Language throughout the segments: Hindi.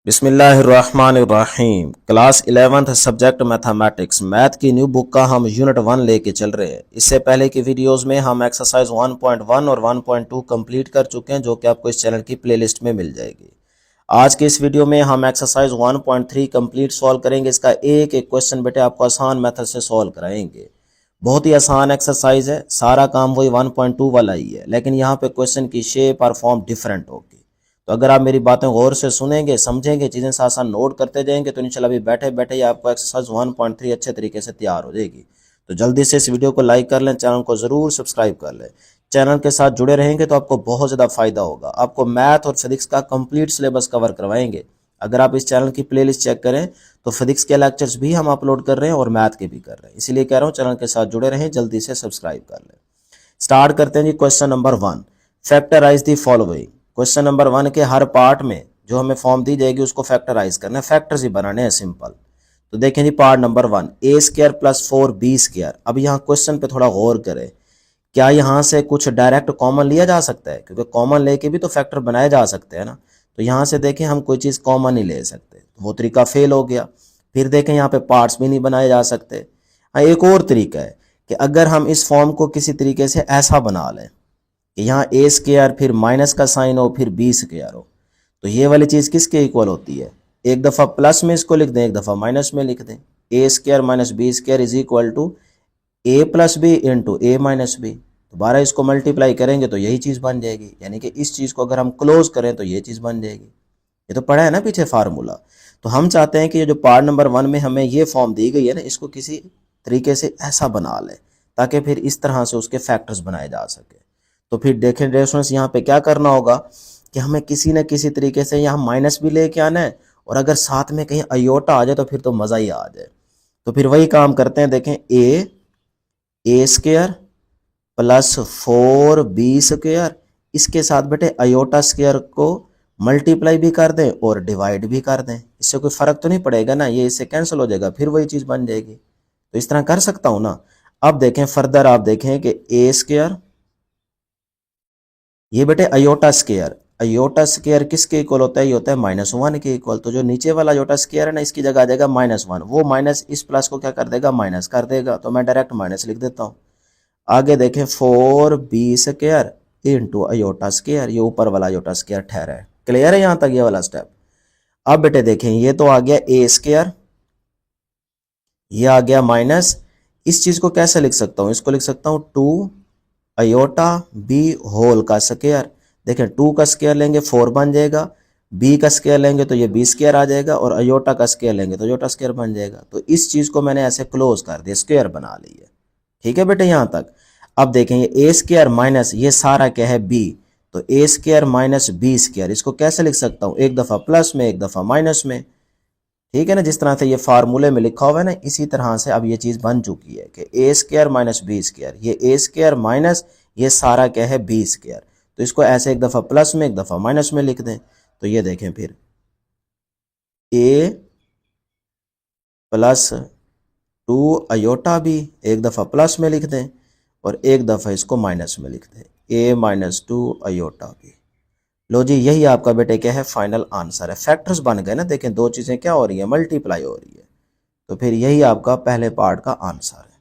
बिस्मिल्लाहिर्रहमानिर्रहीम। Class 11th subject mathematics math की न्यू बुक का हम यूनिट 1 लेके चल रहे हैं। इससे पहले की वीडियोस में हम एक्सरसाइज 1.1 और 1.2 कंप्लीट कर चुके हैं, जो कि आपको इस चैनल की प्लेलिस्ट में मिल जाएगी। आज के इस वीडियो में हम एक्सरसाइज 1.3 कंप्लीट सॉल्व करेंगे। इसका एक एक क्वेश्चन बेटे आपको आसान मेथड से सॉल्व कराएंगे। बहुत ही आसान एक्सरसाइज है, सारा काम वही 1.2 वाला ही है, लेकिन यहाँ पे क्वेश्चन की शेप और फॉर्म डिफरेंट होगी। तो अगर आप मेरी बातें गौर से सुनेंगे, समझेंगे, चीज़ें साथ साथ नोट करते जाएंगे, तो इंशाल्लाह अभी बैठे बैठे ही आपको एक्सरसाइज 1.3 अच्छे तरीके से तैयार हो जाएगी। तो जल्दी से इस वीडियो को लाइक कर लें, चैनल को ज़रूर सब्सक्राइब कर लें। चैनल के साथ जुड़े रहेंगे तो आपको बहुत ज़्यादा फायदा होगा। आपको मैथ और फिजिक्स का कंप्लीट सिलेबस कवर करवाएंगे। अगर आप इस चैनल की प्लेलिस्ट चेक करें तो फिजिक्स के लेक्चर्स भी हम अपलोड कर रहे हैं और मैथ के भी कर रहे हैं, इसीलिए कह रहा हूँ चैनल के साथ जुड़े रहें, जल्दी से सब्सक्राइब कर लें। स्टार्ट करते हैं जी। Question number 1, factorize the following. Question number 1 के हर पार्ट में जो हमें फॉर्म दी जाएगी उसको फैक्टराइज करना है, फैक्टर्स ही बनाने हैं, सिंपल। तो देखें जी, पार्ट नंबर 1, ए स्क्वायर प्लस 4b स्क्वायर। अब यहाँ क्वेश्चन पे थोड़ा गौर करें, क्या यहाँ से कुछ डायरेक्ट कॉमन लिया जा सकता है? क्योंकि कॉमन लेके भी तो फैक्टर बनाए जा सकते हैं ना। तो यहाँ से देखें हम कोई चीज़ कॉमन नहीं ले सकते, तो वो तरीका फेल हो गया। फिर देखें यहाँ पे पार्ट्स भी नहीं बनाए जा सकते। हाँ, एक और तरीका है कि अगर हम इस फॉर्म को किसी तरीके से ऐसा बना लें कि यहाँ ए स्क्वायर फिर माइनस का साइन हो फिर बी स्क्वायर हो, तो ये वाली चीज़ किसके इक्वल होती है? एक दफ़ा प्लस में इसको लिख दें, एक दफ़ा माइनस में लिख दें। A square minus b square is equal to a plus b into a minus b. दोबारा इसको मल्टीप्लाई करेंगे तो यही चीज़ बन जाएगी, यानी कि इस चीज़ को अगर हम क्लोज करें तो ये चीज़ बन जाएगी। ये तो पढ़ा है ना पीछे फार्मूला। तो हम चाहते हैं कि ये जो पार्ट नंबर 1 में हमें ये फॉर्म दी गई है ना, इसको किसी तरीके से ऐसा बना लें ताकि फिर इस तरह से उसके फैक्टर्स बनाए जा सके। तो फिर देखें रेफरेंस यहाँ पे क्या करना होगा कि हमें किसी न किसी तरीके से यहाँ माइनस भी लेके आना है, और अगर साथ में कहीं अयोटा आ जाए तो फिर तो मज़ा ही आ जाए। तो फिर वही काम करते हैं। देखें, a square plus 4b square, इसके साथ बेटे अयोटा स्क्वायर को मल्टीप्लाई भी कर दें और डिवाइड भी कर दें। इससे कोई फ़र्क तो नहीं पड़ेगा ना, ये इससे कैंसिल हो जाएगा, फिर वही चीज़ बन जाएगी। तो इस तरह कर सकता हूँ ना। अब देखें फर्दर, आप देखें कि ए स्क्वायर, ये बेटे अयोटा स्क्वायर, अयोटा स्क्वायर किसके इक्वल होता है? ये होता है -1 के इक्वल। तो जो नीचे वाला अयोटा स्क्वायर है ना, इसकी जगह आ जाएगा -1, वो माइनस इस प्लस को क्या कर देगा? माइनस कर देगा। तो मैं डायरेक्ट माइनस लिख देता हूँ। आगे देखें 4b square into aorta square, ये ऊपर वाला अयोटा स्क्वायर ठहरा है। क्लियर है यहाँ तक ये वाला स्टेप? अब बेटे देखें, ये तो आ गया ए स्क्वायर, ये आ गया माइनस। इस चीज को कैसे लिख सकता हूँ? इसको लिख सकता हूँ 2 अयोटा बी होल का स्क्वायर। देखें 2 का स्क्वायर लेंगे 4 बन जाएगा, बी का स्क्वायर लेंगे तो ये बी स्क्वायर आ जाएगा, और अयोटा का स्क्वायर लेंगे तो अयोटा स्क्वायर बन जाएगा। तो इस चीज को मैंने ऐसे क्लोज कर दिया, स्क्वायर बना ली है। ठीक है बेटे यहाँ तक। अब देखें ये ए स्क्वायर माइनस ये सारा क्या है? बी। तो a square minus b square, इसको कैसे लिख सकता हूँ? एक दफ़ा प्लस में एक दफ़ा माइनस में। ठीक है ना, जिस तरह से ये फार्मूले में लिखा हुआ है ना, इसी तरह से अब ये चीज़ बन चुकी है कि a square minus b square, ये ए स्क्वायर माइनस ये सारा क्या है? B square. तो इसको ऐसे एक दफ़ा प्लस में एक दफ़ा माइनस में लिख दें। तो ये देखें फिर ए प्लस 2 अयोटा बी, एक दफ़ा प्लस में लिख दें और एक दफ़ा इसको माइनस में लिख दें, ए माइनस 2 अयोटा बी। लो जी, यही आपका बेटे क्या है? फाइनल आंसर है। फैक्टर्स बन गए ना। देखें दो चीज़ें क्या हो रही है? मल्टीप्लाई हो रही है। तो फिर यही आपका पहले पार्ट का आंसर है।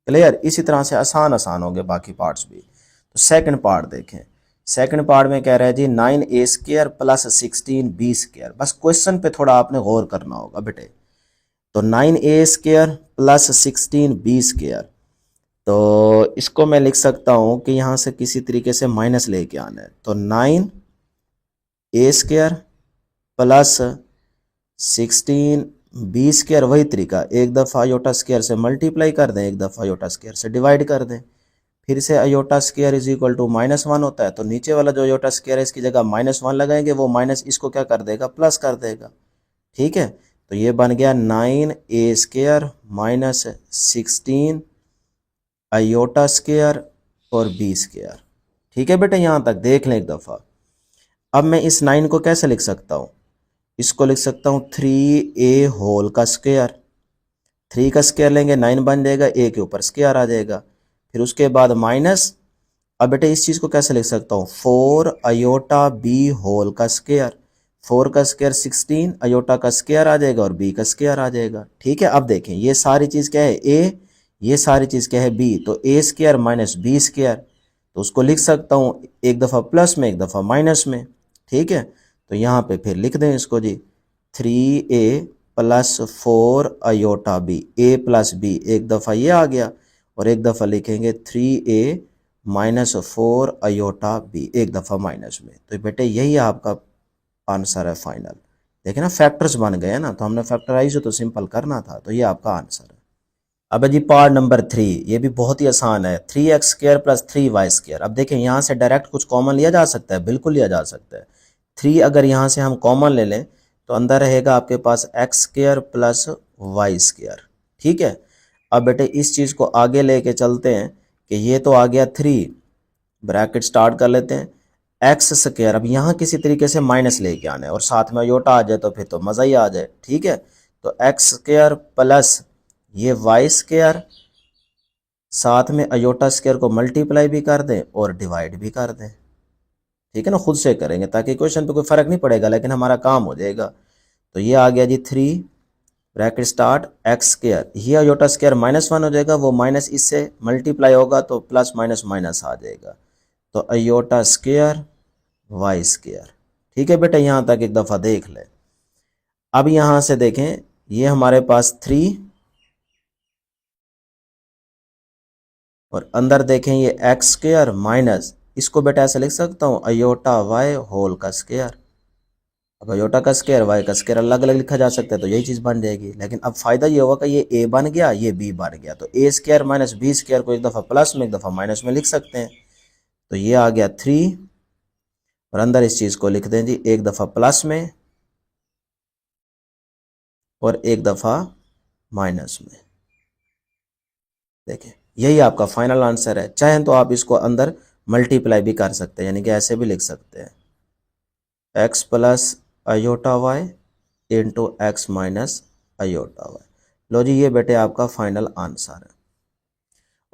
क्लियर? इसी तरह से आसान आसान होंगे बाकी पार्ट्स भी। तो सेकंड पार्ट देखें। सेकंड पार्ट में कह रहा है जी 9a square plus 16b square. बस क्वेश्चन पे थोड़ा आपने गौर करना होगा बेटे। तो 9a square plus 16b square, तो इसको मैं लिख सकता हूँ कि यहाँ से किसी तरीके से माइनस लेके आना है। तो 9a square plus 16b square, वही तरीका, एक दफ़ा अयोटा स्क्वायर से मल्टीप्लाई कर दें, एक दफ़ा अयोटा स्क्वायर से डिवाइड कर दें। फिर से iota square is equal to -1 होता है, तो नीचे वाला जो अयोटा स्क्वायर है इसकी जगह -1 लगाएंगे, वो माइनस इसको क्या कर देगा? प्लस कर देगा। ठीक है, तो ये बन गया 9a square minus 16 iota square और b स्क्वायर। ठीक है बेटे, यहाँ तक देख लें एक दफ़ा। अब मैं इस 9 को कैसे लिख सकता हूँ? इसको लिख सकता हूँ 3a होल का स्क्वायर। 3 का स्क्वायर लेंगे 9 बन जाएगा, a के ऊपर स्क्वायर आ जाएगा। फिर उसके बाद माइनस। अब बेटे इस चीज़ को कैसे लिख सकता हूँ? 4 अयोटा b होल का स्क्वायर। 4 का स्क्वायर 16, अयोटा का स्क्वायर आ जाएगा और बी का स्क्वायर आ जाएगा। ठीक है, अब देखें ये सारी चीज़ क्या है ए, ये सारी चीज़ क्या है बी, तो a square minus b square, तो उसको लिख सकता हूँ एक दफ़ा प्लस में एक दफ़ा माइनस में। ठीक है, तो यहाँ पे फिर लिख दें इसको जी 3a plus 4 aorta B, a plus B, एक दफ़ा ये आ गया और एक दफ़ा लिखेंगे 3a माइनस 4 अयोटा बी, एक दफ़ा माइनस में। तो बेटे यही आपका आंसर है फाइनल। देखें ना फैक्टर्स बन गए ना, तो हमने फैक्टराइज तो सिंपल करना था, तो ये आपका आंसर है। अब जी पार्ट नंबर 3, ये भी बहुत ही आसान है, 3x square plus 3y square. अब देखें यहाँ से डायरेक्ट कुछ कॉमन लिया जा सकता है, बिल्कुल लिया जा सकता है। 3 अगर यहाँ से हम कॉमन ले लें तो अंदर रहेगा आपके पास x square plus y square. ठीक है, अब बेटे इस चीज़ को आगे लेके चलते हैं कि ये तो आ गया 3, ब्रैकेट स्टार्ट कर लेते हैं, एक्स स्क्वायर, अब यहाँ किसी तरीके से माइनस लेके आना है और साथ में अयोटा आ जाए तो फिर तो मज़ा ही आ जाए। ठीक है, तो एक्स स्क्वायर प्लस ये वाई स्क्वायर, साथ में अयोटा स्क्वायर को मल्टीप्लाई भी कर दें और डिवाइड भी कर दें। ठीक है ना, खुद से करेंगे ताकि क्वेश्चन पे कोई फ़र्क नहीं पड़ेगा लेकिन हमारा काम हो जाएगा। तो ये आ गया जी 3 ब्रैकेट स्टार्ट एक्स स्क्वायर, ये अयोटा स्क्वायर -1 हो जाएगा, वो माइनस इससे मल्टीप्लाई होगा तो प्लस माइनस माइनस आ जाएगा, तो अयोटा स्क्वायर वाई स्क्वायर। ठीक है बेटा, यहाँ तक एक दफ़ा देख लें। अब यहाँ से देखें ये हमारे पास 3 और अंदर देखें ये एक्स स्क्वायर माइनस, इसको बेटा ऐसे लिख सकता हूँ अयोटा वाई होल का स्क्वायर। अब अयोटा का स्क्वायर वाई का स्क्वायर अलग अलग लिखा जा सकता है, तो यही चीज़ बन जाएगी। लेकिन अब फ़ायदा ये होगा कि ये ए बन गया, ये बी बन गया, तो a square minus b square को एक दफ़ा प्लस में एक दफ़ा माइनस में लिख सकते हैं। तो ये आ गया 3 और अंदर इस चीज़ को लिख दें जी एक दफ़ा प्लस में और एक दफ़ा माइनस में। देखें यही आपका फाइनल आंसर है। चाहें तो आप इसको अंदर मल्टीप्लाई भी कर सकते हैं, यानी कि ऐसे भी लिख सकते हैं x plus iota y into x minus iota y. लो जी, ये बेटे आपका फाइनल आंसर है।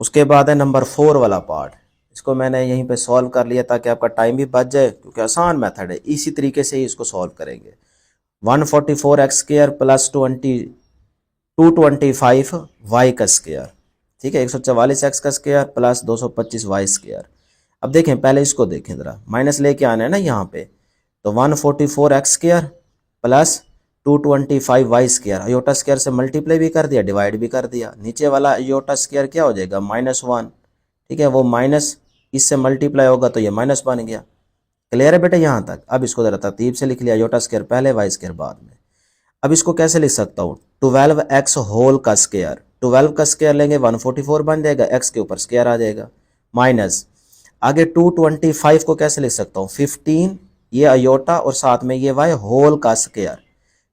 उसके बाद है नंबर 4 वाला पार्ट, इसको मैंने यहीं पे सॉल्व कर लिया ताकि आपका टाइम भी बच जाए, क्योंकि आसान मेथड है, इसी तरीके से ही इसको सॉल्व करेंगे। 144 एक्स स्क्वायर प्लस 225 वाई का स्क्वायर। ठीक है, 144 एक्स का स्क्वायर प्लस 225 वाई स्क्वायर। अब देखें पहले इसको देखें ज़रा, माइनस लेके आना है ना यहाँ पे, तो 144 x square plus 225 y square, iota square से मल्टीप्लाई भी कर दिया डिवाइड भी कर दिया, नीचे वाला अयोटा स्क्वायर क्या हो जाएगा -1। ठीक है, वो माइनस इससे मल्टीप्लाई होगा तो ये माइनस बन गया। क्लियर है बेटा यहाँ तक? अब इसको ज़रा तरतीब से लिख लिया, अयोटा स्क्वायर पहले वाई स्क्वायर बाद में। अब इसको कैसे लिख सकता हूँ, 12x होल का स्क्वायर, 12 का स्क्वायर लेंगे 144 बन जाएगा, x के ऊपर स्क्वायर आ जाएगा, माइनस आगे 225 को कैसे लिख सकता हूँ, 15 ये अयोटा और साथ में ये वाई होल का स्क्वायर,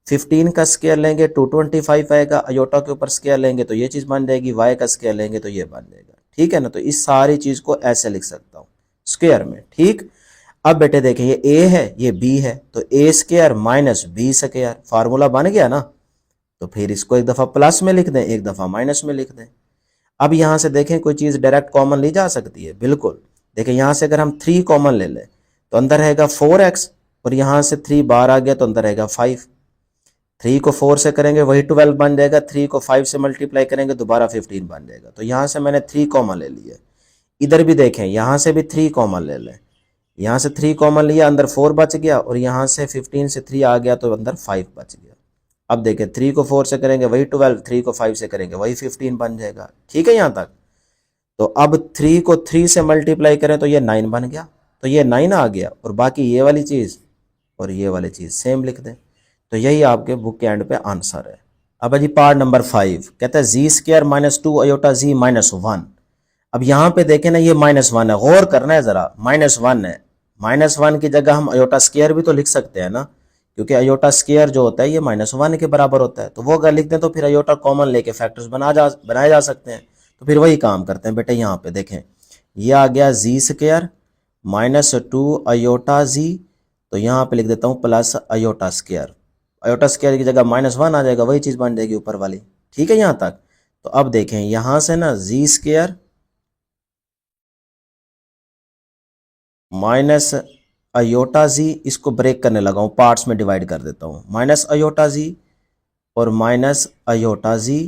15 का स्क्वायर लेंगे 225 आएगा, अयोटा के ऊपर स्क्वायर लेंगे तो ये चीज़ बन जाएगी, वाई का स्क्वायर लेंगे तो ये बन जाएगा। ठीक है ना, तो इस सारी चीज़ को ऐसे लिख सकता हूँ स्क्वायर में। ठीक, अब बेटे देखें ये ए है ये बी है, तो a square minus b square, formula बन गया ना, तो फिर इसको एक दफ़ा प्लस में लिख दें एक दफ़ा माइनस में लिख दें। अब यहाँ से देखें कोई चीज़ डायरेक्ट कॉमन ली जा सकती है, बिल्कुल। देखें यहाँ से अगर हम 3 कॉमन ले लें तो अंदर रहेगा 4x और यहाँ से 3 बाहर आ गया तो अंदर रहेगा 5। 3 को 4 से करेंगे वही 12 बन जाएगा, 3 को 5 से मल्टीप्लाई करेंगे दोबारा 15 बन जाएगा। तो यहाँ से मैंने 3 कॉमन ले लिया। इधर भी देखें यहाँ से भी 3 कॉमन ले लें, यहाँ से 3 कॉमन लिया अंदर 4 बच गया और यहाँ से 15 से 3 आ गया तो अंदर 5 बच गया। अब देखें 3 को 4 से करेंगे वही 12, 3 को 5 से करेंगे वही 15 बन जाएगा। ठीक है यहाँ तक? तो अब 3 को 3 से मल्टीप्लाई करें तो ये 9 बन गया, तो ये 9 आ गया और बाकी ये वाली चीज़ और ये वाली चीज़ सेम लिख दें। तो यही आपके बुक के एंड पे आंसर है। अब जी पार्ट नंबर 5 कहता है जी स्क्वायर -2 अयोटा जी -1। अब यहाँ पे देखें ना ये -1 है, गौर करना है ज़रा, -1 है, -1 की जगह हम अयोटा स्क्वायर भी तो लिख सकते हैं ना, क्योंकि अयोटा स्क्वायर जो होता है ये -1 के बराबर होता है। तो वो अगर लिख दें तो फिर अयोटा कॉमन लेके फैक्टर्स बनाए जा सकते हैं। तो फिर वही काम करते हैं बेटे, यहाँ पे देखें ये आ गया जी स्क्वायर -2 अयोटा जी, तो यहाँ पे लिख देता हूँ plus iota square, iota square की जगह -1 आ जाएगा, वही चीज़ बन जाएगी ऊपर वाली। ठीक है यहाँ तक? तो अब देखें यहाँ से ना जी स्क्वायर अयोटा जी, इसको ब्रेक करने लगा हूँ, पार्ट्स में डिवाइड कर देता हूँ। माइनस अयोटा जी और minus iota z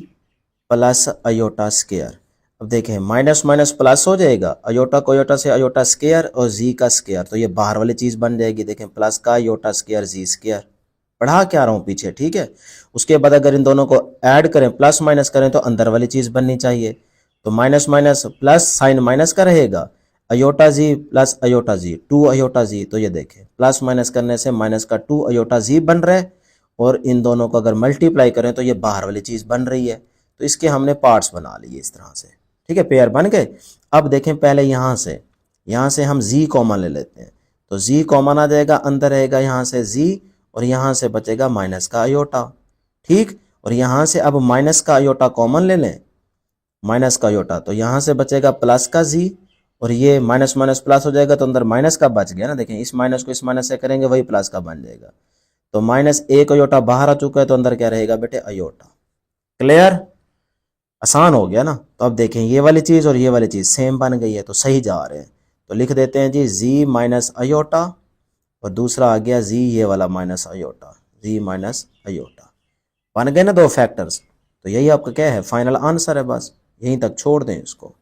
plus aorta square. अब देखें माइनस माइनस प्लस हो जाएगा, अयोटा को अयोटा से अयोटा स्केयर और जी का स्केयर, तो ये बाहर वाली चीज़ बन जाएगी। देखें प्लस का अयोटा स्केयर जी स्केयर, पढ़ा क्या रहा हूँ पीछे, ठीक है। उसके बाद अगर इन दोनों को ऐड करें, प्लस माइनस करें, तो अंदर वाली चीज़ बननी चाहिए। तो minus minus plus, sine minus का रहेगा, iota z plus iota z, 2 iota z. तो ये देखें प्लस माइनस करने से माइनस का 2 अयोटा जी बन रहा है, और इन दोनों को अगर मल्टीप्लाई करें तो ये बाहर वाली चीज़ बन रही है। तो इसके हमने पार्ट्स बना लिए इस तरह से, ठीक है, पेयर बन गए। अब देखें पहले यहाँ से हम जी कॉमन ले लेते हैं, तो जी कॉमन आ जाएगा, अंदर रहेगा यहाँ से जी, और यहाँ से बचेगा माइनस का अयोटा, ठीक। और यहाँ से अब माइनस का अयोटा कॉमन ले लें, माइनस का अयोटा, तो यहाँ से बचेगा प्लस का जी, और ये माइनस माइनस प्लस हो जाएगा, तो अंदर माइनस का बच गया ना। देखें इस माइनस को इस माइनस से करेंगे, वही प्लस का बन जाएगा। तो माइनस एक अयोटा बाहर आ चुका है, तो अंदर क्या रहेगा बेटे, अयोटा। क्लियर, आसान हो गया ना। तो अब देखें ये वाली चीज़ और ये वाली चीज़ सेम बन गई है, तो सही जा रहे हैं। तो लिख देते हैं जी जी माइनस अयोटा, और दूसरा आ गया जी ये वाला माइनस अयोटा, जी माइनस अयोटा। बन गए ना दो फैक्टर्स। तो यही आपका क्या है, फाइनल आंसर है। बस यहीं तक छोड़ दें इसको,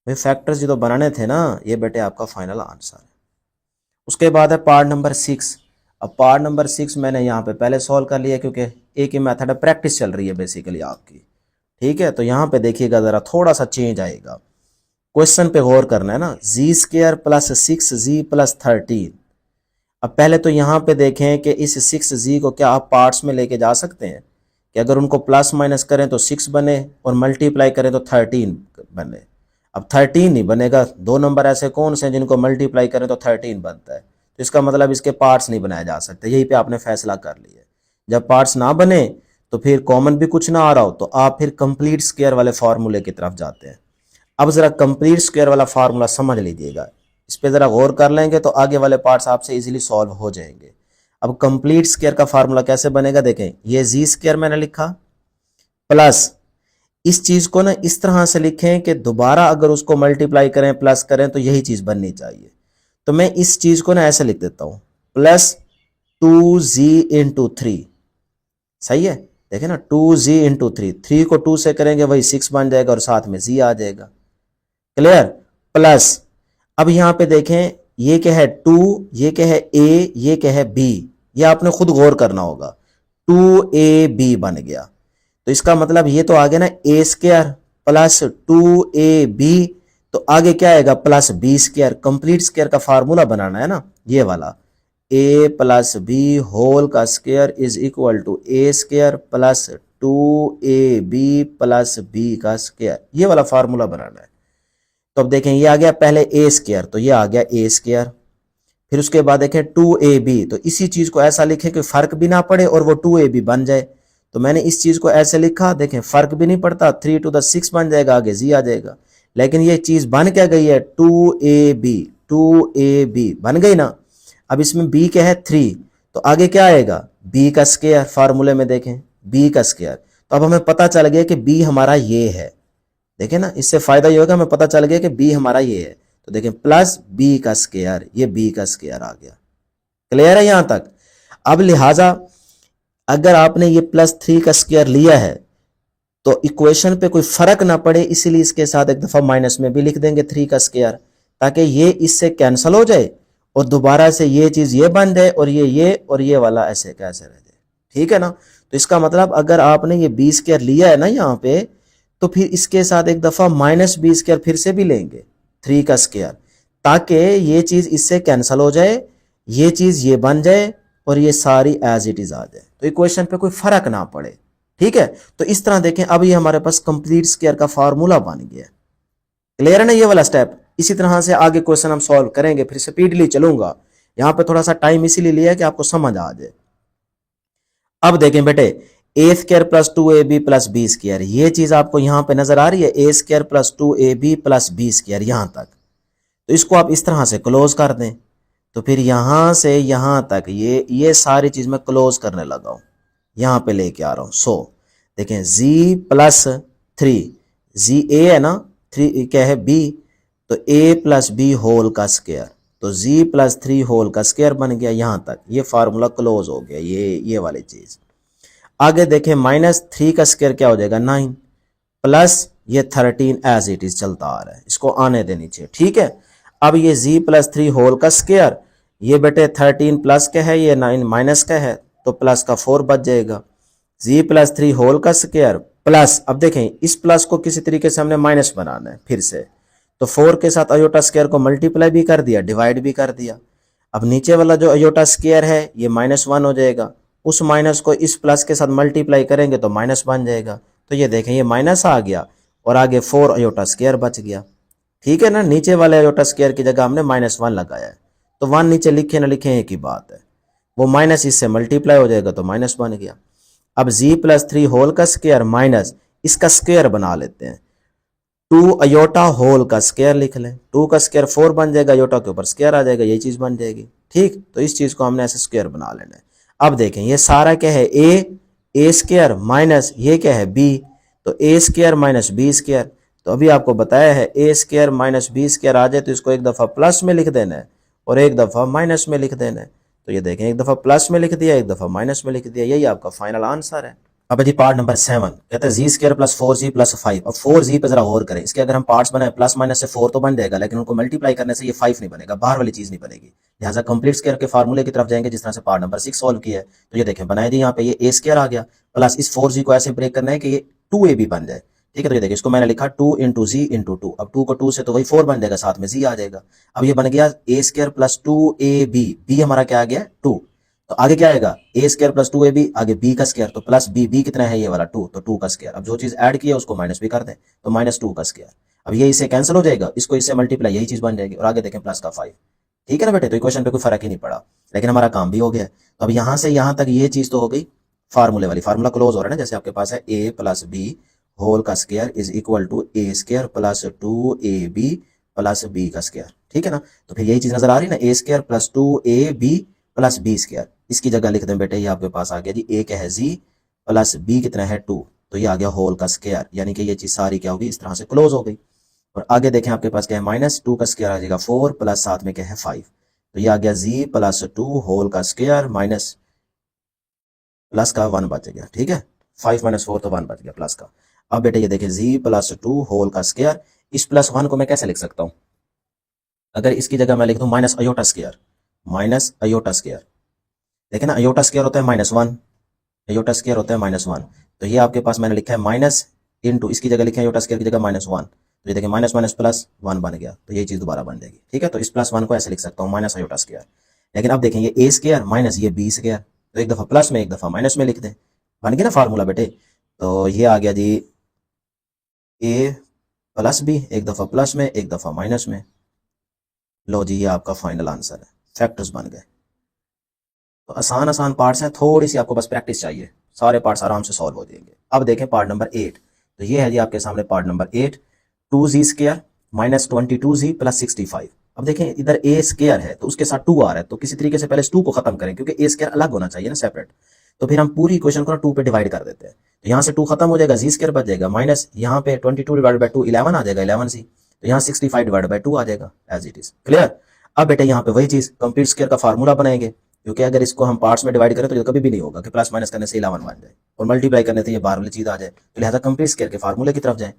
भाई फैक्टर्स जो तो बनाने थे ना, ये बेटे आपका फाइनल आंसर है। उसके बाद है पार्ट नंबर 6। अब पार्ट नंबर 6 मैंने यहाँ पे पहले सॉल्व कर लिया, क्योंकि एक ही मेथड है, प्रैक्टिस चल रही है बेसिकली आपकी, ठीक है। तो यहाँ पे देखिएगा ज़रा थोड़ा सा चेंज आएगा, क्वेश्चन पे गौर करना है ना। जी स्क्वायर प्लस 6z प्लस 13। अब पहले तो यहाँ पे देखें कि इस 6z को क्या आप पार्ट्स में लेके जा सकते हैं, कि अगर उनको प्लस माइनस करें तो 6 बने, और मल्टीप्लाई करें तो 13 बने। अब 13 नहीं बनेगा, दो नंबर ऐसे कौन से हैं जिनको मल्टीप्लाई करें तो 13 बनता है, तो इसका मतलब इसके पार्ट्स नहीं बनाए जा सकते। यहीं पे आपने फैसला कर लिया। जब पार्ट्स ना बने तो फिर कॉमन भी कुछ ना आ रहा हो, तो आप फिर कंप्लीट स्क्वायर वाले फार्मूले की तरफ जाते हैं। अब ज़रा कंप्लीट स्क्वायर वाला फार्मूला समझ लीजिएगा, इस पर ज़रा गौर कर लेंगे तो आगे वाले पार्ट्स आपसे इजीली सॉल्व हो जाएंगे। अब कंप्लीट स्क्वायर का फार्मूला कैसे बनेगा, देखें ये जी स्क्वायर मैंने लिखा, प्लस इस चीज़ को ना इस तरह से लिखें कि दोबारा अगर उसको मल्टीप्लाई करें प्लस करें तो यही चीज़ बननी चाहिए। तो मैं इस चीज़ को ना ऐसे लिख देता हूँ, प्लस 2z इंटू 3, सही है। देखें ना 2z इंटू 3, 3 को 2 से करेंगे वही 6 बन जाएगा, और साथ में z आ जाएगा। क्लियर, प्लस अब यहाँ पे देखें ये क्या है 2, ये क्या है a, ये क्या है b, ये आपने खुद गौर करना होगा। 2ab बन गया, तो इसका मतलब ये तो आ गया ना a स्क्वायर प्लस 2ab, तो आगे क्या आएगा plus b square. Complete square का फार्मूला बनाना है ना, ये वाला a प्लस बी होल का square is equal to a square plus 2ab plus b का स्क्वायर, ये वाला फार्मूला बनाना है। तो अब देखें ये आ गया पहले a स्क्वायर, तो ये आ गया a स्क्वायर, फिर उसके बाद देखें 2ab, तो इसी चीज को ऐसा लिखें कि फर्क भी ना पड़े और वो 2ab बन जाए। तो मैंने इस चीज को ऐसे लिखा, देखें फर्क भी नहीं पड़ता, 3 to the 6 बन जाएगा, आगे जी आ जाएगा। लेकिन ये चीज बन क्या गई है 2ab, 2ab बन गई ना। अब इसमें b क्या है 3, तो आगे क्या आएगा b का स्क्वायर, फार्मूले में देखें b का स्क्वायर। तो अब हमें पता चल गया कि b हमारा ये है, देखें ना, इससे फायदा ये होगा हमें पता चल गया कि b हमारा ये है। तो देखें प्लस b का स्क्वायर, ये b का स्क्वायर आ गया। क्लियर है यहां तक। अब लिहाजा अगर आपने ये प्लस 3 का स्क्वायर लिया है तो इक्वेशन पे कोई फर्क ना पड़े, इसीलिए इसके साथ एक दफा माइनस में भी लिख देंगे 3 का स्क्वायर, ताकि ये इससे कैंसिल हो जाए और दोबारा से ये चीज ये बन जाए, और ये और ये वाला ऐसे कैसे रह जाए, ठीक है ना। तो इसका मतलब अगर आपने ये b स्क्वायर लिया है ना यहाँ पे, तो फिर इसके साथ एक दफा माइनस b स्क्वायर फिर से भी लेंगे 3 का स्क्वायर, ताकि ये चीज इससे कैंसिल हो जाए, ये चीज ये बन जाए, और ये सारी एज इट इज आ जाए, तो इक्वेशन पे कोई फर्क ना पड़े, ठीक है। तो इस तरह देखें अब ये हमारे पास कंप्लीट स्क्वायर का फार्मूला बन गया। क्लियर है ना ये वाला स्टेप। इसी तरह से आगे क्वेश्चन हम सॉल्व करेंगे, फिर स्पीडली चलूंगा, यहां पे थोड़ा सा टाइम इसीलिए लिया कि आपको समझ आ जाए। अब देखें बेटे a square plus 2ab plus b square, ये चीज आपको यहां पे नजर आ रही है, a square plus 2ab plus b square यहां तक। तो इसको आप इस तरह से क्लोज कर दें, तो फिर यहां से यहां तक ये सारी चीज मैं क्लोज करने लगा हूं, यहां पे लेके आ रहा हूं। सो देखें z प्लस 3, z a है ना, 3 क्या है b, तो a प्लस बी होल का स्क्वायर, तो z प्लस 3 होल का स्क्वायर बन गया। यहां तक ये फार्मूला क्लोज हो गया, ये वाली चीज। आगे देखें -3 का स्क्वायर क्या हो जाएगा 9 प्लस ये 13 एज इट इज चलता आ रहा है, इसको आने दे नीचे, ठीक है। अब ये z प्लस 3 होल का स्क्वायर, ये बेटे 13 प्लस का है, ये 9 माइनस का है, तो प्लस का 4 बच जाएगा। z प्लस 3 होल का स्क्वायर प्लस, अब देखें इस प्लस को किसी तरीके से हमने माइनस बनाना है फिर से, तो 4 के साथ अयोटा स्क्वायर को मल्टीप्लाई भी कर दिया, डिवाइड भी कर दिया। अब नीचे वाला जो अयोटा स्क्वायर है ये -1 हो जाएगा, उस माइनस को इस प्लस के साथ मल्टीप्लाई करेंगे तो माइनस बन जाएगा। तो ये देखें ये माइनस आ गया और आगे 4 अयोटा स्क्वायर बच गया, ठीक है ना। नीचे वाले अयोटा स्क्वायर की जगह हमने -1 लगाया है, तो 1 नीचे लिखे ना लिखे एक ही बात है, वो माइनस इससे मल्टीप्लाई हो जाएगा तो माइनस बन गया। अब z प्लस 3 होल का स्क्वायर माइनस इसका स्क्वायर बना लेते हैं, 2 अयोटा होल का स्क्वायर लिख लें, 2 का स्क्वायर 4 बन जाएगा, अयोटा के ऊपर स्क्वायर आ जाएगा, यही चीज बन जाएगी, ठीक। तो इस चीज को हमने ऐसे स्क्वायर बना लेना है। अब देखें ये सारा क्या है ए स्क्वायर माइनस ये क्या है b, तो a square minus b square. तो अभी आपको बताया है a square minus b square आ जाए तो इसको एक दफा प्लस में लिख देना है और एक दफा माइनस में लिख देना है। तो ये देखें एक दफा प्लस में लिख दिया, एक दफा माइनस में लिख दिया, यही आपका फाइनल आंसर है। अब जी पार्ट नंबर 7 कहते हैं जी स्क्वायर प्लस 4z प्लस 5। अब 4z पे जरा गौर करें, इसके अगर हम पार्ट्स बनाए प्लस माइनस से 4 तो बन जाएगा, लेकिन उनको मल्टीप्लाई करने से ये 5 नहीं बनेगा, बाहर वाली चीज नहीं बनेगी। लिहाजा कंप्लीट स्क्वायर के फार्मूले की तरफ जाएंगे जिस तरह से पार्ट नंबर 6 सॉल्व किया है। तो ये देखें बनाए दी यहाँ पे ये ए स्क्वायर आ गया प्लस इस 4z को ऐसे ब्रेक करना है कि ये 2ab बन जाए, ठीक है। तो ये देखिए इसको मैंने लिखा 2 इंटू जी इंटू 2, अब 2 को 2 से तो वही 4 बन जाएगा, साथ में जी आ जाएगा। अब ये बन गया ए स्क्वायर प्लस 2ab, बी हमारा क्या आ गया 2, तो आगे क्या आएगा ए स्क्वायर प्लस 2ab, आगे बी का स्क्वायर, तो प्लस बी कितना है ये वाला 2, तो 2 का स्क्वायर। अब जो चीज ऐड की है उसको माइनस भी कर दें, तो -2 का स्क्वायर। अब ये इससे कैंसिल हो जाएगा, इसको इससे मल्टीप्लाई, यही चीज बन जाएगी, और आगे देखें प्लस का 5, ठीक है ना बेटे। तो इक्वेशन पे कोई फर्क ही नहीं पड़ा, लेकिन हमारा काम भी हो गया। तो अब यहां से यहां तक ये चीज तो हो गई फार्मूले वाली, फार्मूला क्लोज हो रहा है ना, जैसे आपके पास है a प्लस बी होल का square is equal to a square plus 2ab plus b का स्क्वायर, ठीक है ना। तो फिर यही चीज नजर आ रही है ना, a square plus 2ab plus b square, इसकी जगह लिख दें बेटे, ये आपके पास आ गया जी ए क्या है जी प्लस बी कितना है 2, तो ये आ गया होल का स्क्वायर, यानी कि ये चीज सारी क्या होगी इस तरह से क्लोज हो गई। और आगे देखें आपके पास क्या है -2 का स्क्वायर आ जाएगा 4 प्लस साथ में क्या है 5, तो ये आ गया जी प्लस 2 होल का स्क्वायर माइनस प्लस का 1 बच गया, ठीक है। 5 - 4 तो 1 बच गया प्लस का। अब बेटे ये देखिए जी प्लस 2 होल का स्क्वायर, इस प्लस 1 को मैं कैसे लिख सकता हूं, अगर इसकी जगह मैं लिख दूं minus iota square, minus iota square, देखें ना अयोटा स्क्वायर होता है -1, अयोटा स्क्वायर होता है -1, तो ये आपके पास मैंने लिखा है माइनस इंटू, इसकी जगह लिखा है अयोटा स्क्वायर की जगह -1, तो ये देखिए माइनस माइनस प्लस 1 बन गया, तो ये चीज दोबारा बन जाएगी, ठीक है। तो इस प्लस 1 को ऐसे लिख सकता हूँ माइनस अयोटा स्क्वायर। लेकिन अब देखें ये ए स्क्वायर माइनस ये बी स्क्वायर, तो एक दफा प्लस में एक दफा माइनस में लिख दें, बन गया ना फार्मूला बेटे। तो ये आ गया जी ए प्लस बी, एक दफा प्लस में एक दफा माइनस में, लो जी ये आपका फाइनल आंसर है, फैक्टर्स बन गए। तो आसान आसान पार्ट्स हैं, थोड़ी सी आपको बस प्रैक्टिस चाहिए, सारे पार्ट्स आराम से सॉल्व हो जाएंगे। अब देखें पार्ट नंबर 8, तो ये है जी आपके सामने part number 8, 2z square minus 22z plus 65। अब देखें इधर ए स्क्वायर है तो उसके साथ 2 आ रहा है, तो किसी तरीके से पहले इस 2 को खत्म करें, क्योंकि ए स्क्वायर अलग होना चाहिए ना सेपरेट। तो फिर हम पूरी इक्वेशन को 2 पे डिवाइड कर देते हैं, तो यहाँ से 2 खत्म हो जाएगा, जी स्क्वायर बच जाएगा, माइनस यहाँ पे 22 डिवाइड बाई 2 11 आ जाएगा, 11c, तो यहाँ 65 डिवाइड बाई 2 आ जाएगा एज इट इज, क्लियर। अब बेटे यहाँ पे वही चीज कंप्लीट स्क्वायर का फार्मूला बनाएंगे, क्योंकि अगर इसको हम पार्ट्स में डिवाइड करें तो ये कभी भी नहीं होगा कि प्लस माइनस करने से 11 बन जाए और मल्टीप्लाई करने से ये बाहर वाली चीज आ जाए, तो लिहाजा कंप्लीट स्क्वायर के फार्मूले की तरफ जाए।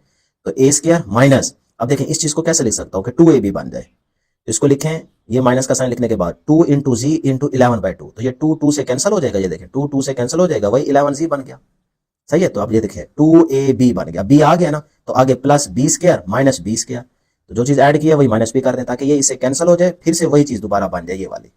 तो ए स्क्वायर माइनस, अब देखें इस चीज को कैसे लिख सकता हूँ कि 2ab बन जाए, तो इसको लिखें ये माइनस का साइन लिखने के बाद 2 इंटू जी इंटू 11/2, तो ये 2 से कैंसिल हो जाएगा, ये देखें 2 से कैंसिल हो जाएगा, वही 11z बन गया, सही है। तो अब ये देखें 2ab बन गया, b आ गया ना, तो आगे plus b square minus b square, तो जो चीज ऐड की है वही माइनस भी कर दें ताकि ये इससे कैंसिल हो जाए, फिर से वही चीज दोबारा बन जाए ये वाली,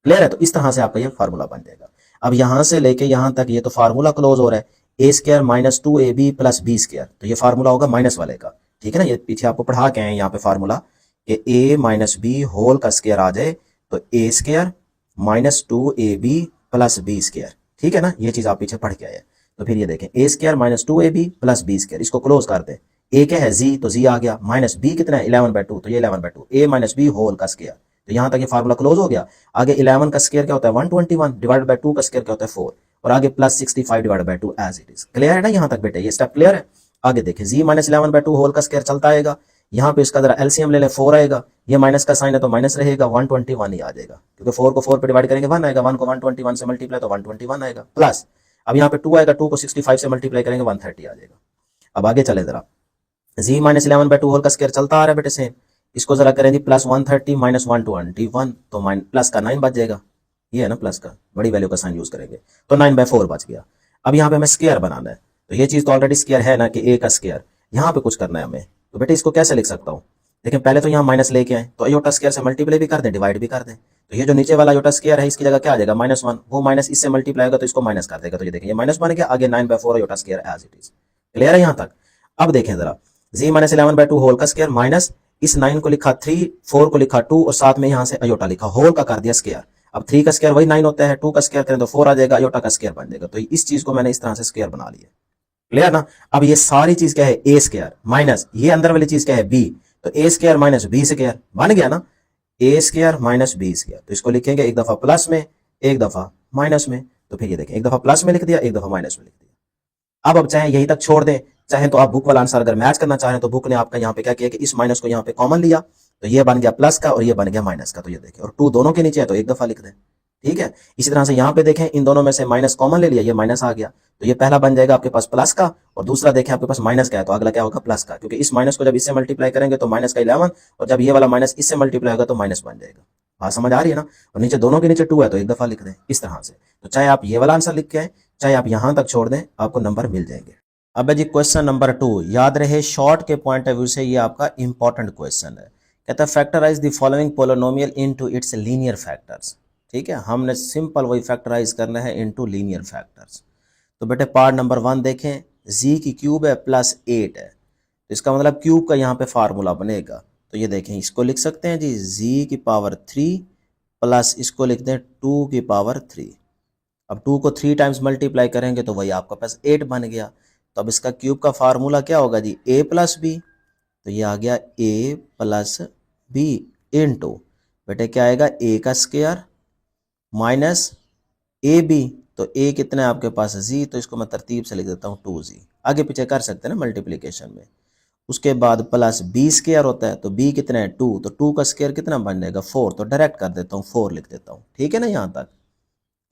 क्लियर है। तो इस तरह से आपका ये फार्मूला बन जाएगा। अब यहां से लेके यहां तक ये तो फार्मूला क्लोज हो रहा है, a square minus 2ab plus b square, तो ये फार्मूला होगा माइनस वाले का, ठीक है ना। ये पीछे आपको पढ़ा के आए यहाँ पे फार्मूला कि a माइनस बी होल का स्क्वायर आ जाए तो a square minus 2ab plus b square, ठीक है ना, ये चीज आप पीछे पढ़ के आए। तो फिर ये देखें a square minus 2ab plus b square, इसको क्लोज कर दे, ए क्या है जी, तो जी आ गया, माइनस बी कितना है 11/2, तो ये 11/2, ए माइनस बी होल का स्क्वायर, तो यहां तक ये फार्मूला क्लोज हो गया। आगे 11 का स्क्वायर क्या होता है 121 डिवाइडेड बाय 2 का स्क्वायर क्या होता है 4, और आगे plus 65 divided by 2 as it is, clear है ना। यहां तक बेटे ये स्टेप क्लियर है। आगे देखें जी माइनस 11/2 होल का स्क्वायर चलता आएगा, यहाँ पे इसका जरा एलसीएम ले लें, 4 आएगा, ये माइनस का साइन है तो माइनस रहेगा, 121 ही आ जाएगा, क्योंकि 4 को 4 पे डिवाइड करेंगे 1 आएगा, 1 को 121 से मल्टीप्लाई तो 121 आएगा, प्लस अब यहाँ पे 2 आएगा, 2 को 65 से मल्टीप्लाई करेंगे 130 आ जाएगा। अब आगे चले जरा, z माइनस 11/2 होल का स्क्वायर चलता आ रहा है बेटे सेम, इसको जरा करें जी प्लस 130 माइनस 121 तो प्लस का 9 बच जाएगा, ये है ना प्लस का, बड़ी वैल्यू का साइन यूज करेंगे तो 9/4 बच गया। अब यहाँ पे हमें स्क्वायर बनाना है, तो ये चीज तो ऑलरेडी स्क्वायर है ना कि a का स्क्वायर, यहाँ पे कुछ करना है हमें, तो बेटे इसको कैसे लिख सकता हूँ, लेकिन पहले तो यहाँ माइनस लेके आए तो अयोटा स्क्वायर से मल्टीप्लाई भी कर दें, डिवाइड भी कर दें, तो ये जो नीचे वाला अयोटा स्क्वायर है इसकी जगह क्या आ जाएगा -1, वो माइनस इससे मल्टीप्लाई होगा तो इसको माइनस कर देगा, तो ये देखिए ये माइनस बन गया, आगे 9/4 iota square as it is. Clear है यहाँ तक? अब देखें जरा, z माइनस 11/2 होल का स्क्वायर माइनस इस 9 को लिखा 3, 4 को लिखा 2 और साथ में यहाँ से अयोटा लिखा, होल का कर दिया स्क्वायर। अब 3 का स्क्वायर वही 9 होता है, 2 का स्क्वायर करें तो 4 आ जाएगा, अयोटा का स्क्वायर बन जाएगा, तो इस चीज को मैंने इस तरह से स्क्वायर बना लिया। क्लियर ना? अब ये सारी चीज क्या है, ए स्क्वायर माइनस ये अंदर वाली चीज क्या है, बी, तो a square minus b square बन गया ना, a square minus b square, तो इसको लिखेंगे एक दफा प्लस में एक दफा माइनस में, तो फिर ये देखें एक दफा प्लस में लिख दिया, एक दफा माइनस में लिख दिया। अब चाहे यहीं तक छोड़ दें, चाहे तो आप बुक वाला आंसर अगर मैच करना चाहें तो बुक ने आपका यहाँ पे क्या किया कि इस माइनस को यहाँ पे कॉमन लिया, तो ये बन गया प्लस का और ये बन गया माइनस का, तो ये देखें, और 2 दोनों के नीचे है तो एक दफा लिख दें, ठीक है। इसी तरह से यहाँ पे देखें इन दोनों में से माइनस कॉमन ले लिया, ये माइनस आ गया, तो ये पहला बन जाएगा आपके पास प्लस का, और दूसरा देखें आपके पास माइनस का है तो अगला क्या होगा प्लस का, क्योंकि इस माइनस को जब इससे मल्टीप्लाई करेंगे तो माइनस का 11, और जब ये वाला माइनस इससे मल्टीप्लाई होगा तो माइनस बन जाएगा। बात समझ आ रही है ना? और नीचे दोनों के नीचे 2 है तो एक दफा लिख दें इस तरह से, तो चाहे आप ये वाला आंसर लिख के आए चाहे आप यहां तक छोड़ दें आपको नंबर मिल जाएंगे। अब जी क्वेश्चन नंबर 2, याद रहे शॉर्ट के पॉइंट ऑफ व्यू से ये आपका इंपॉर्टेंट क्वेश्चन है। कहता है factorise the following polynomial into its linear factors. ठीक है, हमने सिंपल वही फैक्टराइज करना है इनटू लीनियर फैक्टर्स। तो बेटे पार्ट नंबर 1 देखें, जी की क्यूब है प्लस 8 है, तो इसका मतलब क्यूब का यहाँ पे फार्मूला बनेगा, तो ये देखें इसको लिख सकते हैं जी जी की पावर 3 प्लस इसको लिखते हैं 2 की पावर 3। अब 2 को 3 टाइम्स मल्टीप्लाई करेंगे तो वही आपका पास 8 बन गया। तो अब इसका क्यूब का फार्मूला क्या होगा जी, a प्लस बी, तो ये आ गया a प्लस बी इनटू बेटे क्या आएगा a का स्क्वायर माइनस ए बी, तो a कितना है आपके पास z, तो इसको मैं तरतीब से लिख देता हूँ 2z, आगे पीछे कर सकते हैं ना मल्टीप्लीकेशन में। उसके बाद प्लस बी स्क्वायर होता है, तो b कितना है 2, तो 2 का स्क्वायर कितना बन जाएगा 4, तो डायरेक्ट कर देता हूँ 4 लिख देता हूँ। ठीक है ना, यहाँ तक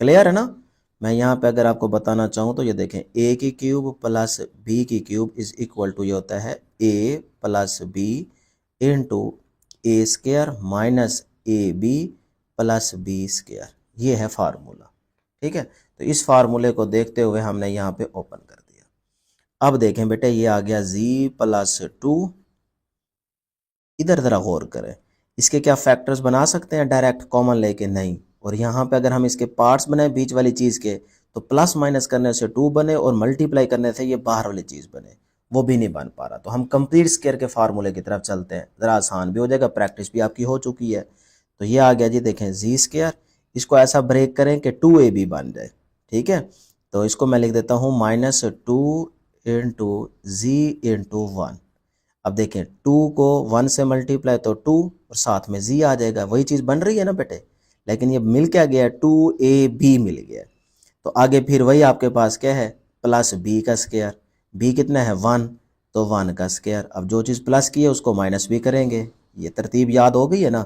क्लियर है ना? मैं यहाँ पे अगर आपको बताना चाहूँ तो ये देखें a की क्यूब प्लस b की क्यूब इज इक्वल टू ये होता है a plus b into a square minus a b plus b square, ये है फार्मूला। ठीक है, तो इस फार्मूले को देखते हुए हमने यहाँ पे ओपन कर दिया। अब देखें बेटे ये आ गया z प्लस 2, इधर ज़रा गौर करें, इसके क्या फैक्टर्स बना सकते हैं डायरेक्ट कॉमन लेके? नहीं। और यहाँ पे अगर हम इसके पार्ट्स बनाए बीच वाली चीज़ के तो प्लस माइनस करने से 2 बने और मल्टीप्लाई करने से ये बाहर वाली चीज़ बने, वो भी नहीं बन पा रहा। तो हम कंप्लीट स्क्वायर के फार्मूले की तरफ चलते हैं, ज़रा आसान भी हो जाएगा, प्रैक्टिस भी आपकी हो चुकी है। तो ये आ गया जी देखें जी स्क्वायर, इसको ऐसा ब्रेक करें कि 2ab बन जाए। ठीक है, तो इसको मैं लिख देता हूँ -2 इंटू जी इंटू 1। अब देखें 2 को 1 से मल्टीप्लाई तो 2 और साथ में z आ जाएगा, वही चीज़ बन रही है ना बेटे, लेकिन ये मिल क्या गया 2ab मिल गया। तो आगे फिर वही आपके पास क्या है प्लस b का स्क्वायर, b कितना है 1, तो 1 का स्क्वायर। अब जो चीज़ प्लस की है उसको माइनस भी करेंगे, ये तरतीब याद हो गई है ना?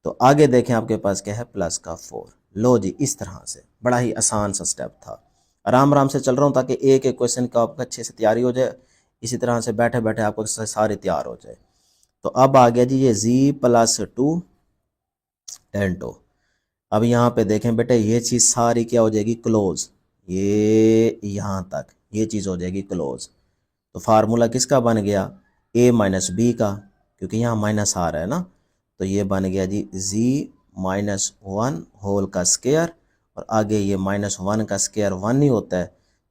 तो आगे देखें आपके पास क्या है प्लस का 4। लो जी, इस तरह से बड़ा ही आसान सा स्टेप था। आराम आराम से चल रहा हूँ ताकि एक एक क्वेश्चन का आपका अच्छे से तैयारी हो जाए, इसी तरह से बैठे बैठे आपको सारे तैयार हो जाए। तो अब आ गया जी ये z प्लस 2 इंटू, अब यहाँ पे देखें बेटे ये चीज़ सारी क्या हो जाएगी क्लोज, ये यहाँ तक ये चीज़ हो जाएगी क्लोज। तो फार्मूला किसका बन गया a माइनस बी का, क्योंकि यहाँ माइनस आ रहा है ना, तो ये बन गया जी z -1 होल का स्क्वायर, और आगे ये -1 का स्क्वायर 1 नहीं होता है,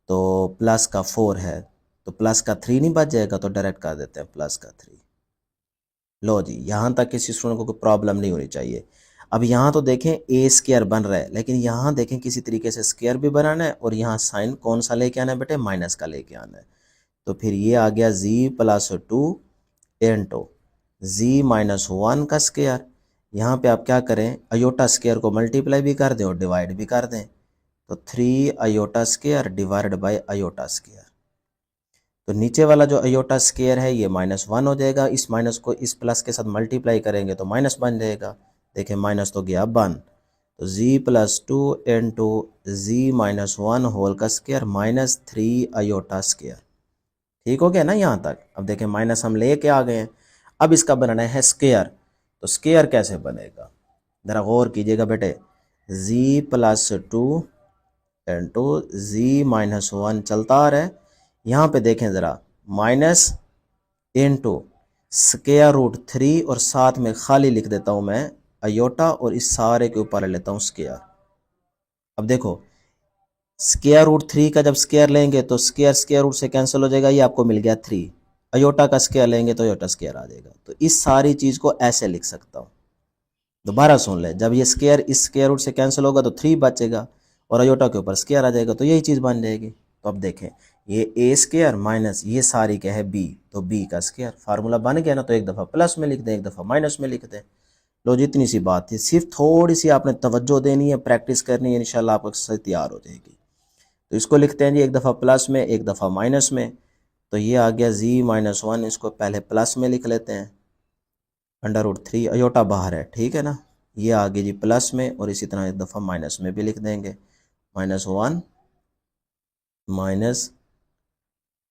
तो प्लस का 4 है, तो प्लस का 3 नहीं बच जाएगा, तो डायरेक्ट कर देते हैं प्लस का 3। लो जी, यहाँ तक किसी स्टूडेंट को कोई प्रॉब्लम नहीं होनी चाहिए। अब यहाँ तो देखें ए स्क्वायर बन रहा है, लेकिन यहाँ देखें किसी तरीके से स्क्वायर भी बनाना है और यहाँ साइन कौन सा लेके आना है बेटे, माइनस का लेके आना है। तो फिर ये आ गया z प्लस 2 इंटू जी -1 का स्क्वायर। यहाँ पे आप क्या करें अयोटा स्क्वायर को मल्टीप्लाई भी कर दें और डिवाइड भी कर दें, तो 3 iota square divide by iota square. तो नीचे वाला जो अयोटा स्क्वायर है ये -1 हो जाएगा, इस माइनस को इस प्लस के साथ मल्टीप्लाई करेंगे तो माइनस बन जाएगा। देखें माइनस तो गया बन, तो z+2 इंटू z-1 होल का स्क्वायर -3 अयोटा स्क्वायर। ठीक हो गया ना यहाँ तक। अब देखें माइनस हम लेके आ गए हैं, अब इसका बनाना है स्क्वायर। तो स्क्वायर कैसे बनेगा, ज़रा गौर कीजिएगा बेटे। z+2 इंटू z-1 चलता आ रहा है, यहाँ पे देखें ज़रा माइनस इंटू √3 और साथ में खाली लिख देता हूँ मैं अयोटा और इस सारे के ऊपर ले लेता हूँ स्क्वायर। अब देखो √3 का जब स्क्वायर लेंगे तो स्क्वायर रूट से कैंसिल हो जाएगा, ये आपको मिल गया 3। अयोटा का स्क्वायर लेंगे तो अयोटा स्क्वायर आ जाएगा। तो इस सारी चीज़ को ऐसे लिख सकता हूँ। दोबारा सुन ले, जब ये स्क्वायर इस स्क्वायर रूट से कैंसिल होगा तो 3 बचेगा और अयोटा के ऊपर स्क्वायर आ जाएगा, तो यही चीज़ बन जाएगी। तो अब देखें ये ए स्क्वायर माइनस ये सारी क्या है बी, तो बी का स्क्वायर। फार्मूला बन गया ना, तो एक दफ़ा प्लस में लिख दें, एक दफ़ा माइनस में लिख दें। लो जितनी सी बात थी, सिर्फ थोड़ी सी आपने तवज्जो देनी है, प्रैक्टिस करनी है, इंशाल्लाह आपको एक्सरसाइज तैयार हो जाएगी। तो इसको लिखते हैं जी, एक दफ़ा प्लस में एक दफ़ा माइनस में। तो ये आ गया z-1, इसको पहले प्लस में लिख लेते हैं, √3 अयोटा बाहर है, ठीक है ना। ये आ गया जी प्लस में, और इसी तरह एक दफ़ा माइनस में भी लिख देंगे, -1 माइनस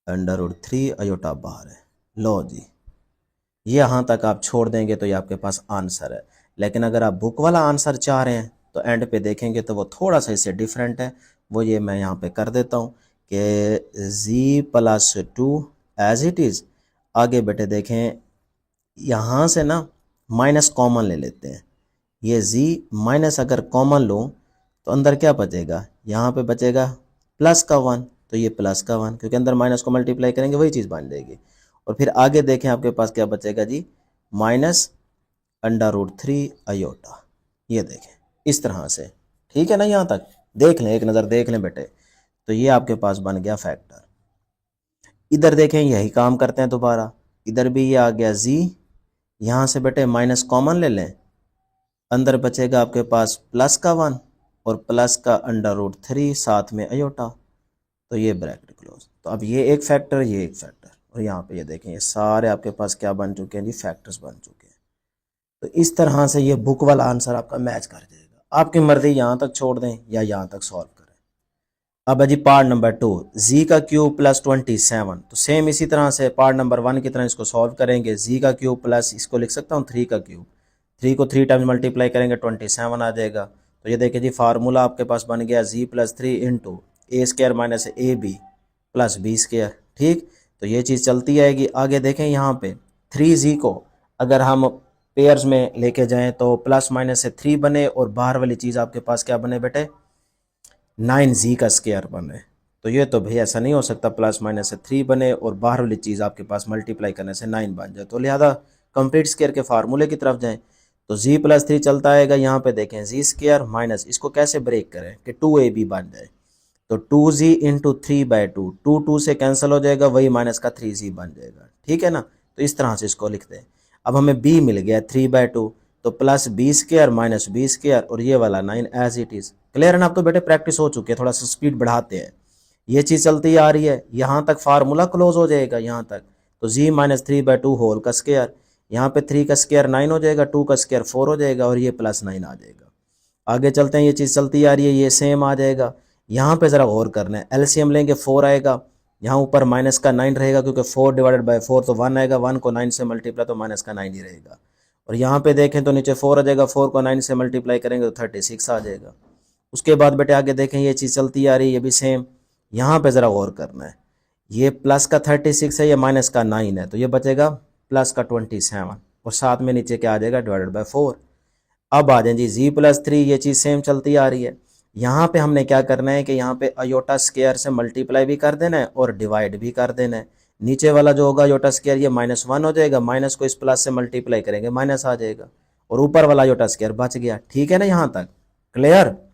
√3 अयोटा बाहर है। लो जी, ये यहाँ तक आप छोड़ देंगे तो ये आपके पास आंसर है। लेकिन अगर आप बुक वाला आंसर चाह रहे हैं तो एंड पे देखेंगे तो वो थोड़ा सा इससे डिफरेंट है। वो ये मैं यहाँ पे कर देता हूँ कि z+2 एज इट इज़। आगे बेटे देखें, यहाँ से ना माइनस कॉमन ले लेते हैं। ये z माइनस अगर कॉमन लूँ तो अंदर क्या बचेगा, यहाँ पे बचेगा प्लस का 1, तो ये प्लस का 1, क्योंकि अंदर माइनस को मल्टीप्लाई करेंगे वही चीज़ बन जाएगी। और फिर आगे देखें आपके पास क्या बचेगा जी, -√3 अयोटा। ये देखें इस तरह से, ठीक है ना। यहाँ तक देख लें, एक नज़र देख लें बेटे। तो ये आपके पास बन गया फैक्टर। इधर देखें यही काम करते हैं दोबारा, इधर भी ये आ गया z, यहाँ से बेटे माइनस कॉमन ले लें, अंदर बचेगा आपके पास प्लस का 1 और प्लस का √3 साथ में अयोटा। तो ये ब्रैकेट क्लोज। तो अब ये एक फैक्टर, ये एक फैक्टर, और यहाँ पे ये देखें ये सारे आपके पास क्या बन चुके हैं जी, फैक्टर्स बन चुके हैं। तो इस तरह से ये बुक वाला आंसर आपका मैच कर जाएगा। आपकी मर्जी यहाँ तक छोड़ दें या यहाँ तक सॉल्व करें। अब है जी पार्ट नंबर 2, z³ + 27। तो सेम इसी तरह से पार्ट नंबर 1 की तरह इसको सॉल्व करेंगे। z³ प्लस इसको लिख सकता हूँ 3 का क्यूब, 3 को 3 टाइम्स मल्टीप्लाई करेंगे 27 आ जाएगा। तो ये देखिए जी फार्मूला आपके पास बन गया z+3 into a² - ab + b²। ठीक, तो ये चीज़ चलती आएगी। आगे देखें यहाँ पे 3z को अगर हम पेयर्स में लेके जाएं तो ± से 3 बने और बाहर वाली चीज़ आपके पास क्या बने बेटे, 9z का स्क्वायर बने। तो ये तो भाई ऐसा नहीं हो सकता ± से 3 बने और बाहर वाली चीज़ आपके पास मल्टीप्लाई करने से 9 बन जाए। तो लिहाजा कंप्लीट स्क्वायर के फार्मूले की तरफ जाएं। तो z+3 चलता आएगा, यहाँ पे देखें z² माइनस इसको कैसे ब्रेक करें कि 2ab बन जाए। तो 2z इंटू 3/2, 2 से कैंसिल हो जाएगा, वही माइनस का 3z बन जाएगा। ठीक है ना। तो इस तरह से इसको लिखते हैं। अब हमें b मिल गया 3/2, तो प्लस b² माइनस b² और ये वाला 9 एज इट इज़। क्लियर है ना। अब तो बेटे प्रैक्टिस हो चुकी है, थोड़ा सा स्पीड बढ़ाते हैं। ये चीज़ चलती आ रही है, यहाँ तक फार्मूला क्लोज हो जाएगा यहाँ तक। तो z - 3/2 होल का स्क्वायर, यहाँ पे 3 का स्क्वायर 9 हो जाएगा, 2 का स्क्वायर 4 हो जाएगा और ये +9 आ जाएगा। आगे चलते हैं, ये चीज़ चलती आ रही है, ये सेम आ जाएगा। यहाँ पे ज़रा गौर करना है, एलसीएम लेंगे 4 आएगा, यहाँ ऊपर माइनस का 9 रहेगा क्योंकि 4/4 तो 1 आएगा, 1 को 9 से मल्टीप्लाई तो माइनस का 9 ही रहेगा। और यहाँ पे देखें तो नीचे 4 आ जाएगा, 4 को 9 से मल्टीप्लाई करेंगे तो 36 आ जाएगा। उसके बाद बेटे आगे देखें ये चीज़ चलती आ रही है, ये भी सेम। यहाँ पे ज़रा गौर करना है, ये प्लस का 36 है, ये माइनस का 9 है, तो ये बचेगा प्लस का 27 और साथ में नीचे क्या आ जाएगा /4। अब आ जाए जी z+3, ये चीज़ सेम चलती आ रही है। यहाँ पे हमने क्या करना है कि यहाँ पे अयोटा स्क्वायर से मल्टीप्लाई भी कर देना है और डिवाइड भी कर देना है। नीचे वाला जो होगा अयोटा स्क्वायर ये -1 हो जाएगा, माइनस को इस प्लस से मल्टीप्लाई करेंगे माइनस आ जाएगा और ऊपर वाला अयोटा स्क्वायर बच गया। ठीक है ना, यहाँ तक क्लियर।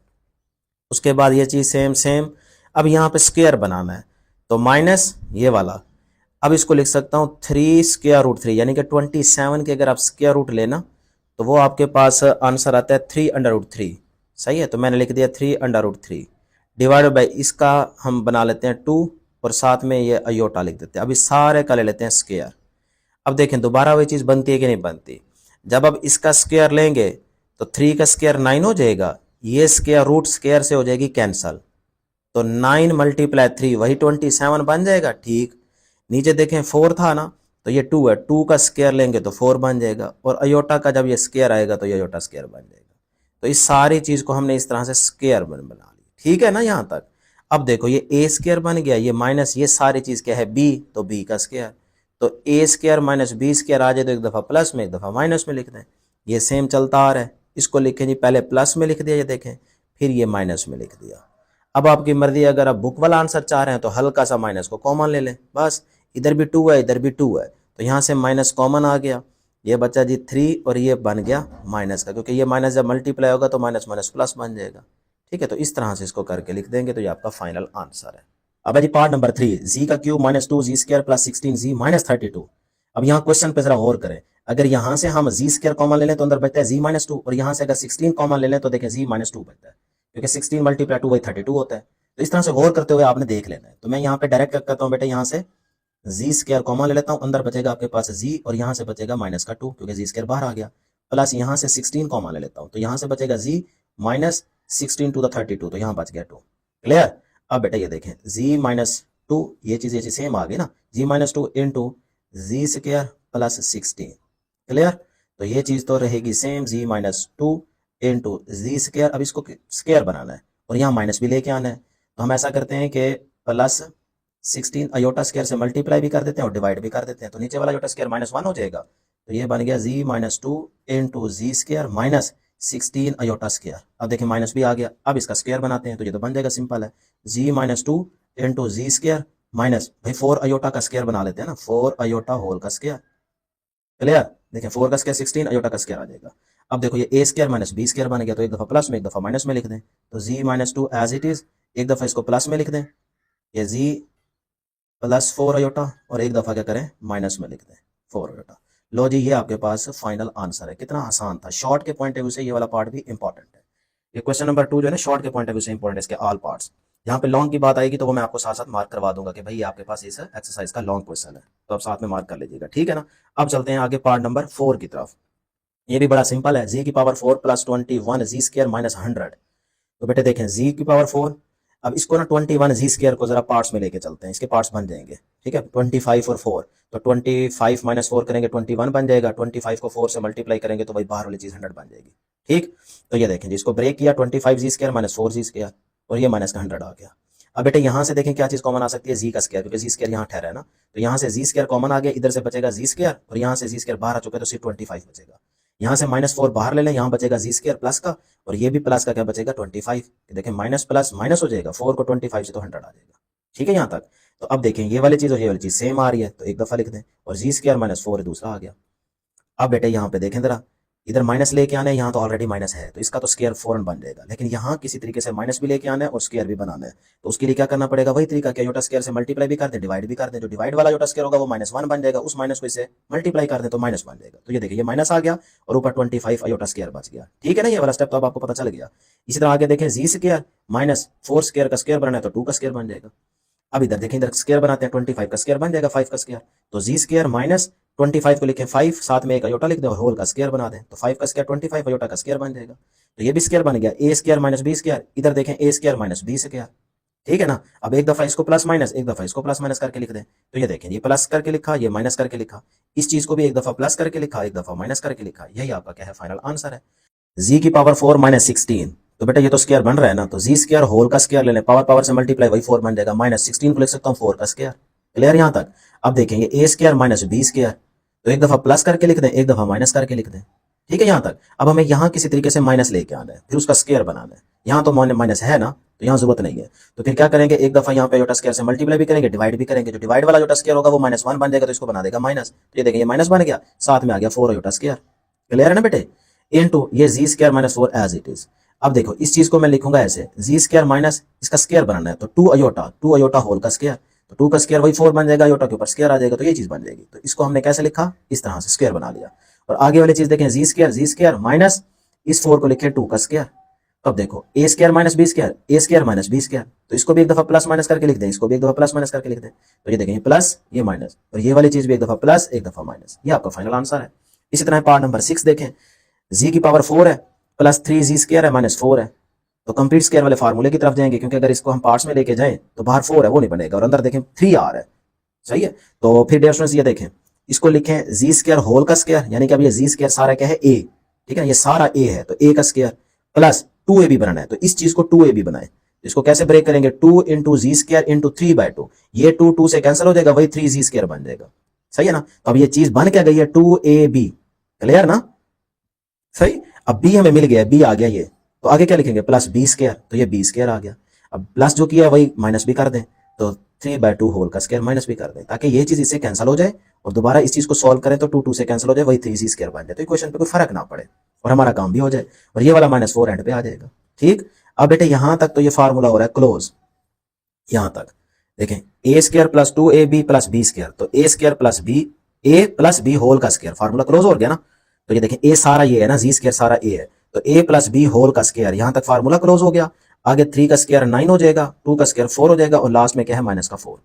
उसके बाद ये चीज़ सेम सेम। अब यहाँ पे स्क्वायर बनाना है तो माइनस ये वाला, अब इसको लिख सकता हूँ 3√3 यानी कि 27 के अगर आप स्क्वायर रूट लेना तो वो आपके पास आंसर आता है 3√3। सही है, तो मैंने लिख दिया 3√3 डिवाइडेड बाई इसका हम बना लेते हैं 2 और साथ में ये अयोटा लिख देते हैं। अब इस सारे का ले लेते हैं स्क्वायर। अब देखें दोबारा वही चीज़ बनती है कि नहीं बनती। जब अब इसका स्क्वायर लेंगे तो 3 का स्क्वायर 9 हो जाएगा, ये स्क्वायर रूट स्क्वायर से हो जाएगी कैंसल, तो 9 मल्टीप्लाई 3 वही 27 बन जाएगा। ठीक, नीचे देखें 4 था ना, तो ये 2 है, 2 का स्क्वायर लेंगे तो 4 बन जाएगा, और अयोटा का जब ये स्क्वायर आएगा तो ये अयोटा स्क्वायर बन जाएगा। तो इस सारी चीज़ को हमने इस तरह से स्क्वायर बना ली। ठीक है ना यहाँ तक। अब देखो ये ए स्क्वायर बन गया, ये माइनस ये सारी चीज़ क्या है बी, तो बी का स्क्वायर, तो a square minus b square आ जाए तो एक दफ़ा प्लस में एक दफ़ा माइनस में लिख दें। ये सेम चलता आ रहा है, इसको लिखें जी, पहले प्लस में लिख दिया ये देखें, फिर ये माइनस में लिख दिया। अब आपकी मर्जी, अगर आप बुक वाला आंसर चाह रहे हैं तो हल्का सा माइनस को कॉमन ले लें, बस इधर भी 2 है इधर भी 2 है, तो यहाँ से माइनस कॉमन आ गया, ये बचा जी 3 और ये बन गया माइनस का, क्योंकि ये माइनस जब मल्टीप्लाई होगा तो माइनस माइनस प्लस बन जाएगा। ठीक है, तो इस तरह से इसको करके लिख देंगे तो ये आपका फाइनल आंसर है। अब है जी पार्ट नंबर 3, जी का क्यूब माइनस 2 जी स्क्वायर प्लस 16 जी माइनस 32। अब यहाँ क्वेश्चन पे जरा गौर करें, अगर यहाँ से हम जी स्क्वायर कॉमन ले लें तो अंदर बचता है जी माइनस 2, और यहाँ से अगर 16 कॉमन ले लें तो देखें जी माइनस 2 बचता है, क्योंकि 16 मल्टीप्लाई 2 वही 32 होता है। तो इस तरह से गौर करते हुए आपने देख लेना है। तो मैं यहाँ पे डायरेक्ट करता हूँ बेटा, यहाँ से जी स्क्वायर कॉमन ले लेता हूँ, अंदर बचेगा आपके पास जी और यहाँ से बचेगा माइनस का 2 क्योंकि जी स्क्वायर बाहर आ गया, प्लस यहाँ से 16 कॉमन ले लेता हूँ, तो यहाँ से बचेगा जी माइनस 16 टू द 32, तो यहाँ बच गया 2। क्लियर। अब बेटा ये देखें जी माइनस 2, ये चीज़ सेम आ गई ना, जी minus 2 into z square plus 16। Clear, तो ये चीज़ तो रहेगी सेम, जी माइनस 2 इंटू जी स्क्वायर। अब इसको स्क्वायर बनाना है और यहाँ माइनस भी लेके आना है, तो हम ऐसा करते हैं कि प्लस 16 अयोटा स्क्वायर से मल्टीप्लाई भी कर देते हैं और डिवाइड भी कर देते हैं, तो नीचे वाला अयोटा स्क्वायर -1 हो जाएगा, तो ये बन गया जी minus 2 into z square minus 16 iota square. अब देखिए माइनस भी आ गया, अब इसका स्क्वायर बनाते हैं तो ये तो बन जाएगा, सिंपल है, जी minus 2 into z square minus भाई 4 अयोटा का स्क्वायर बना लेते हैं ना, 4 अयोटा होल का स्क्वायर। क्लियर, देखिए 4 का स्क्वायर 16 अयोटा का स्क्वायर आ जाएगा। अब देखो ये a square minus b square बन गया, तो एक दफ़ा प्लस में एक दफ़ा माइनस में लिख दें, तो जी माइनस 2 एज इट इज़, एक दफ़ा इसको प्लस में लिख दें, ये जी प्लस 4 अयोटा, और एक दफ़ा क्या करें माइनस में लिख दें 4 अयोटा। लो जी, ये आपके पास फाइनल आंसर है। कितना आसान था, शॉर्ट के पॉइंट ऑफ व्यू से ये वाला पार्ट भी इंपॉर्टेंट है। ये क्वेश्चन नंबर 2 जो है ना, शॉर्ट के पॉइंट ऑफ व्यू से इंपॉर्टेंट है, इसके ऑल पार्ट्स। यहाँ पे लॉन्ग की बात आएगी तो वो मैं आपको साथ साथ मार्क करवा दूंगा कि भाई आपके पास इस एक्सरसाइज का लॉन्ग क्वेश्चन है, तो आप साथ में मार्क कर लीजिएगा। ठीक है ना। अब चलते हैं आगे पार्ट नंबर 4 की तरफ। ये भी बड़ा सिंपल है, जी की पावर 4 प्लस 21 जी स्क्वायर माइनस 100। तो बेटे देखें जी की पावर 4, अब इसको ना 21 जी स्क्वायर को जरा पार्ट्स में लेके चलते हैं, इसके पार्ट्स बन जाएंगे। ठीक है, 25 और 4, तो 25 माइनस 4 करेंगे 21 बन जाएगा, 25 को 4 से मल्टीप्लाई करेंगे तो वही बाहर वाली चीज़ 100 बन जाएगी। ठीक, तो ये देखें जी, इसको ब्रेक किया, 25 z square minus 4 z square, और ये माइनस का 100 आ गया। अब बेटे यहाँ से देखें क्या चीज़ कॉमन आ सकती है, जी का स्क्वायर, क्योंकि जी स्क्वायर यहाँ ठहरा है ना, तो यहाँ से जी स्क्वायर कॉमन आ गया, इधर से बचेगा जी स्क्वायर, और यहाँ से जी स्क्वायर बाहर आ चुका है तो सिर्फ 25 बचेगा। यहाँ से -4 बाहर ले लें, यहाँ बचेगा जी स्क्वायर प्लस का, और ये भी प्लस का क्या बचेगा 25। देखें माइनस प्लस माइनस हो जाएगा, 4 को 25 से तो 100 आ जाएगा। ठीक है यहाँ तक। तो अब देखें ये वाली चीज़ और ये वाली चीज़ सेम आ रही है, तो एक दफ़ा लिख दें, और जी स्क्वायर -4 दूसरा आ गया। अब बेटे यहाँ पे देखें जरा, इधर माइनस लेके आना है, यहाँ तो ऑलरेडी माइनस है तो इसका तो स्क्वायर फौरन बन जाएगा, लेकिन यहाँ किसी तरीके से माइनस भी लेके आना है और स्क्वायर भी बनाना है, तो उसके लिए क्या करना पड़ेगा, वही तरीका कि अयोटा स्क्वायर से मल्टीप्लाई भी कर दें, डिवाइड भी कर दें, जो डिवाइड वाला अयोटा स्क्वायर होगा वो -1 बन जाएगा, उस माइनस को इससे मल्टीप्लाई कर दें तो माइनस बन जाएगा। तो ये देखिए ये माइनस आ गया और ऊपर 25 अयोटा स्क्वायर बच गया। ठीक है ना, ये वाला स्टेप तो अब आपको पता चल गया। इसी तरह आगे देखें, जी स्क्वायर -4 स्क्वायर का स्क्वायर बनना है तो 2 का स्क्वायर बन जाएगा। अब इधर देखें, इधर स्क्वायर बनाते हैं, 25 का स्क्वायर बन जाएगा 5 का स्क्वायर, तो जी स्क्वायर माइनस 25 को लिखें 5, साथ में एक अयोटा लिख दें और होल का स्क्वायर बना दें, तो 5 का स्क्वायर 25 अयोटा का स्क्वायर बन जाएगा। तो ये भी स्क्वायर बन गया, ए स्क्वायर माइनस बी स्क्वायर, इधर देखें a square minus b square. ठीक है ना। अब एक दफा इसको प्लस माइनस, एक दफा इसको प्लस माइनस करके लिख दें, तो ये देखें ये प्लस करके लिखा, ये माइनस करके लिखा, इस चीज को भी एक दफा प्लस करके लिखा, एक दफा माइनस करके लिखा, यही आपका क्या है फाइनल आंसर है। जी की पावर 4 माइनस 16, तो बेटा ये तो स्क्वायर बन रहा है ना, तो जी स्क्वायर होल का स्क्वायर ले लें, पावर पावर से मल्टीप्लाई वही 4 बन जाएगा, -16 को लिख सकता हूँ 4 का स्क्वायर। क्लियर यहाँ तक। अब देखेंगे ए स्क्वायर माइनस बी स्क्वायर, तो एक दफा प्लस करके लिख दें, एक दफा माइनस करके लिख दें। ठीक है यहाँ तक। अब हमें यहाँ किसी तरीके से माइनस लेके आना है, फिर उसका स्क्वायर बनाना है। यहाँ तो माइनस है ना, तो यहाँ जरूरत नहीं है, तो फिर क्या करेंगे, एक दफा यहाँ पे अयोटा स्क्वायर से मल्टीप्लाई भी करेंगे, डिवाइड भी करेंगे, जो डिवाइड वाला अयोटा स्क्वायर होगा वो -1 बन जाएगा, तो इसको बना देगा माइनस, तो ये देखिए ये माइनस बन गया, साथ में आ गया 4 अयोटा स्क्वायर। क्लियर है ना बेटे। इनटू ये z square -4 as it is. अब देखो इस चीज को मैं लिखूंगा ऐसे, जी स्क्वायर माइनस इसका स्क्वायर बनाना है, तो 2 अयोटा होल का स्क्वायर, तो 2 का स्क्वायर वही 4 बन जाएगा, अयोटा के ऊपर स्क्वायर आ जाएगा, तो ये चीज बन जाएगी। तो इसको हमने कैसे लिखा, इस तरह से स्क्वायर बना लिया। और आगे वाली चीज देखें, जी स्क्वायर माइनस इस 4 को लिखे 2 का स्क्वायर, अब देखो ए स्क्वायर माइनस बी स्क्वायर, ए स्क्वायर माइनस बी स्क्वायर, तो इसको भी एक दफा प्लस माइनस करके लिख दें, इसको भी एक दफा प्लस माइनस करके लिख दें, तो ये देखें ये प्लस ये माइनस, और ये वाली चीज भी एक दफा प्लस एक दफा माइनस, ये आपका फाइनल आंसर है। इसी तरह पार्ट नंबर 6 देखें, जी की पावर 4 है प्लस 3 जी स्क्वायर है माइनस 4 है, तो कंप्लीट स्क्वायर वाले फार्मूले की तरफ जाएंगे, क्योंकि अगर इसको हम पार्ट्स में लेके जाएं तो बाहर 4 है वो नहीं बनेगा, और अंदर देखें 3 आर है, सही है। तो फिर डियर स्टूडेंट्स ये देखें, इसको लिखें जी स्क्वायर होल का स्क्वायर, यानी कि अब ये जी स्क्वायर सारा क्या है ए, ठीक है, ये सारा ए है, तो ए का स्क्वायर प्लस 2ab बनाना है, तो इस चीज को 2ab बनाए, इसको कैसे ब्रेक करेंगे, 2 इंटू जी स्क्वायर इंटू 3/2, ये 2 से कैंसिल हो जाएगा, वही 3 जी स्क्वायर बन जाएगा, सही है ना। तो अब ये चीज बन क्या गई है 2ab, क्लियर ना, सही। अब बी हमें मिल गया, बी आ गया ये, तो आगे क्या लिखेंगे प्लस बी स्क्वायर, तो ये बी स्क्वायर आ गया। अब प्लस जो किया वही माइनस भी कर दें, तो 3/2 होल का स्क्वायर माइनस भी कर दें, ताकि ये चीज इससे कैंसिल हो जाए, और दोबारा इस चीज को सॉल्व करें तो 2 से कैंसिल हो जाए, वही 3 स्क्वायर बन जाए, तो इक्वेशन पे कोई फर्क ना पड़े और हमारा काम भी हो जाए, और ये वाला -4 एंड पे आ जाएगा, ठीक। अब बेटे यहां तक तो ये फार्मूला हो रहा है क्लोज, यहां तक देखें a square plus 2ab plus b square, तो a square plus b, a plus b whole का स्क्वायर, फार्मूला क्लोज हो गया ना। तो ये देखें ए सारा ये है ना, जी स्क्वायर सारा ए है, तो ए प्लस बी होल का स्क्वायर, यहां तक फार्मूला क्लोज हो गया। आगे 3 का स्क्वायर 9 हो जाएगा, 2 का स्क्वायर 4 हो जाएगा, और लास्ट में क्या है माइनस का 4,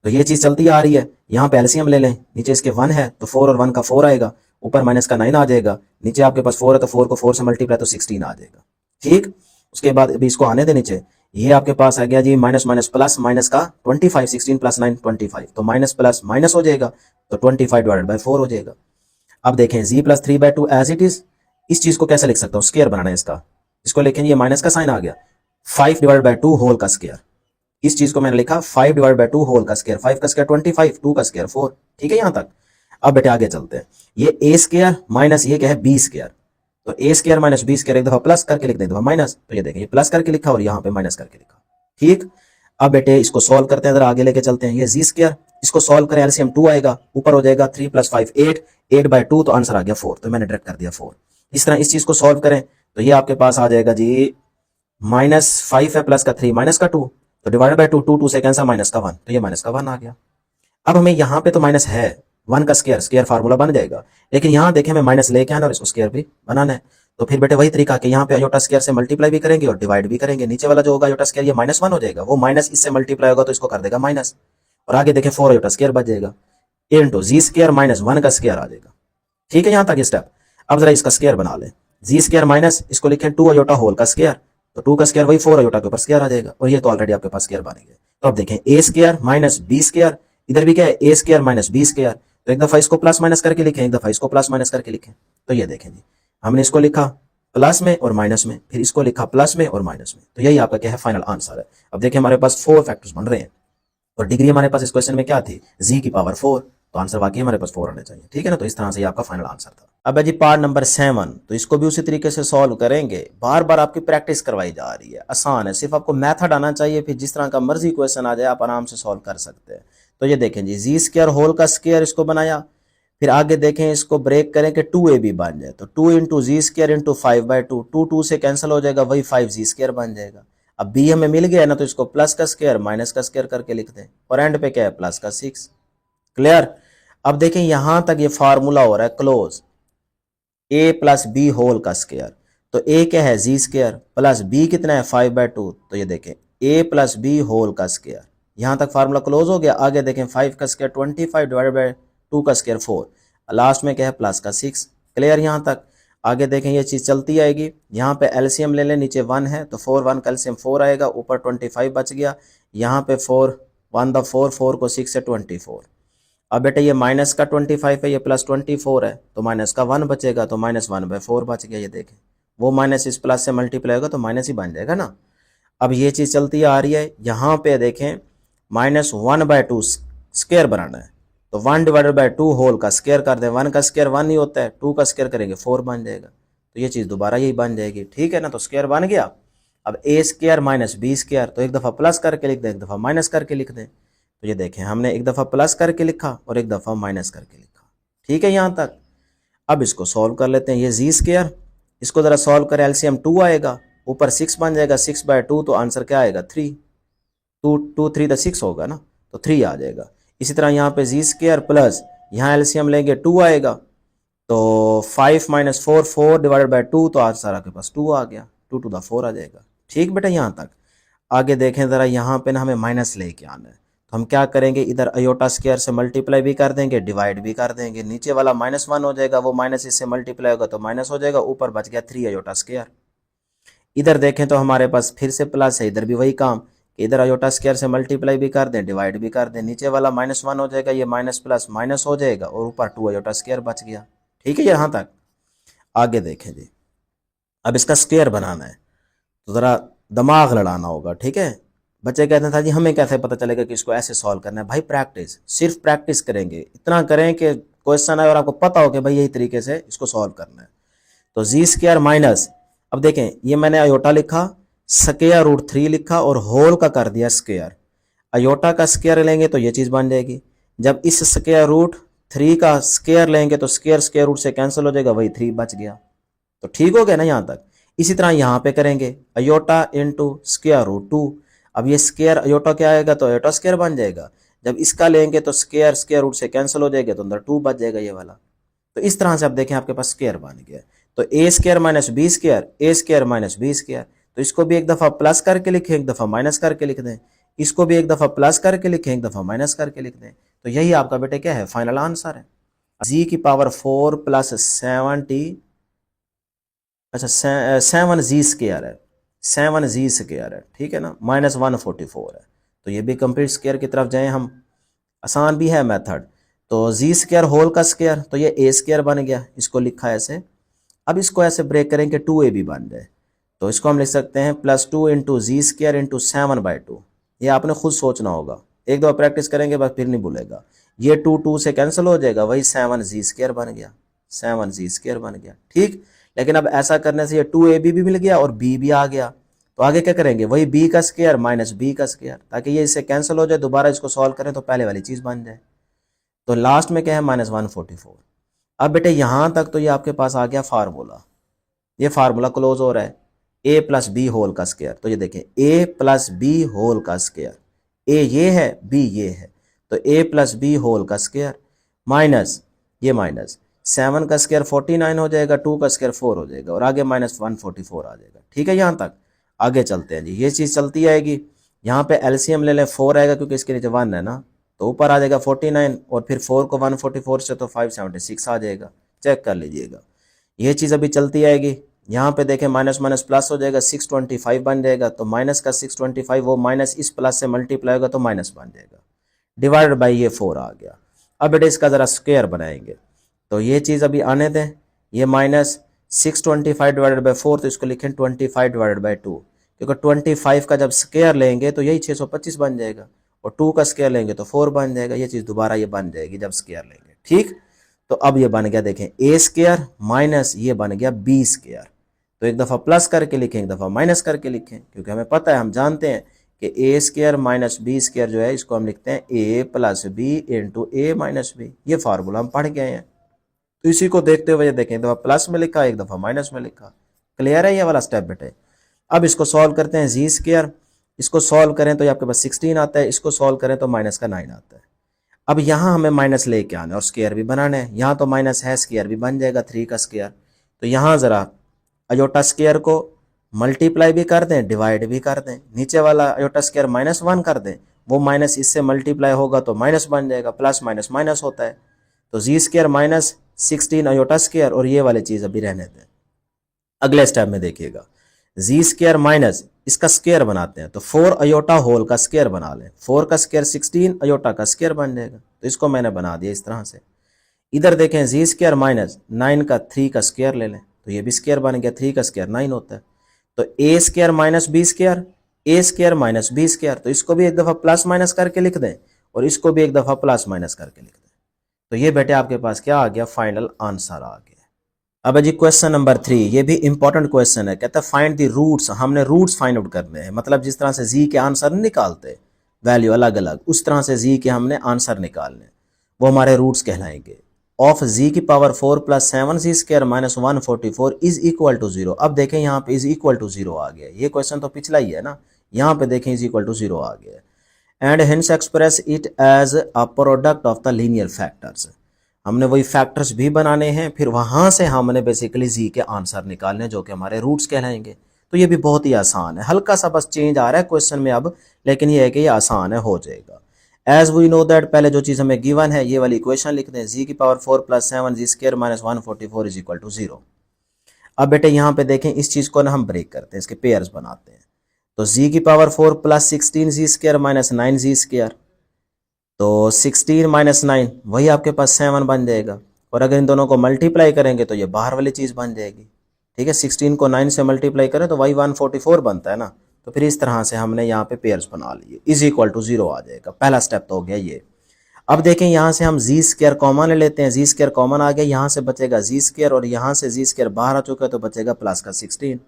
तो ये चीज चलती आ रही है। यहाँ पे एलसीएम ले लें, नीचे इसके 1 है तो 4 और 1 का 4 आएगा, ऊपर माइनस का 9 आ जाएगा, नीचे आपके पास 4 है तो 4 को 4 से मल्टीप्लाई तो 16 आ जाएगा, ठीक। उसके बाद अभी इसको आने दे नीचे, ये आपके पास आ गया जी माइनस माइनस प्लस, माइनस का 25, 16 प्लस 9 25, तो माइनस प्लस माइनस हो जाएगा, तो 25 डिवाइडेड बाय 4 हो जाएगा। अब देखें जी प्लस 3/2 एज इट इज, इस चीज को कैसे लिख सकता हूँ, स्क्वायर बनाना है इसका, इसको लिखें, ये माइनस का साइन आ गया, 5 डिवाइडेड बाय 2 होल का स्क्वायर, इस चीज को मैंने लिखा 5 डिवाइड बाय 2 होल का स्क्वायर, 5 का स्क्वायर 25, 2 का स्क्वायर 4, ठीक है यहां तक। अब बेटे आगे चलते हैं, ये ए स्क्वायर माइनस ये क्या है बी स्क्वायर, तो a square minus b square एक दफा प्लस करके लिख दें, एक दफा माइनस, तो ये देखें ये प्लस करके लिखा और यहाँ पे माइनस करके लिखा, ठीक। अब बेटे इसको सॉल्व करते हैं, जरा आगे लेके चलते हैं, ये जी स्क्वायर, इसको सॉल्व करें एलसीएम 2 आएगा, ऊपर हो जाएगा 3 + 5 8, 8/2, तो आंसर आ गया 4, तो मैंने डायरेक्ट कर दिया 4। इस तरह इस चीज को सॉल्व करें तो ये आपके पास आ जाएगा जी -5 है प्लस का 3 माइनस का 2, तो डिवाइडेड बाय 2, 2 से कैंसिल माइनस का 1, तो ये माइनस का 1 आ गया। अब हमें यहाँ पे तो माइनस है 1 का स्क्वायर, स्क्वायर फार्मूला बन जाएगा, लेकिन यहाँ देखें हमें माइनस लेके आना और इसको स्क्वायर भी बनाना है, तो फिर बेटे वही तरीका कि यहाँ पे अयोटा स्क्वायर से मल्टीप्लाई भी करेंगे और डिवाइड भी करेंगे, नीचे वाला जो होगा अयोटा स्क्वायर ये -1 हो जाएगा, वो माइनस इससे मल्टीप्लाई होगा तो इसको कर देगा माइनस, और आगे देखें 4 अयोटा स्क्वायर बच जाएगा, इंटू जी स्क्वायर माइनस 1 का स्क्वायर आ जाएगा, ठीक है यहाँ तक स्टेप। अब जरा इसका स्क्वायर बना लें, जी स्क्वायर माइनस इसको लिखें 2 अयोटा होल का स्क्वायर, तो 2 का स्क्वायर वही 4 अयोटा के ऊपर स्क्वायर आ जाएगा, और ये तो ऑलरेडी आपके पास स्क्वायर बन गया। तो अब देखें a square minus b square, इधर भी क्या है a square minus b square, तो एक दफा इसको प्लस माइनस करके लिखें, एक दफा इसको प्लस माइनस करके लिखें, तो ये देखें जी हमने इसको लिखा प्लस में और माइनस में, फिर इसको लिखा प्लस में और माइनस में, तो यही आपका क्या है फाइनल आंसर है। अब देखिए हमारे पास 4 फैक्टर्स बन रहे हैं, और डिग्री हमारे पास इस क्वेश्चन में क्या थी, जी की पावर 4, तो आंसर वाकई हमारे पास 4 आने चाहिए, ठीक है ना। तो इस तरह से ये आपका फाइनल आंसर था। अब है जी पार्ट नंबर 7, तो इसको भी उसी तरीके से सॉल्व करेंगे, बार बार आपकी प्रैक्टिस करवाई जा रही है, आसान है, सिर्फ आपको मेथड आना चाहिए, फिर जिस तरह का मर्जी क्वेश्चन आ जाए आप आराम से सॉल्व कर सकते हैं। तो ये देखें जी जी स्क्वायर होल का स्क्वायर इसको बनाया, फिर आगे देखें इसको ब्रेक करें कि 2ab बन जाए, तो 2 इंटू जी स्क्वायर इंटू 5/2, 2 से कैंसिल हो जाएगा, वही 5 जी स्क्वायर बन जाएगा। अब बी हमें मिल गया ना, तो इसको प्लस का स्क्वायर माइनस का स्क्वायर करके लिख दें, और एंड पे क्या है प्लस का 6, क्लियर। अब देखें यहां तक ये फार्मूला हो रहा है क्लोज, ए प्लस बी होल का स्क्वायर, तो ए क्या है जी स्क्वायर प्लस बी कितना है 5/2, तो ये देखें ए प्लस बी होल का स्क्वायर, यहां तक फार्मूला क्लोज हो गया। आगे देखें 5 का स्क्वायर 25 डिवाइडेड बाय 2 का स्क्वायर 4, लास्ट में क्या है प्लस का 6, क्लियर यहां तक। आगे देखें ये चीज चलती आएगी, यहाँ पे एलसीएम ले लें, नीचे 1 है तो 4 1 का एलसीएम 4 आएगा, ऊपर 25 बच गया, यहाँ पे 4 1 द 4, 4 को 6 से 24। अब बेटा ये माइनस का 25 है, ये प्लस 24 है, तो माइनस का 1 बचेगा, तो -1/4 बच गया, ये देखें वो माइनस इस प्लस से मल्टीप्लाई होगा तो माइनस ही बन जाएगा ना। अब ये चीज चलती आ रही है, यहाँ पे देखें -1/2 स्क्वायर बनाना है, तो 1 डिवाइडेड बाय 2 होल का स्क्वायर कर दें, 1 का स्क्वायर 1 ही होता है, 2 का स्क्वायर करेंगे 4 बन जाएगा, तो ये चीज दोबारा यही बन जाएगी, ठीक है ना। तो स्क्वायर बन गया। अब ए स्क्वायर माइनस बी स्क्वायर, तो एक दफा प्लस करके लिख दें, एक दफा माइनस करके लिख दें, तो ये देखें हमने एक दफा प्लस करके लिखा और एक दफा माइनस करके लिखा, ठीक है यहाँ तक। अब इसको सॉल्व कर लेते हैं, ये जी स्क्वायर इसको जरा सॉल्व करें, एलसीएम 2 आएगा, ऊपर 6 बन जाएगा, 6/2, तो आंसर क्या आएगा 3, 2 3 द 6 होगा ना, तो 3 आ जाएगा। इसी तरह यहाँ पे जी स्क्वायर प्लस यहाँ एलसीएम लेंगे 2 आएगा, तो 5 - 4 4 डिवाइडेड बाय 2, तो आंसर आपके पास 2 आ गया, 2 टू द 4 आ जाएगा। ठीक बेटा, यहाँ तक। आगे देखें ज़रा, यहाँ पे ना हमें माइनस लेके आना है, तो हम क्या करेंगे, इधर अयोटा स्क्वायर से मल्टीप्लाई भी कर देंगे, डिवाइड भी कर देंगे। नीचे वाला -1 हो जाएगा, वो माइनस इससे मल्टीप्लाई होगा तो माइनस हो जाएगा, ऊपर बच गया 3 अयोटा स्क्वायर। इधर देखें तो हमारे पास फिर से प्लस है, इधर भी वही काम, इधर अयोटा स्क्वायर से मल्टीप्लाई भी कर दें, डिवाइड भी कर दें। नीचे वाला -1 हो जाएगा, ये माइनस प्लस माइनस हो जाएगा, और ऊपर 2 अयोटा स्क्वायर बच गया। ठीक है यहाँ तक। आगे देखें जी, अब इसका स्क्वायर बनाना है तो ज़रा दिमाग लड़ाना होगा। ठीक है, बच्चे कहते था जी हमें कैसे पता चलेगा कि इसको ऐसे सॉल्व करना है। भाई प्रैक्टिस, सिर्फ प्रैक्टिस करेंगे, इतना करें कि क्वेश्चन आए और आपको पता हो कि भाई यही तरीके से इसको सॉल्व करना है। तो जी स्क्वायर माइनस, अब देखें ये मैंने अयोटा लिखा, स्क्वायर रूट 3 लिखा और होल का कर दिया स्क्वायर। अयोटा का स्क्वायर लेंगे तो ये चीज़ बन जाएगी। जब इस स्क्वायर रूट 3 का स्क्वायर लेंगे तो स्क्वायर स्क्वायर रूट से कैंसिल हो जाएगा, वही 3 बच गया। तो ठीक हो गया ना यहाँ तक। इसी तरह यहाँ पे करेंगे, अयोटा इंटू स्क्वायर रूट 2। अब ये स्क्वायर अयोटा क्या आएगा तो अयोटा स्क्वायर बन जाएगा। जब इसका लेंगे तो स्क्वायर स्क्वायर रूट से कैंसिल हो जाएगा, तो अंदर 2 बच जाएगा ये वाला। तो इस तरह से आप देखें आपके पास स्क्वायर बन गया। तो a square minus b square, A square minus b square. तो इसको भी एक दफ़ा प्लस करके लिखें, एक दफ़ा माइनस करके लिख दें। इसको भी एक दफ़ा प्लस करके लिखें, एक दफ़ा माइनस करके लिख दें। तो यही आपका बेटे क्या है, फाइनल आंसर है। जी की पावर 4 प्लस 70, अच्छा 7 जी स्क्वायर है, 7 जी स्क्वायर है। ठीक है ना, -144 है। तो ये भी कंप्लीट स्क्वायर की तरफ जाएं हम, आसान भी है मेथड। तो जी स्क्वायर होल का स्क्वायर, तो ये ए स्क्वायर बन गया, इसको लिखा है ऐसे। अब इसको ऐसे ब्रेक करें कि 2ab बन जाए, तो इसको हम लिख सकते हैं +2 इंटू जी स्क्वायर इंटू 7/2। ये आपने खुद सोचना होगा, एक दो प्रैक्टिस करेंगे बस फिर नहीं भूलेगा। ये 2 से कैंसिल हो जाएगा, वही 7 जी स्क्वायर बन गया, 7 जी स्क्वायर बन गया। ठीक, लेकिन अब ऐसा करने से ये 2ab भी मिल गया और b भी आ गया। तो आगे क्या करेंगे, वही b का स्क्वायर माइनस b का स्क्वायर, ताकि ये इससे कैंसिल हो जाए, दोबारा इसको सॉल्व करें तो पहले वाली चीज़ बन जाए। तो लास्ट में क्या है, -144। अब बेटे यहाँ तक तो ये आपके पास आ गया फार्मूला, ये फार्मूला क्लोज हो रहा है, a प्लस बी होल का स्क्वायर। तो ये देखें a प्लस बी होल का स्क्वायर, a ये है b ये है, तो a प्लस बी होल का स्क्वायर माइनस ये माइनस 7 का स्क्वायर 49 हो जाएगा, 2 का स्क्वायर 4 हो जाएगा, और आगे -144 आ जाएगा। ठीक है यहाँ तक। आगे चलते हैं जी, ये चीज़ चलती आएगी। यहाँ पे एलसीएम ले लें, 4 आएगा क्योंकि इसके नीचे 1 है ना, तो ऊपर आ जाएगा 49, और फिर 4 को 144 से तो 576 आ जाएगा। चेक कर लीजिएगा, ये चीज़ अभी चलती आएगी। यहाँ पे देखें माइनस माइनस प्लस हो जाएगा, 625 बन जाएगा, तो माइनस का 625 वो माइनस इस प्लस से मल्टीप्लाई होगा तो माइनस बन जाएगा, डिवाइड बाई ये 4 आ गया। अब बेटे इसका ज़रा स्क्वायर बनाएंगे, तो ये चीज़ अभी आने दें। ये -625 डिवाइडेड बाई 4, तो इसको लिखें 25 डिवाइडेड बाई 2, क्योंकि 25 का जब स्क्वायर लेंगे तो यही 625 बन जाएगा, और 2 का स्क्वायर लेंगे तो 4 बन जाएगा। ये चीज़ दोबारा ये बन जाएगी जब स्क्वायर लेंगे। ठीक, तो अब ये बन गया, देखें ए स्क्वायर माइनस ये बन गया बी स्क्वायर। तो एक दफ़ा प्लस करके लिखें, एक दफ़ा माइनस करके लिखें, क्योंकि हमें पता है, हम जानते हैं कि a square minus b square जो है, इसको हम लिखते हैं ए plus b into a minus B. ये फार्मूला हम पढ़ गए हैं, तो इसी को देखते हुए देखें, एक दफ़ा प्लस में लिखा, एक दफ़ा माइनस में लिखा। क्लियर है ये वाला स्टेप बेटे। अब इसको सॉल्व करते हैं, जी स्क्वायर इसको सॉल्व करें तो ये आपके पास 16 आता है, इसको सॉल्व करें तो -9 आता है। अब यहाँ हमें माइनस लेके आना है और स्क्वायर भी बनाना है। यहाँ तो माइनस है, स्क्वायर भी बन जाएगा 3 का स्क्वायर। तो यहाँ ज़रा अयोटा स्क्वायर को मल्टीप्लाई भी कर दें, डिवाइड भी कर दें। नीचे वाला अयोटा स्क्वायर -1 कर दें, वो माइनस इससे मल्टीप्लाई होगा तो माइनस बन जाएगा, प्लस माइनस माइनस होता है। तो जी स्क्वायर माइनस 16 अयोटा स्क्वायर, और ये वाली चीज़ अभी रहने दें। अगले स्टेप में देखिएगा, जी स्क्वायर माइनस इसका स्क्वायर बनाते हैं, तो 4 अयोटा होल का स्क्वायर बना लें। 4 का स्क्वायर 16 अयोटा का स्क्वायर बन जाएगा, तो इसको मैंने बना दिया इस तरह से। इधर देखें जी स्क्वायर माइनस 9 का 3 का स्क्वायर ले लें, तो ये भी स्क्वायर बन गया, 3 का स्क्वायर 9 होता है। तो a square minus b square, A square minus b square, तो इसको भी एक दफ़ा प्लस माइनस करके लिख दें, और इसको भी एक दफ़ा प्लस माइनस करके लिख दें। तो ये बेटे आपके पास क्या आ गया, फाइनल आंसर आ गया। अब जी क्वेश्चन नंबर 3, ये भी इंपॉर्टेंट क्वेश्चन है। कहता है फाइंड द रूट्स, हमने रूट्स फाइंड आउट करने हैं। मतलब जिस तरह से जी के आंसर निकालते वैल्यू अलग अलग, उस तरह से जी के हमने आंसर निकालने, वो हमारे रूट्स कहलाएंगे। ऑफ जी की power 4 plus 7 z square minus 144 is equal to 0। अब देखें यहाँ पे इज इक्वल टू 0 आ गया। ये क्वेश्चन तो पिछला ही है ना, यहाँ पे देखें इज इक्वल टू 0 आ गया। And hence express it as a product of the linear factors. हमने वही फैक्टर्स भी बनाने हैं, फिर वहाँ से हमने बेसिकली जी के आंसर निकालने, जो कि हमारे रूट्स कहलाएंगे। तो ये भी बहुत ही आसान है, हल्का सा बस चेंज आ रहा है क्वेश्चन में अब, लेकिन ये है कि ये आसान है, हो जाएगा। एज वी नो दैट, पहले जो चीज़ हमें गिवन है ये वाली इक्वेशन लिख दें, जी की power 4 plus 7 z square minus 144 is equal to 0। अब बेटे यहाँ पे देखें, इस चीज़ को ना हम ब्रेक करते हैं, इसके पेयर्स बनाते हैं। तो जी की पावर 4 प्लस 16 जी स्क्वायर माइनस 9 जी स्क्वायर, तो 16 माइनस 9 वही आपके पास 7 बन जाएगा, और अगर इन दोनों को मल्टीप्लाई करेंगे तो ये बाहर वाली चीज़ बन जाएगी। ठीक है, 16 को 9 से मल्टीप्लाई करें तो वही 144 बनता है ना। तो फिर इस तरह से हमने यहाँ पे पेयर्स बना लिए, इज इक्वल टू 0 आ जाएगा। पहला स्टेप तो हो गया ये। अब देखें यहाँ से हम जी स्क्वायर कॉमन ले लेते हैं, जी स्क्वायर कॉमन आ गया, यहाँ से बचेगा जी स्क्वायर, और यहाँ से जी स्क्वायर बाहर आ चुका है तो बचेगा प्लस का 16।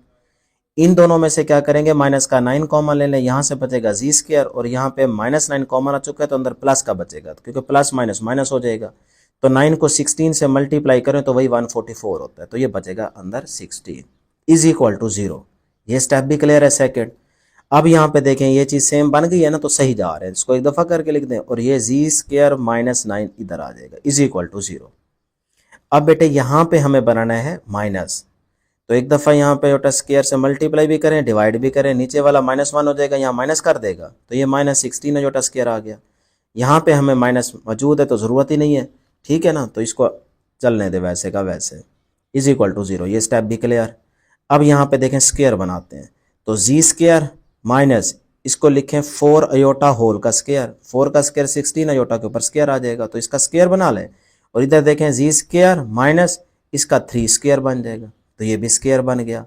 इन दोनों में से क्या करेंगे, माइनस का 9 कॉमन ले लें, यहाँ से बचेगा जी स्क्वायर, और यहाँ पे माइनस 9 कॉमन आ चुका है तो अंदर प्लस का बचेगा, क्योंकि प्लस माइनस माइनस हो जाएगा। तो 9 को 16 से मल्टीप्लाई करें तो वही 144 होता है, तो ये बचेगा अंदर 16 इज इक्वल टू 0। ये स्टेप भी क्लियर है सेकेंड। अब यहाँ पे देखें ये चीज़ सेम बन गई है ना, तो सही जा रहे हैं, इसको एक दफ़ा करके लिख दें, और ये जी स्क्वायर माइनस 9 इधर आ जाएगा इज इक्वल टू 0। अब बेटे यहाँ पे हमें बनाना है माइनस, तो एक दफ़ा यहाँ पे योटा स्क्वायर से मल्टीप्लाई भी करें, डिवाइड भी करें, नीचे वाला -1 हो जाएगा, यहाँ माइनस कर देगा, तो ये -16 है, योटा स्क्वायर आ गया। यहाँ पे हमें माइनस मौजूद है तो ज़रूरत ही नहीं है, ठीक है ना, तो इसको चलने दे वैसे का वैसे, इज इक्वल टू 0। ये स्टेप भी क्लियर। अब यहाँ पे देखें स्क्वायर बनाते हैं, तो जी स्क्वायर माइनस, इसको लिखें 4 अयोटा होल का स्क्वायर, 4 का स्क्वायर 16 अयोटा के ऊपर स्क्वायर आ जाएगा, तो इसका स्क्वायर बना लें, और इधर देखें जी स्क्वायर माइनस इसका 3 स्क्वायर बन जाएगा, तो ये भी स्क्वायर बन गया।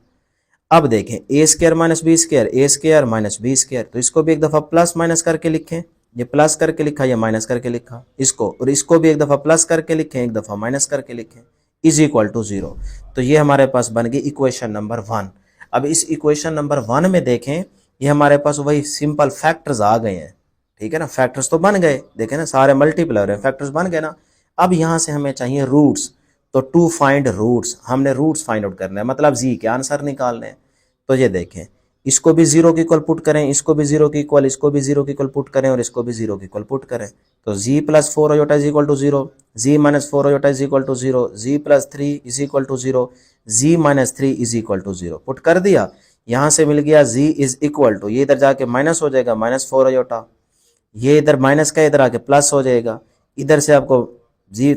अब देखें a square minus b square, A square minus b square, तो इसको भी एक दफ़ा प्लस माइनस करके लिखें, ये प्लस करके लिखा, ये माइनस करके लिखा इसको, और इसको भी एक दफ़ा प्लस करके लिखें, एक दफ़ा माइनस करके लिखें, इज इक्वल टू 0। तो ये हमारे पास बन गई इक्वेशन नंबर 1। अब इस इक्वेशन नंबर 1 में देखें, ये हमारे पास वही सिंपल फैक्टर्स आ गए हैं, ठीक है ना, फैक्टर्स तो बन गए, देखें ना सारे मल्टीपल हो रहे हैं, फैक्टर्स बन गए ना। अब यहाँ से हमें चाहिए रूट्स, तो टू फाइंड रूट्स, हमने रूट्स फाइंड आउट करना है, मतलब जी के आंसर निकालने हैं। तो ये देखें, इसको भी 0 के इक्वल पुट करें, इसको भी 0 के इक्वल, इसको भी 0 के इक्वल पुट करें, और इसको भी 0 के इक्वल पुट करें, तो जी plus 4 iota is equal to 0, z minus 4 iota is equal to 0, z plus 3 is equal to 0, z minus 3 is equal to 0। Put कर दिया, यहाँ से मिल गया जी इज इक्वल टू, ये इधर जाके माइनस हो जाएगा, -4 अयोटा, ये इधर माइनस का इधर आके प्लस हो जाएगा, इधर से आपको जी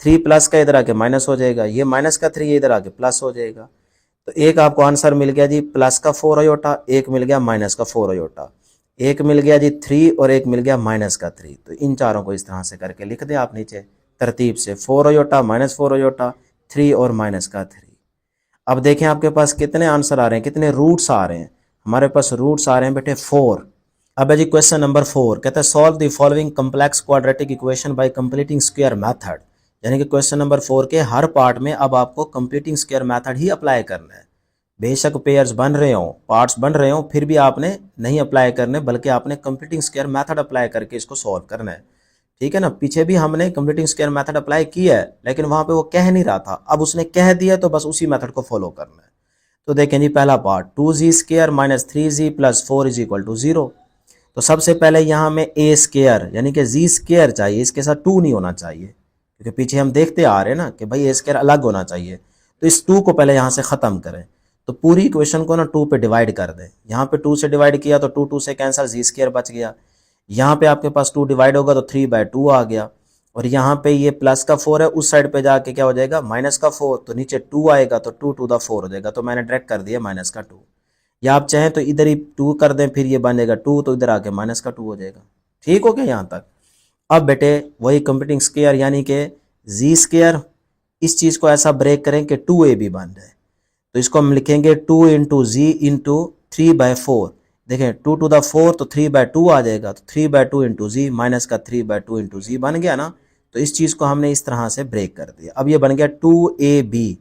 3 प्लस का इधर आके माइनस हो जाएगा, ये माइनस का 3 इधर आके प्लस हो जाएगा। तो एक आपको आंसर मिल गया जी प्लस का 4 अयोटा, एक मिल गया माइनस का 4 अयोटा, एक मिल गया जी 3, और एक मिल गया माइनस का 3। तो इन चारों को इस तरह से करके लिख दें आप नीचे तरतीब से, 4 अयोटा, -4 अयोटा, 3 और माइनस का 3। अब देखें आपके पास कितने आंसर आ रहे हैं, कितने रूट्स आ रहे हैं। हमारे पास रूट्स आ रहे हैं बेटे 4। अब है जी क्वेश्चन नंबर 4, कहता है solve the following complex quadratic equation by completing square method. यानी कि क्वेश्चन नंबर 4 के हर पार्ट में अब आपको कंप्लीटिंग स्क्वायर मेथड ही अप्लाई करना है। बेशक पेयर्स बन रहे हों, पार्ट्स बन रहे हों, फिर भी आपने नहीं अप्लाई करने, बल्कि आपने कंप्लीटिंग स्क्वायर मेथड अप्लाई करके इसको सॉल्व करना है, ठीक है ना। पीछे भी हमने कंप्लीटिंग स्क्वायर मेथड अप्लाई किया है, लेकिन वहां पे वो कह नहीं रहा था, अब उसने कह दिया तो बस उसी मेथड को फॉलो करना है। तो देखें जी पहला part, 2z square minus 3z plus 4 is equal to 0। तो सबसे पहले यहाँ में ए स्क्वायर यानी कि जी स्क्वायर चाहिए, इसके साथ 2 नहीं होना चाहिए, क्योंकि पीछे हम देखते आ रहे हैं ना कि भाई ए स्क्वायर अलग होना चाहिए। तो इस 2 को पहले यहाँ से ख़त्म करें, तो पूरी इक्वेशन को ना 2 पे डिवाइड कर दें। यहाँ पे 2 से डिवाइड किया तो 2 से कैंसिल, जी स्क्वायर बच गया। यहाँ पे आपके पास 2 डिवाइड होगा तो 3/2 आ गया, और यहाँ पे ये प्लस का 4 है, उस साइड पे जाके क्या हो जाएगा माइनस का 4, तो नीचे 2 आएगा तो 2 to the 4 हो जाएगा। तो मैंने डायरेक्ट कर दिया माइनस का 2, या आप चाहें तो इधर ही 2 कर दें, फिर ये बनेगा 2, तो इधर आके माइनस का 2 हो जाएगा। ठीक हो गया यहाँ तक। अब बेटे वही कंप्लीटिंग स्क्वायर यानी कि जी स्क्वायर, इस चीज़ को ऐसा ब्रेक करें कि 2ab बन जाए, तो इसको हम लिखेंगे 2 इंटू जी इंटू 3/4। देखें 2 to the 4 तो 3/2 आ जाएगा, तो 3/2 इंटू जी माइनस का 3/2 इंटू जी बन गया ना। तो इस चीज़ को हमने इस तरह से ब्रेक कर दिया। अब ये बन गया 2ab,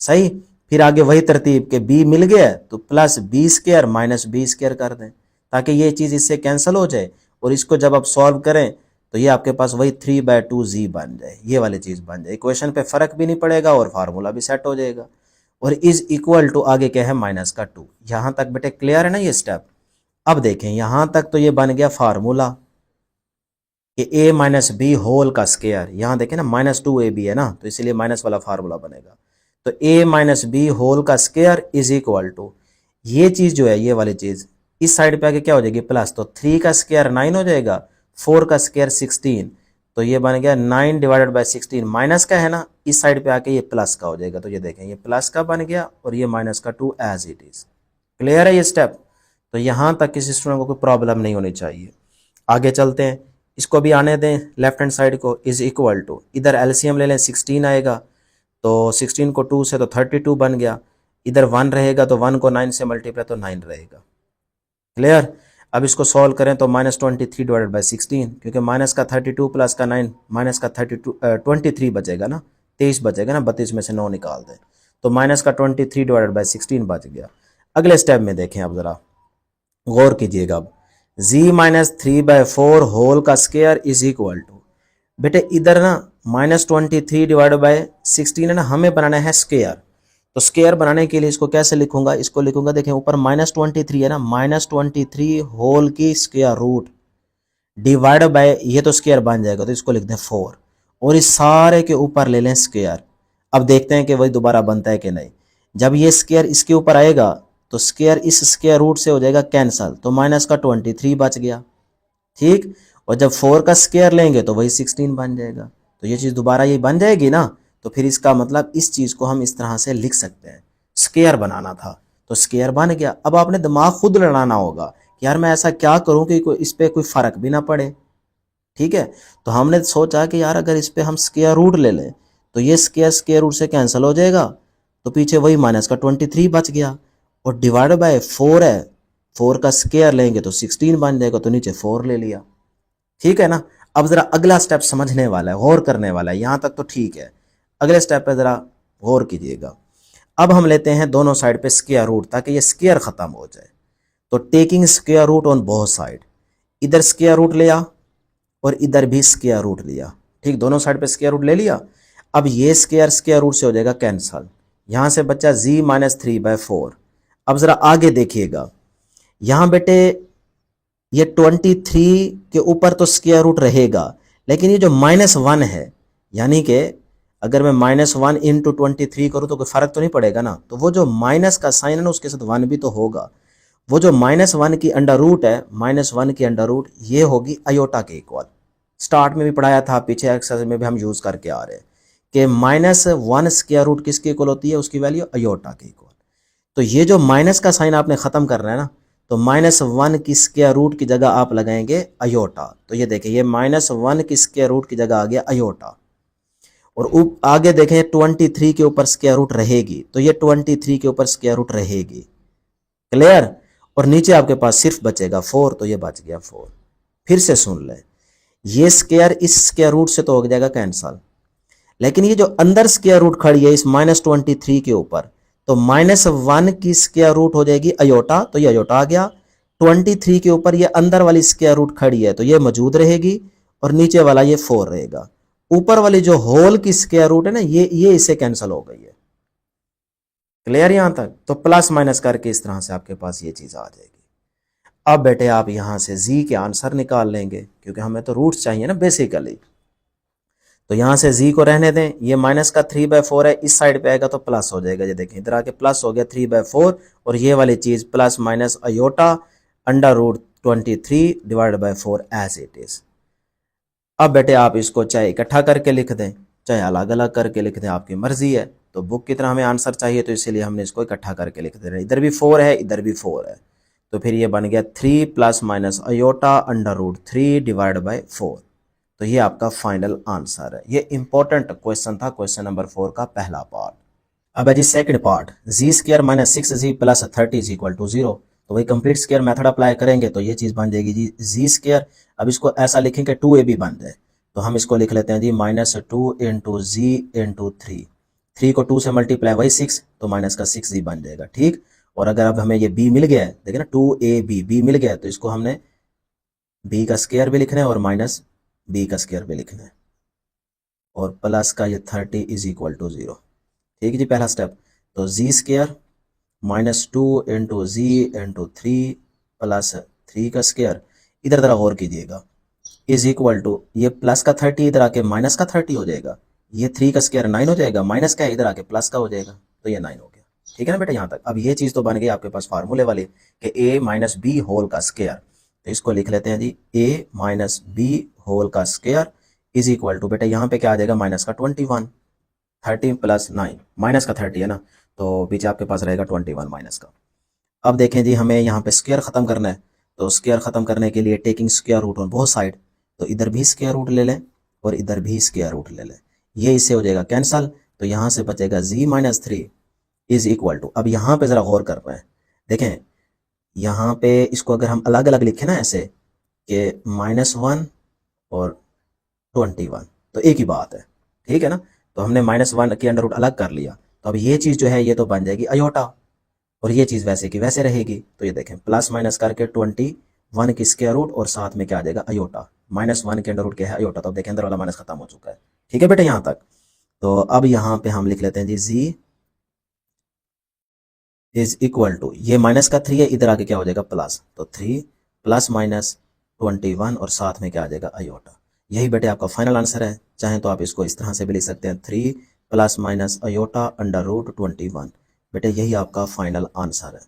सही। फिर आगे वही तरतीब के b मिल गया तो plus b square minus b square कर दें, ताकि ये चीज़ इससे कैंसिल हो जाए, और इसको जब आप सॉल्व करें तो ये आपके पास वही 3/2z बन जाए, ये वाली चीज़ बन जाए। इक्वेशन पे फ़र्क भी नहीं पड़ेगा और फार्मूला भी सेट हो जाएगा। और इज इक्वल टू आगे क्या है माइनस का 2। यहाँ तक बेटे क्लियर है ना ये स्टेप। अब देखें यहाँ तक तो ये बन गया फार्मूला कि a माइनस बी होल का स्क्वायर, यहाँ देखें ना -2ab है ना, तो इसीलिए माइनस वाला फार्मूला बनेगा। तो a माइनस बी होल का स्क्वायर इज इक्वल टू ये चीज जो है, ये वाली चीज इस साइड पे आके क्या हो जाएगी, प्लस। तो 3 का स्क्वायर 9 हो जाएगा, 4 का स्क्वायर 16, तो ये बन गया 9 डिवाइडेड बाय 16। माइनस का है ना, इस साइड पे आके ये प्लस का हो जाएगा। तो ये देखें, ये प्लस का बन गया और ये माइनस का 2 एज इट इज। क्लियर है ये स्टेप? तो यहां तक किसी स्टूडेंट को कोई प्रॉब्लम नहीं होनी चाहिए। आगे चलते हैं, इसको भी आने दें। लेफ्ट हैंड साइड को इज इक्वल टू, इधर एलसीएम ले लें, 16 आएगा, तो 16 को 2 से तो 32 बन गया। इधर 1 रहेगा तो 1 को 9 से मल्टीप्लाई तो 9 रहेगा। क्लियर? अब इसको सॉल्व करें तो -23 डिवाइडेड बाई 16, क्योंकि माइनस का 32 प्लस का 9 माइनस का 23 बचेगा ना, 23 बचेगा ना, 32 में से 9 निकाल दें तो माइनस का 23 डिवाइडेड बाई 16 बच गया। अगले स्टेप में देखें, अब ज़रा गौर कीजिएगा। अब z-3/4 होल का स्क्वायर इज इक्वल टू, बेटे इधर ना -23 डिवाइडेड बाई 16 है ना, हमें बनाना है स्क्वायर। तो स्क्वायर बनाने के लिए इसको कैसे लिखूंगा, इसको लिखूंगा, देखें ऊपर -23 है ना, -23 होल की स्क्वायर रूट डिवाइड बाय, ये तो स्क्वायर बन जाएगा, तो इसको लिखते हैं 4 और इस सारे के ऊपर ले लें स्क्वायर। अब देखते हैं कि वही दोबारा बनता है कि नहीं। जब ये स्क्वायर इसके ऊपर आएगा तो स्क्वायर इस स्क्वायर रूट से हो जाएगा कैंसल, तो माइनस का 23 बच गया। ठीक, और जब 4 का स्क्वायर लेंगे तो वही 16 बन जाएगा। तो ये चीज़ दोबारा ये बन जाएगी ना, तो फिर इसका मतलब इस चीज़ को हम इस तरह से लिख सकते हैं। स्क्वायर बनाना था तो स्क्वायर बन गया। अब आपने दिमाग खुद लड़ाना होगा कि यार मैं ऐसा क्या करूं कि इस पर कोई फ़र्क भी ना पड़े। ठीक है, तो हमने सोचा कि यार अगर इस पर हम स्क्वायर रूट ले लें तो ये स्क्वायर स्क्वायर रूट से कैंसिल हो जाएगा, तो पीछे वही माइनस का 23 बच गया, और डिवाइड बाय 4 है, 4 का स्क्वायर लेंगे तो 16 बन जाएगा, तो नीचे 4 ले लिया। ठीक है ना? अब जरा अगला स्टेप समझने वाला है, गौर करने वाला है। यहां तक तो ठीक है, अगले स्टेप पे जरा गौर कीजिएगा। अब हम लेते हैं दोनों साइड पे स्क्वायर रूट ताकि ये स्क्वायर खत्म हो जाए। तो taking square root on both side, इधर स्क्वायर रूट लिया और इधर भी स्क्वायर रूट लिया। ठीक, दोनों साइड पे स्क्वायर रूट ले लिया। अब ये स्क्वायर स्क्वायर रूट से हो जाएगा कैंसल, यहां से बच्चा z-3/4। अब जरा आगे देखिएगा, यहां बेटे ये 23 के ऊपर तो स्क्वायर रूट रहेगा, लेकिन ये जो -1 है, यानी कि अगर मैं -1 इंटू 23 करूँ तो कोई फर्क तो नहीं पड़ेगा ना। तो वो जो माइनस का साइन है ना, उसके साथ 1 भी तो होगा। वो जो -1 की अंडर रूट है, -1 की अंडर रूट, ये होगी अयोटा के इक्वल। स्टार्ट में भी पढ़ाया था, पीछे एक्सरसाइज में भी हम यूज करके आ रहे हैं कि -1 स्क्वायर रूट किसके इक्वल होती है, उसकी वैल्यू अयोटा के इक्वल। तो ये जो माइनस का साइन आपने खत्म करना है ना, तो -1 की स्क्वायर रूट की जगह आप लगाएंगे अयोटा। तो ये देखिए, ये -1 की स्क्वायर रूट की जगह आ गया अयोटा। और आगे देखें 23 के ऊपर स्क्वायर रूट रहेगी, तो ये 23 के ऊपर स्क्वायर रूट रहेगी। क्लियर? और नीचे आपके पास सिर्फ बचेगा 4, तो ये बच गया 4। फिर से सुन लें, ये स्क्वायर इस स्क्वायर रूट से तो हो जाएगा कैंसल, लेकिन ये जो अंदर स्क्वायर रूट खड़ी है इस -23 के ऊपर, तो -1 की स्क्वायर रूट हो जाएगी अयोटा, तो ये अयोटा आ गया। 23 के ऊपर ये अंदर वाली स्क्वायर रूट खड़ी है, तो ये मौजूद रहेगी, और नीचे वाला ये 4 रहेगा। ऊपर वाली जो होल की स्क्वायर रूट है ना, ये इससे कैंसिल हो गई है। क्लियर यहां तक? तो प्लस माइनस करके इस तरह से आपके पास ये चीज आ जाएगी। अब बेटे आप यहां से जी के आंसर निकाल लेंगे, क्योंकि हमें तो रूट्स चाहिए ना बेसिकली। तो यहां से जी को रहने दें, ये माइनस का 3/4 है, इस साइड पे आएगा तो प्लस हो जाएगा। ये देखें इधर आके प्लस हो गया 3/4, और ये वाली चीज plus minus iota under root 23 divide by 4 as it is. अब बेटे आप इसको चाहे इकट्ठा करके लिख दें, चाहे अलग अलग करके लिख दें, आपकी मर्जी है। तो बुक की तरह हमें आंसर चाहिए, तो इसीलिए हमने इसको इकट्ठा करके लिख दे रहे हैं। इधर भी 4 है, इधर भी 4 है, तो फिर ये बन गया 3 plus minus iota under root 3 divide by 4। तो ये आपका फाइनल आंसर है। ये इंपॉर्टेंट क्वेश्चन था, क्वेश्चन नंबर 4 का पहला पार्ट। अब है जी second part, z² - 6z plus 30 is equal to 0। तो वही कंप्लीट स्क्वायर मेथड अप्लाई करेंगे तो ये चीज़ बन जाएगी जी z²। अब इसको ऐसा लिखेंगे 2ab बन जाए, तो हम इसको लिख लेते हैं जी -2 इंटू जी इंटू 3 को 2 से मल्टीप्लाई वही 6, तो माइनस का 6z बन जाएगा। ठीक, और अगर अब हमें ये b मिल गया है, देखिए ना 2ab b मिल गया है, तो इसको हमने b का स्क्वायर भी लिखना है और माइनस b का स्क्वायर भी लिखना है, और प्लस का ये 30 इज इक्वल टू 0। ठीक है जी, पहला स्टेप। तो z² -2 इंटू जी इंटू 3 प्लस 3 का स्क्वायर, इधर जरा गौर कीजिएगा, इज इक्वल टू ये प्लस का 30 इधर आके माइनस का 30 हो जाएगा, ये 3 का स्क्वायर 9 हो जाएगा, माइनस का इधर आके प्लस का हो जाएगा, तो ये 9 हो गया। ठीक है ना बेटा यहाँ तक। अब ये चीज़ तो बन गई आपके पास फार्मूले वाली कि a माइनस बी होल का स्क्वायर, तो इसको लिख लेते हैं जी a माइनस बी होल का स्क्वायर इज इक्वल टू, बेटा यहाँ पे क्या आ जाएगा माइनस का 21, 30 प्लस 9, माइनस का 30 है ना, तो पीछे आपके पास रहेगा 21 माइनस का। अब देखें जी हमें यहाँ पे स्क्वायर खत्म करना है, तो स्क्वायर खत्म करने के लिए taking square root on both side, तो इधर भी स्क्वायर रूट ले लें और इधर भी स्क्वायर रूट ले लें, ये इससे हो जाएगा कैंसल, तो यहाँ से बचेगा z minus 3 is equal to, अब यहाँ पे ज़रा गौर कर रहे हैं, देखें यहाँ पे इसको अगर हम अलग अलग लिखें ना ऐसे कि -1 और 21, तो एक ही बात है, ठीक है ना। तो हमने -1 की अंडर रूट अलग कर लिया, तो अब ये चीज़ जो है ये तो बन जाएगी अयोटा, और ये चीज़ वैसे की वैसे रहेगी। तो ये देखें प्लस माइनस करके 21 की स्क्वायर रूट और साथ में क्या आ जाएगा अयोटा, -1 के अंडर रूट क्या है अयोटा, तो अब देखें अंदर वाला माइनस खत्म हो चुका है, ठीक है बेटा यहाँ तक। तो अब यहाँ पे हम लिख लेते हैं जी z इज इक्वल टू, ये माइनस का 3 है, इधर आके क्या हो जाएगा प्लस, तो 3 प्लस माइनस 21 और साथ में क्या आ जाएगा अयोटा। यही बेटे आपका फाइनल आंसर है, चाहे तो आप इसको इस तरह से भी लिख सकते हैं 3 plus minus iota under root 21, बेटे यही आपका फाइनल आंसर है।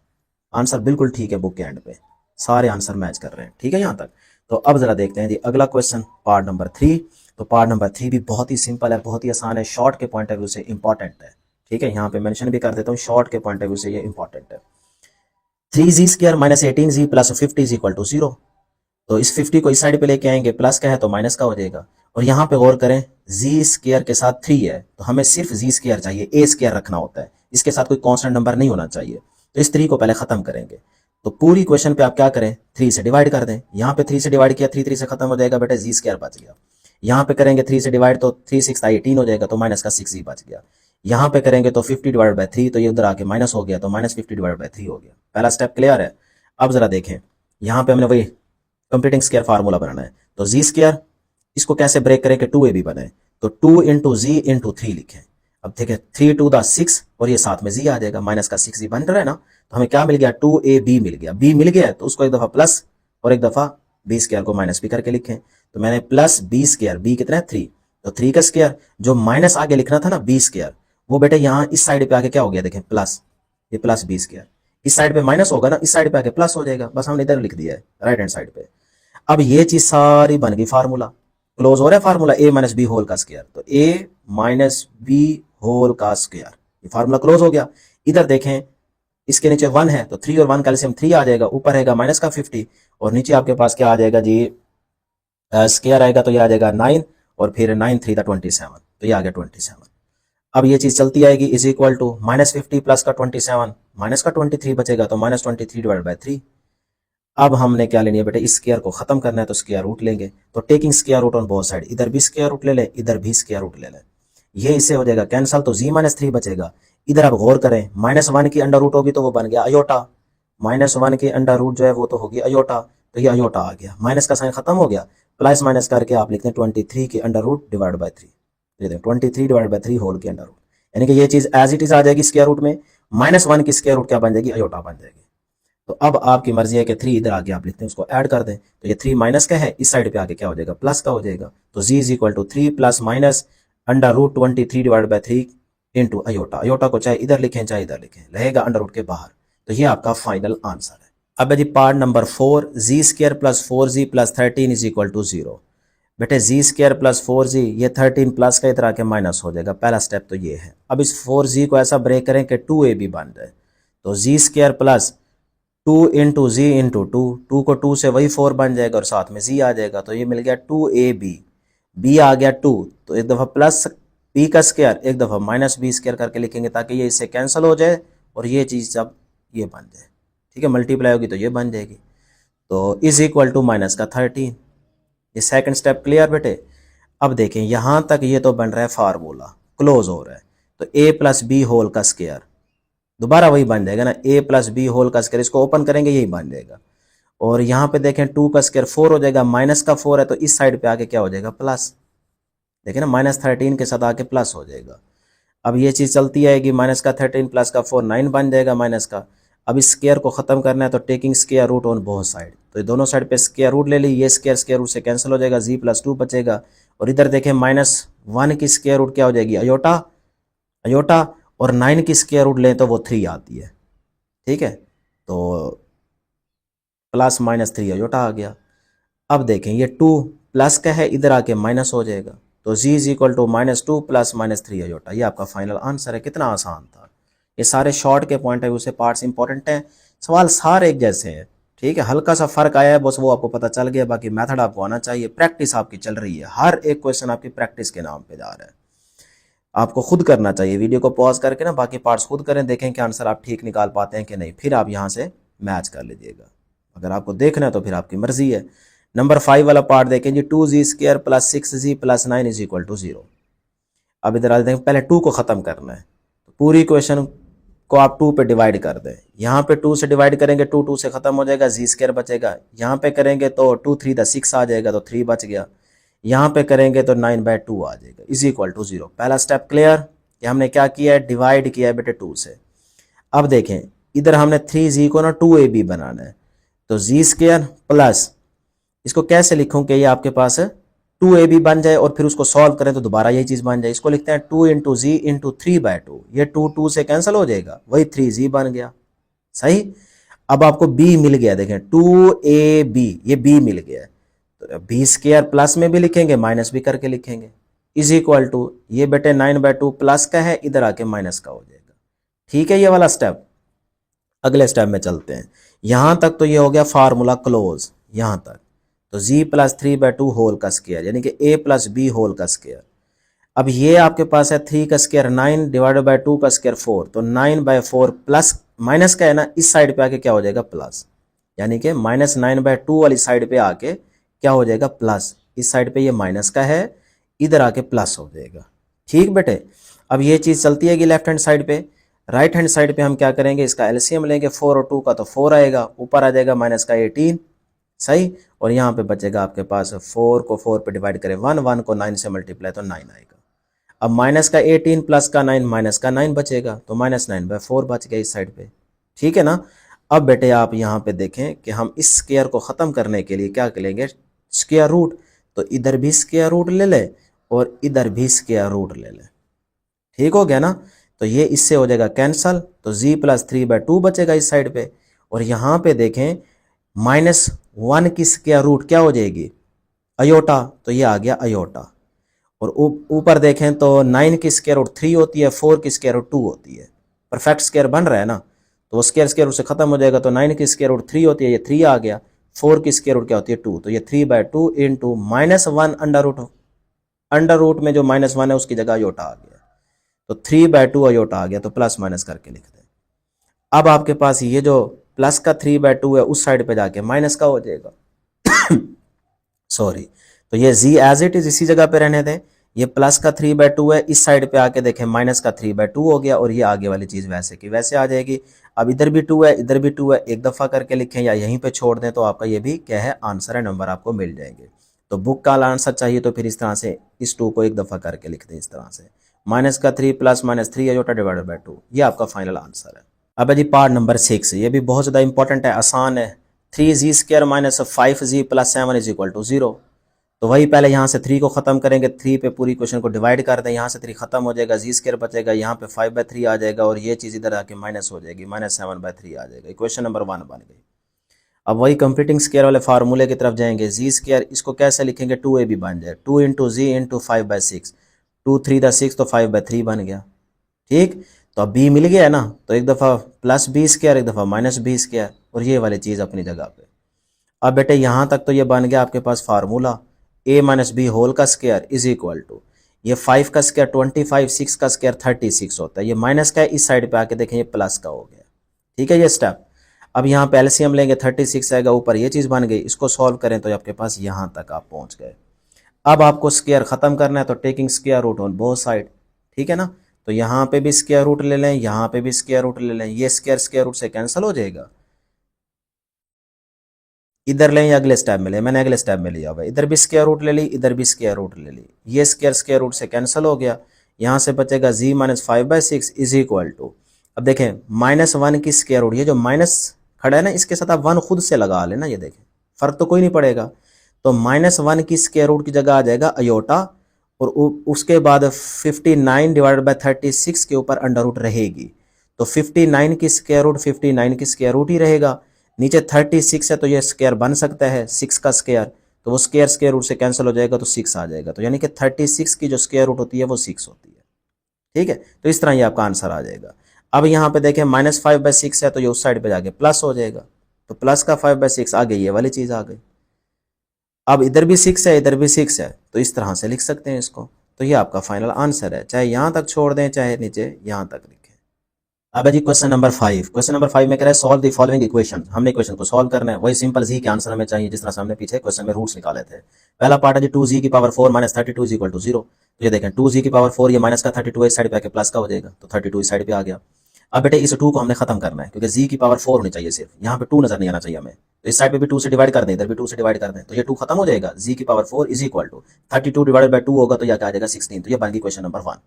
आंसर बिल्कुल ठीक है, बुक के एंड पे सारे आंसर मैच कर रहे हैं, ठीक है यहाँ तक। तो अब जरा देखते हैं जी अगला क्वेश्चन पार्ट नंबर 3। तो पार्ट नंबर 3 भी बहुत ही सिंपल है, बहुत ही आसान है, शॉर्ट के पॉइंट ऑफ व्यू से इंपॉर्टेंट है, ठीक है। यहाँ पे मेंशन भी कर देता हूँ, शॉर्ट के पॉइंट ऑफ व्यू से ये इंपॉर्टेंट है। 3z square minus 18z plus 50 is equal to 0, तो इस 50 को इस साइड पे लेके आएंगे, प्लस का है तो माइनस का हो जाएगा, और यहाँ पे गौर करें z स्क्वायर के साथ 3 है, तो हमें सिर्फ z स्क्वायर चाहिए, a स्क्वायर रखना होता है, इसके साथ कोई कांस्टेंट नंबर नहीं होना चाहिए। तो इस 3 को पहले खत्म करेंगे, तो पूरी क्वेश्चन पे आप क्या करें 3 से डिवाइड कर दें, यहाँ पे 3 से डिवाइड किया, 3 से खत्म हो जाएगा, बेटा z स्क्वायर बच गया। यहाँ पे करेंगे 3 से डिवाइड, तो 3 6 18 हो जाएगा, तो माइनस का 6 बच गया। यहाँ पे करेंगे तो 50 डिवाइड बाय 3, तो ये उधर आके माइनस हो गया, तो माइनस 50 डिवाइड बाय 3 हो गया। पहला स्टेप क्लियर है। अब जरा देखें यहाँ पे हमने वही कंप्लीटिंग स्क्वायर फार्मूला बनाना है, तो जी स्क्वायर इसको कैसे ब्रेक करें कि 2ab बने, तो 2 इंटू जी इंटू 3 लिखें। अब देखिए 3 2 द 6 और ये साथ में जी आ जाएगा, माइनस का 6 बन रहा है ना, तो हमें क्या मिल गया 2ab मिल गया, b मिल गया, तो उसको एक दफा प्लस और एक दफा b स्क्वायर को माइनस भी करके लिखें, तो मैंने प्लस b स्क्वायर, b कितना है 3, तो 3 का स्क्वायर, जो माइनस आगे लिखना था ना b स्क्वायर, वो बेटे यहाँ इस साइड पे आके क्या हो गया, देखें प्लस, ये प्लस b स्क्वायर, इस साइड पे माइनस होगा ना, इस साइड पे आके प्लस हो जाएगा, बस हमने इधर लिख दिया है राइट हैंड साइड पे। अब ये चीज सारी बन गई, फार्मूला क्लोज हो रहा है, formula a minus b whole का स्क्वायर, तो a माइनस बी होल का स्क्वायर, ये फार्मूला क्लोज हो गया। इधर देखें इसके नीचे 1 है, तो 3 और 1 कैल्सियम 3 आ जाएगा, ऊपर रहेगा माइनस का 50 और नीचे आपके पास क्या आ जाएगा जी स्क्वायर आएगा, तो ये आ जाएगा 9 और फिर 9 3 27, तो ये आ गया 27। अब ये चीज चलती आएगी, इज इक्वल टू -50 प्लस का 27 माइनस का 23 बचेगा, तो -23 डिवाइड बाय 3। अब हमने क्या लेनी है बेटे, इस स्क्वायर को खत्म करना है, तो स्क्वायर रूट लेंगे, तो taking square root on both side, इधर भी स्क्वायर रूट ले लें, इधर भी स्क्वायर रूट ले लें, ये इससे हो जाएगा कैंसल, तो z माइनस 3 बचेगा। इधर आप गौर करें -1 की अंडर रूट होगी तो वो बन गया अयोटा, -1 की अंडर रूट जो है वो तो होगी अयोटा, तो ये अयोटा आ गया, माइनस का साइन खत्म हो गया, प्लस माइनस करके आप लिखते हैं 23 की अंडर रूट डिवाइड बाय 3, ये देखो 23 डिवाइड बाय 3 होल की अंडर रूट, यानी कि ये चीज एज इट इज आ जाएगी स्क्वायर रूट में, -1 की स्क्वायर रूट क्या बन जाएगी अयोटा बन जाएगी। तो अब आपकी मर्जी है कि 3 इधर आके आप लिखते हैं, उसको ऐड कर दें, तो ये 3 माइनस का है, इस साइड पे आके क्या हो जाएगा प्लस का हो जाएगा, तो z is equal to 3 plus minus under root 23 divide by 3 into iota, iota को चाहे इधर लिखें चाहे इधर लिखें, रहेगा अंडर रूट के बाहर, तो ये आपका फाइनल आंसर है। अब जी part number 4, z square plus 4z plus 13 is equal to 0, बेटे जी स्क्वायर प्लस 4z, ये 13 प्लस का इधर आके माइनस हो जाएगा, पहला स्टेप तो ये है। अब इस 4z को ऐसा ब्रेक करें कि 2ab बन जाए, तो जी स्क्वायर प्लस 2 इंटू जी इंटू 2 को 2 से वही 4 बन जाएगा और साथ में z आ जाएगा, तो ये मिल गया 2ab, b आ गया 2, तो एक दफ़ा प्लस b का स्क्वायर एक दफ़ा माइनस b स्क्वायर करके लिखेंगे ताकि ये इससे कैंसिल हो जाए और ये चीज़ जब ये बन जाए, ठीक है, मल्टीप्लाई होगी तो ये बन जाएगी, तो इज इक्वल टू माइनस का 13। ये सेकंड स्टेप क्लियर बेटे। अब देखें यहाँ तक ये तो बन रहा है फार्मूला, क्लोज हो रहा है, तो a प्लस बी होल का स्क्वायर दोबारा वही बन जाएगा ना, a प्लस बी होल का स्क्वायर, इसको ओपन करेंगे यही बन जाएगा, और यहाँ पे देखें 2 का स्क्वायर 4 हो जाएगा, माइनस का 4 है तो इस साइड पे आके क्या हो जाएगा प्लस, देखें ना -13 के साथ आके प्लस हो जाएगा। अब ये चीज़ चलती आएगी, माइनस का 13 प्लस का 4 9 बन जाएगा माइनस का। अब इस स्क्वायर को खत्म करना है तो taking square root on both side, तो दोनों साइड पे स्क्वायर रूट ले ली, ये स्क्वायर रूट से कैंसिल हो जाएगा, z प्लस 2 बचेगा, और इधर देखें -1 की स्क्वायर रूट क्या हो जाएगी अयोटा, अयोटा, और 9 की स्क्वायर रूट लें तो वो 3 आती है। ठीक है, तो प्लस माइनस 3 अयोटा आ गया। अब देखें ये 2 प्लस का है, इधर आके माइनस हो जाएगा, तो z is equal to -2 plus -3 iota. ये आपका फाइनल आंसर है। कितना आसान था। ये सारे शॉर्ट के पॉइंट है उसे पार्ट्स इंपॉर्टेंट हैं, सवाल सारे एक जैसे हैं। ठीक है, हल्का सा फर्क आया है बस, वो आपको पता चल गया। बाकी मेथड आपको आना चाहिए, प्रैक्टिस आपकी चल रही है, हर एक क्वेश्चन आपकी प्रैक्टिस के नाम पे जा रहा है। आपको खुद करना चाहिए, वीडियो को पॉज करके ना बाकी पार्ट्स खुद करें, देखें कि आंसर आप ठीक निकाल पाते हैं कि नहीं, फिर आप यहाँ से मैच कर लीजिएगा। अगर आपको देखना है तो फिर आपकी मर्जी है। नंबर 5 वाला पार्ट देखें जी, 2z square plus 6z plus 9 is equal to 0। अब इधर आ देखें, पहले 2 को ख़त्म करना है, तो पूरी क्वेश्चन को आप 2 पे डिवाइड कर दें। यहाँ पे 2 से डिवाइड करेंगे, 2 से ख़त्म हो जाएगा, z स्क्वायर बचेगा। यहाँ पे करेंगे तो 2 3 6 आ जाएगा, तो 3 बच गया। यहाँ पे करेंगे तो 9/2 आ जाएगा, इज इक्वल टू 0। पहला स्टेप क्लियर, कि हमने क्या किया है, डिवाइड किया है बेटे 2 से। अब देखें इधर हमने 3z को ना 2ab बनाना है, तो z स्क्वायर प्लस, इसको कैसे लिखूं कि ये आपके पास 2ab बन जाए और फिर उसको सॉल्व करें तो दोबारा यही चीज़ बन जाए। इसको लिखते हैं 2 इंटू जी इंटू 3/2। ये 2 से कैंसिल हो जाएगा, वही 3z बन गया। सही। अब आपको b मिल गया, देखें 2ab, ये b मिल गया है, तो b स्क्वायर प्लस में भी लिखेंगे, माइनस भी करके लिखेंगे, इज इक्वल टू, ये बेटे 9/2 प्लस का है, इधर आके माइनस का हो जाएगा। ठीक है, ये वाला स्टेप। अगले स्टेप में चलते हैं। यहां तक तो ये हो गया फार्मूला क्लोज, यहां तक तो z प्लस 3/2 होल का स्क्वायर, यानी कि a प्लस बी होल का स्क्वायर। अब ये आपके पास है 3 का स्क्वायर 9 डिवाइडेड बाय 2 का स्क्वायर 4, तो 9/4 प्लस माइनस का है ना, इस साइड पे आके क्या हो जाएगा, प्लस, यानी कि -9/2 वाली साइड पे आके क्या हो जाएगा, प्लस। इस साइड पे ये माइनस का है, इधर आके प्लस हो जाएगा। ठीक बेटे, अब ये चीज़ चलती है कि लेफ्ट हैंड साइड पे। राइट हैंड साइड पे हम क्या करेंगे, इसका एलसीएम लेंगे, 4 और 2 का, तो 4 आएगा, ऊपर आ जाएगा माइनस का 18। सही। और यहाँ पे बचेगा आपके पास 4 को 4 पे डिवाइड करें 1, 1 को 9 से मल्टीप्लाई तो 9 आएगा। अब माइनस का 18 प्लस का 9 माइनस का 9 बचेगा, तो -9/4 बच गया इस साइड पे। ठीक है ना। अब बेटे आप यहाँ पे देखें कि हम इस स्क्वायर को ख़त्म करने के लिए क्या करेंगे, स्क्वायर रूट, तो इधर भी स्क्वायर रूट ले ले और इधर भी स्क्वायर रूट ले ले। ठीक हो गया ना। तो ये इससे हो जाएगा कैंसल, तो z प्लस 3/2 बचेगा इस साइड पे। और यहाँ पे देखें -1 की स्क्वायर रूट क्या हो जाएगी, अयोटा, तो ये आ गया अयोटा। और ऊपर देखें तो 9 की स्क्वायर रूट 3 होती है, 4 की स्क्वायर रूट 2 होती है। परफेक्ट स्क्वायर बन रहा है ना, तो वो स्क्वायर रूट से खत्म हो जाएगा, तो 9 की स्क्वायर रूट 3 होती है, ये 3 आ गया। 4 की स्क्वायर रूट क्या होती है, 2, तो ये 3/2 इंटू -1 अंडर रूट में जो -1 है उसकी जगह अयोटा आ गया, तो 3/2 अयोटा आ गया, तो प्लस माइनस करके लिख दें। अब आपके पास ये जो प्लस का 3/2 है उस साइड पे जाके माइनस का हो जाएगा। सॉरी, तो ये z एज इट इज इसी जगह पे रहने दें। ये प्लस का 3/2 है, इस साइड पे आके देखें माइनस का 3/2 हो गया, और ये आगे वाली चीज़ वैसे की वैसे आ जाएगी। अब इधर भी 2 है, इधर भी 2 है, एक दफ़ा करके लिखें या यहीं पे छोड़ दें, तो आपका ये भी क्या है, आंसर है, नंबर आपको मिल जाएंगे। तो बुक का आंसर चाहिए तो फिर इस तरह से इस 2 को एक दफ़ा करके लिख दें, इस तरह से माइनस का 3 प्लस -3 अयोटा डिवाइडेड बाय 2, ये आपका फाइनल आंसर है। अब जी पार्ट नंबर 6, ये भी बहुत ज़्यादा इंपॉर्टेंट है, आसान है। 3z square minus 5z plus 7 is equal to 0। तो वही पहले यहाँ से 3 को ख़त्म करेंगे, 3 पे पूरी क्वेश्चन को डिवाइड कर दें, यहाँ से 3 खत्म हो जाएगा, z स्क्वायर बचेगा, यहाँ पे 5/3 आ जाएगा, और ये चीज़ इधर आके माइनस हो जाएगी, -7/3 आ जाएगा। इक्वेशन नंबर 1 बन गई। अब वही कंप्लीटिंग स्क्वायर वाले फार्मूले की तरफ जाएंगे। z स्क्वायर इसको कैसे लिखेंगे, 2ab बन जाए, 2 इंटू जी इंटू 5/6, 2 3 6 तो 5/3 बन गया। ठीक, तो अब b मिल गया है ना, तो एक दफ़ा प्लस b स्क्वायर, एक दफ़ा माइनस b स्क्वायर, और ये वाली चीज़ अपनी जगह पे। अब बेटे यहाँ तक तो ये बन गया आपके पास formula, a minus b whole का स्क्वायर इज इक्वल टू, ये 5 का स्क्वायर 25, 6 का स्क्वायर 36 होता है, ये माइनस का है, इस साइड पे आके देखें ये प्लस का हो गया। ठीक है, ये स्टेप। अब यहाँ पे एलसीएम लेंगे, 36 आएगा, ऊपर ये चीज़ बन गई, इसको सॉल्व करें तो आपके पास यहाँ तक आप पहुँच गए। अब आपको स्क्वायर ख़त्म करना है, तो taking square root on both side. ठीक है ना, तो यहाँ पे भी स्क्वायर रूट ले लें, यहाँ पे भी स्क्वायर रूट ले लें, ये स्क्वायर रूट से कैंसिल हो जाएगा। इधर लें या अगले स्टेप में लें, मैंने अगले स्टेप में लिया हुआ है। इधर भी स्क्वायर रूट ले ली, इधर भी स्क्वायर रूट ले ली, ये स्क्वायर रूट से कैंसिल हो गया, यहाँ से बचेगा z माइनस 5/6 इज इक्वल टू, अब देखें -1 की स्क्वायर रूट, ये जो माइनस खड़ा है ना, इसके साथ आप 1 खुद से लगा लेना, ये देखें फ़र्क तो कोई नहीं पड़ेगा। तो -1 की स्क्वायर रूट की जगह आ जाएगा अयोटा, और उसके बाद 59 डिवाइडेड बाय 36 के ऊपर अंडर रूट रहेगी। तो 59 की स्क्वायर रूट 59 की स्क्वायर रूट ही रहेगा। नीचे 36 है तो ये स्क्वायर बन सकता है 6 का स्क्वायर, तो वो स्क्वायर रूट से कैंसिल हो जाएगा तो 6 आ जाएगा। तो यानी कि 36 की जो स्क्वायर रूट होती है वो 6 होती है। ठीक है, तो इस तरह ये आपका आंसर आ जाएगा। अब यहाँ पे देखें -5/6 है तो ये उस साइड पे जाके प्लस हो जाएगा, तो प्लस का 5/6 आ गई, ये वाली चीज़ आ गई। अब इधर भी 6 है इधर भी 6 है, तो इस तरह से लिख सकते हैं इसको। तो ये आपका फाइनल आंसर है, चाहे यहाँ तक छोड़ दें चाहे नीचे यहाँ तक लिखें। अब है जी क्वेश्चन नंबर 5। क्वेश्चन नंबर 5 में कह रहा है सॉल्व द फॉलोइंग इक्वेशन। हमने इक्वेशन को सॉल्व करना है, वही सिंपल जी के आंसर हमें चाहिए जिस तरह से हमने पीछे क्वेश्चन में रूट्स निकाले थे। पहला पार्ट है जी 2z की power 4 minus 32 is equal to 0। तो ये देखें 2z की पावर 4 ये माइनस का 32 इस साइड पे आके प्लस का हो जाएगा, तो 32 इस साइड पे आ गया। अब बेटे इस 2 को हमने खत्म करना है क्योंकि z की पावर 4 होनी चाहिए, सिर्फ यहाँ पे 2 नजर नहीं आना चाहिए हमें। तो इस साइड पे भी 2 से डिवाइड कर दें, इधर भी 2 से डिवाइड कर दें, तो ये 2 खत्म हो जाएगा। z की power 4 is equal to 32 divided by 2 होगा तो यह क्या आ जाएगा 16। तो ये बन गई क्वेश्चन नंबर 1।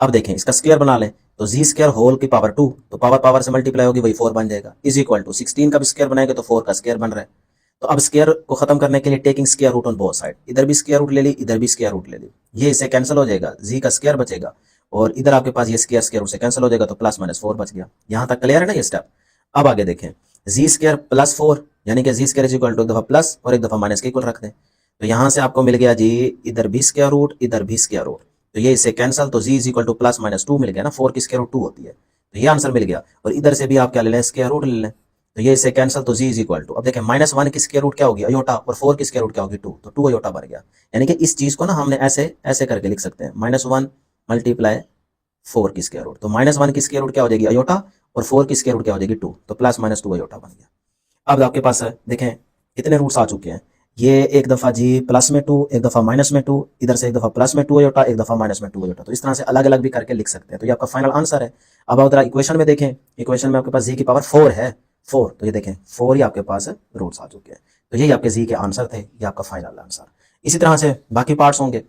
अब देखें इसका स्क्वायर बना लें, तो जी स्क्वायर होल की पावर 2, तो पावर पावर से मल्टीप्लाई होगी वही 4 बन जाएगा, इज इक्वल टू 16 का भी स्क्वायर बनाएंगे तो 4 का स्क्वायर बन रहा है। तो अब स्क्वायर को खत्म करने के लिए taking square root on both side, इधर भी स्क्वायर रूट ले ली इधर भी स्क्वायर रूट ले ली, ये इससे कैंसिल हो जाएगा, जी का स्क्वायर बचेगा और इधर आपके पास ये स्क्वायर रूट से कैंसिल हो जाएगा, तो प्लस माइनस 4 बच गया। यहाँ तक क्लियर है ना ये स्टेप। अब आगे देखें जी स्क्वायर प्लस 4 यानी कि जी स्क्वायर इज इक्वल टू एक दफा प्लस और एक दफा माइनस के इक्वल रख दें, तो यहाँ से आपको मिल गया जी इधर भी स्क्वायर रूट इधर भी स्क्वायर रूट, तो ये इससे कैंसिल, तो z is equal to plus minus 2 मिल गया ना, 4 की स्क्वायर रूट 2 होती है, तो ये आंसर मिल गया। और इधर से भी आप क्या ले लें स्क्वायर रूट ले लें, तो ये इससे कैंसिल, तो जी इज इक्वल टू, अब देखें -1 की स्क्वायर रूट क्या होगी अयोटा और 4 की स्क्वायर रूट क्या होगी 2, तो 2 अयोटा बन गया। यानी कि इस चीज को ना हमने ऐसे ऐसे करके लिख सकते हैं, -1 मल्टीप्लाई 4 की स्क्वायर रूट, तो -1 की स्क्वायर रूट क्या हो जाएगी अयोटा और 4 की स्क्वायर रूट क्या हो जाएगी 2, तो प्लस माइनस 2 अयोटा बन गया। अब आपके पास देखें कितने रूट्स आ चुके हैं, ये एक दफा जी प्लस में 2 एक दफा माइनस में 2, इधर से एक दफा प्लस में 2 अयोटा एक दफा माइनस में 2 अयोटा, तो इस तरह से अलग अलग भी करके लिख सकते हैं। तो ये आपका फाइनल आंसर है। अब आप इक्वेशन में देखें, इक्वेशन में आपके पास जी की पावर 4 है 4, तो ये देखें 4 ही आपके पास रूट्स आ चुके हैं, तो यही आपके जी के आंसर थे, ये आपका फाइनल आंसर। इसी तरह से बाकी पार्ट्स होंगे,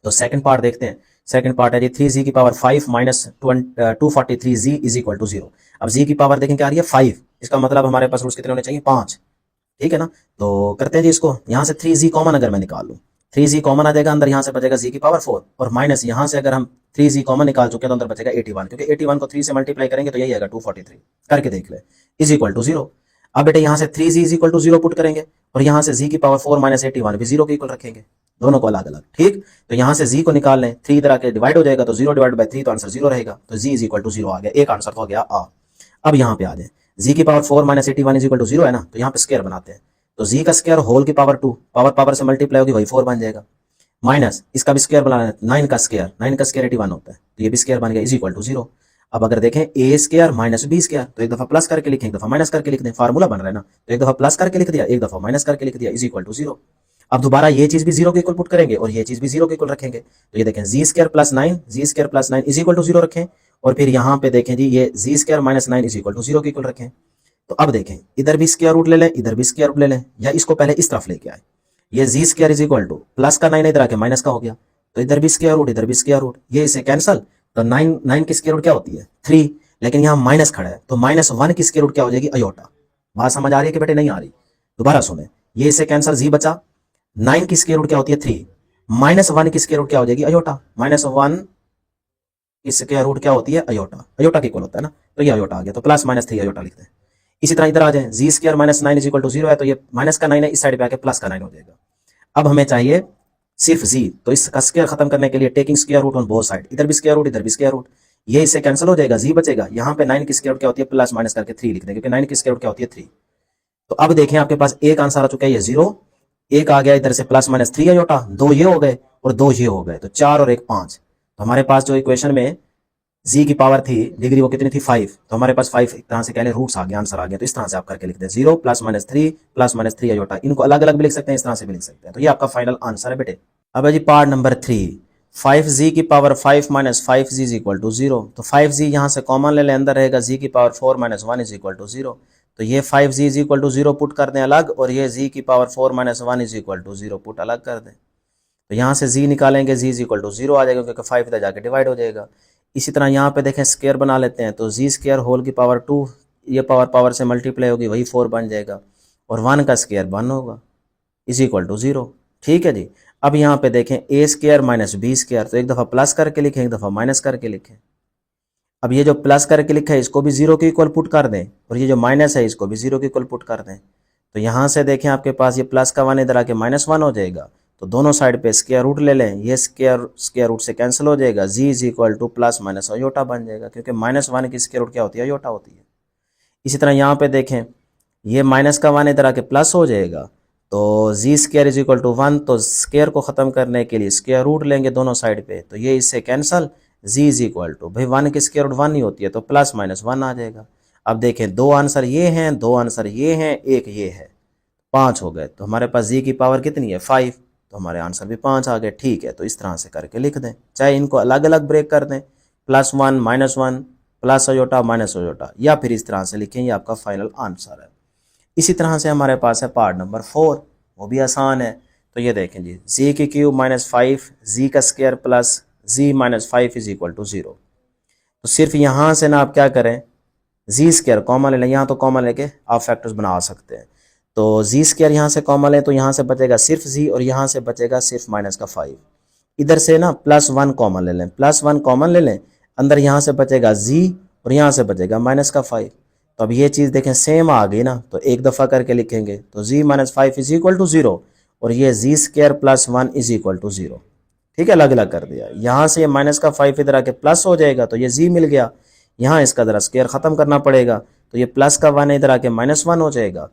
तो सेकंड पार्ट देखते हैं। सेकंड पार्ट है जी 3z की power 5 minus 243z is equal to 0। अब z की पावर देखें क्या आ रही है 5, इसका मतलब हमारे पास रूट्स कितने होने चाहिए 5, ठीक है ना। तो करते हैं जी इसको, यहाँ से 3z कॉमन अगर मैं निकाल लूँ, 3z कॉमन आ जाएगा अंदर, यहाँ से बचेगा z की पावर 4 और माइनस यहाँ से अगर हम 3z कॉमन निकाल चुके हैं तो अंदर बचेगा 81, क्योंकि 81 को 3 से मल्टीप्लाई करेंगे तो यही आएगा 243, करके देख ले, इज इक्वल टू 0। अब बेटे यहाँ से 3z is equal to 0 put करेंगे और यहाँ से z की पावर 4 माइनस 81 भी 0 के इक्वल रखेंगे, दोनों को अलग अलग, ठीक। तो यहाँ से z को निकाल लें, 3 इधर आके डिवाइड हो जाएगा तो 0 डिवाइड बाय 3, तो आंसर 0 रहेगा, तो z इज इक्वल टू 0 आ गया, एक आंसर तो हो गया आ। अब यहाँ पे आ जाए, z की power 4 minus 81 is equal to 0 है ना, तो यहाँ पे स्क्वायर बनाते हैं, तो z का स्क्वायर होल की पावर 2 पावर पावर से मल्टीप्लाई होगी वही 4 बन जाएगा, माइनस इसका भी स्क्वायर बनाना है 9 का स्क्वायर 81 होता है, तो ये भी स्क्वायर बन गया इज इक्वल टू 0। अब अगर देखें a square minus b square, तो एक दफा प्लस करके लिखें एक दफा माइनस करके लिख दें, फार्मूला बन रहा है ना, तो एक दफा प्लस करके लिख दिया एक दफा माइनस करके लिख दिया इज इक्वल टू 0। अब दोबारा ये चीज भी 0 के इक्वल पुट करेंगे और ये चीज भी 0 के इक्वल रखेंगे, तो ये देखें z square plus 9 is equal to 0 रखें, और फिर यहाँ पे देखें जी ये z square minus 9 is equal to 0 के इक्वल रखें। तो अब देखें इधर भी स्क्वायर रूट ले लें इधर भी स्क्वायर रूट ले लें, या इसको पहले इस तरफ लेके आए, ये z square is equal to plus का 9 इधर आके माइनस का हो गया, तो इधर भी स्क्वायर रूट इधर भी स्क्वायर रूट, ये इसे कैंसल, तो 9 की स्क्वायर रूट क्या होती है 3, लेकिन यहाँ माइनस खड़ा है तो -1 की स्क्वायर रूट क्या हो जाएगी अयोटा। बात समझ आ रही है कि बेटे नहीं आ रही, दोबारा सुने, ये इसे कैंसल जी बचा, 9 की स्क्वायर रूट क्या होती है 3, -1 की स्क्वायर रूट क्या हो जाएगी अयोटा, -1 की स्क्वायर रूट क्या होती है अयोटा, अयोटा के इक्वल होता है ना, तो ये अयोटा आ गया, तो प्लस माइनस 3 अयोटा लिखते हैं। इसी तरह इधर आ जाए, G square minus 9 is equal to 0 है, तो ये माइनस का 9 है इस साइड पे आके प्लस का 9 हो जाएगा। अब हमें चाहिए सिर्फ जी, तो इसका स्क्वायर खत्म करने के लिए taking square root on both side, इधर भी स्क्वायर रूट इधर भी स्क्वायर रूट, ये इससे कैंसिल हो जाएगा, जी बचेगा, यहाँ पे 9 की स्क्वायर रूट क्या होती है प्लस माइनस करके 3 लिख दें, क्योंकि 9 की स्क्वायर रूट क्या होती है 3। तो अब देखें आपके पास एक आंसर आ चुका है ये 0, एक आ गया इधर से प्लस माइनस 3 अयोटा, 2 ये हो गए और 2 ये हो गए, तो 4 और 1 5। तो हमारे पास जो इक्वेशन में जी की पावर थी डिग्री वो कितनी थी 5, तो हमारे पास 5 एक तरह से कह लें रूट्स आ गया, आंसर आ गया। तो इस तरह से आप करके लिख दें 0 प्लस माइनस 3 अयोटा, इनको अलग अलग भी लिख सकते हैं इस तरह से भी लिख सकते हैं। तो ये आपका फाइनल आंसर है बेटे। अब है जी पार्ट नंबर 3, 5z की power 5 minus 5z is equal to 0। तो 5z यहाँ से कॉमन ले लें, अंदर रहेगा z की power 4 minus 1 is equal to 0। तो ये 5z is equal to 0 put कर दें अलग, और ये z की power 4 minus 1 is equal to 0 put अलग कर दें। तो यहाँ से z निकालेंगे, z इज इक्वल टू 0 आ जाएगा क्योंकि 5 इधर जाके डिवाइड हो जाएगा। इसी तरह यहाँ पे देखें स्क्वायर बना लेते हैं, तो जी स्क्वायर होल की पावर 2 ये पावर पावर से मल्टीप्लाई होगी वही 4 बन जाएगा, और 1 का स्क्वायर 1 होगा इज इक्वल टू 0, ठीक है जी। अब यहाँ पे देखें a square minus b square, तो एक दफ़ा प्लस करके लिखें, एक दफ़ा माइनस करके लिखें। अब ये जो प्लस करके लिखा है इसको भी जीरो के इक्वल पुट कर दें, और ये जो माइनस है इसको भी जीरो के इक्वल पुट कर दें। तो यहाँ से देखें आपके पास ये प्लस का वन इधर आके -1 हो जाएगा, तो दोनों साइड पे स्क्वायर रूट ले लें, ये स्क्वायर रूट से कैंसिल हो जाएगा, G is equal to plus minus iota बन जाएगा, क्योंकि -1 की स्क्वायर रूट क्या होती है, अयोटा होती है। इसी तरह यहाँ पे देखें ये माइनस का वन इधर आके प्लस हो जाएगा, तो जी स्क्वायर इज इक्वल टू 1, तो स्क्वायर को ख़त्म करने के लिए स्क्वायर रूट लेंगे दोनों साइड पे, तो ये इससे cancel, z is equal to भाई 1 की स्क्वायर रूट 1 ही होती है, तो प्लस माइनस 1 आ जाएगा। अब देखें दो आंसर ये हैं, दो आंसर ये हैं, एक ये है, 5 हो गए। तो हमारे पास जी की पावर कितनी है 5, तो हमारे आंसर भी 5 आ गए। ठीक है, तो इस तरह से करके लिख दें, चाहे इनको अलग अलग ब्रेक कर दें, +1 -1 प्लस अयोटा माइनस अयोटा, या फिर इस तरह से लिखें, ये आपका फाइनल आंसर है। इसी तरह से हमारे पास है पार्ट नंबर 4, वो भी आसान है। तो ये देखें जी, जी की क्यूब -5 जी का square plus z -5 is equal to 0। तो सिर्फ यहाँ से ना आप क्या करें, जी स्क्वायर कॉमन ले लें, यहाँ तो कॉमन लेके आप फैक्टर्स बना सकते हैं। तो जी स्क्वायर यहाँ से कॉमन लें, तो यहाँ से बचेगा सिर्फ जी, और यहाँ से बचेगा सिर्फ -5। इधर से ना +1 कॉमन ले लें, +1 कॉमन ले लें, अंदर यहाँ से बचेगा जी और यहाँ से बचेगा -5। तो अब ये चीज़ देखें सेम आ गई ना, तो एक दफ़ा करके लिखेंगे, तो जी -5 इज इक्वल टू 0, और ये z square +1 is equal to 0। ठीक है, अलग अलग कर दिया। यहाँ से ये -5 इधर आके प्लस हो जाएगा, तो ये जी मिल गया। यहाँ इसका ज़रा स्क्वायर ख़त्म करना पड़ेगा, तो ये प्लस का 1 इधर आके -1 हो जाएगा,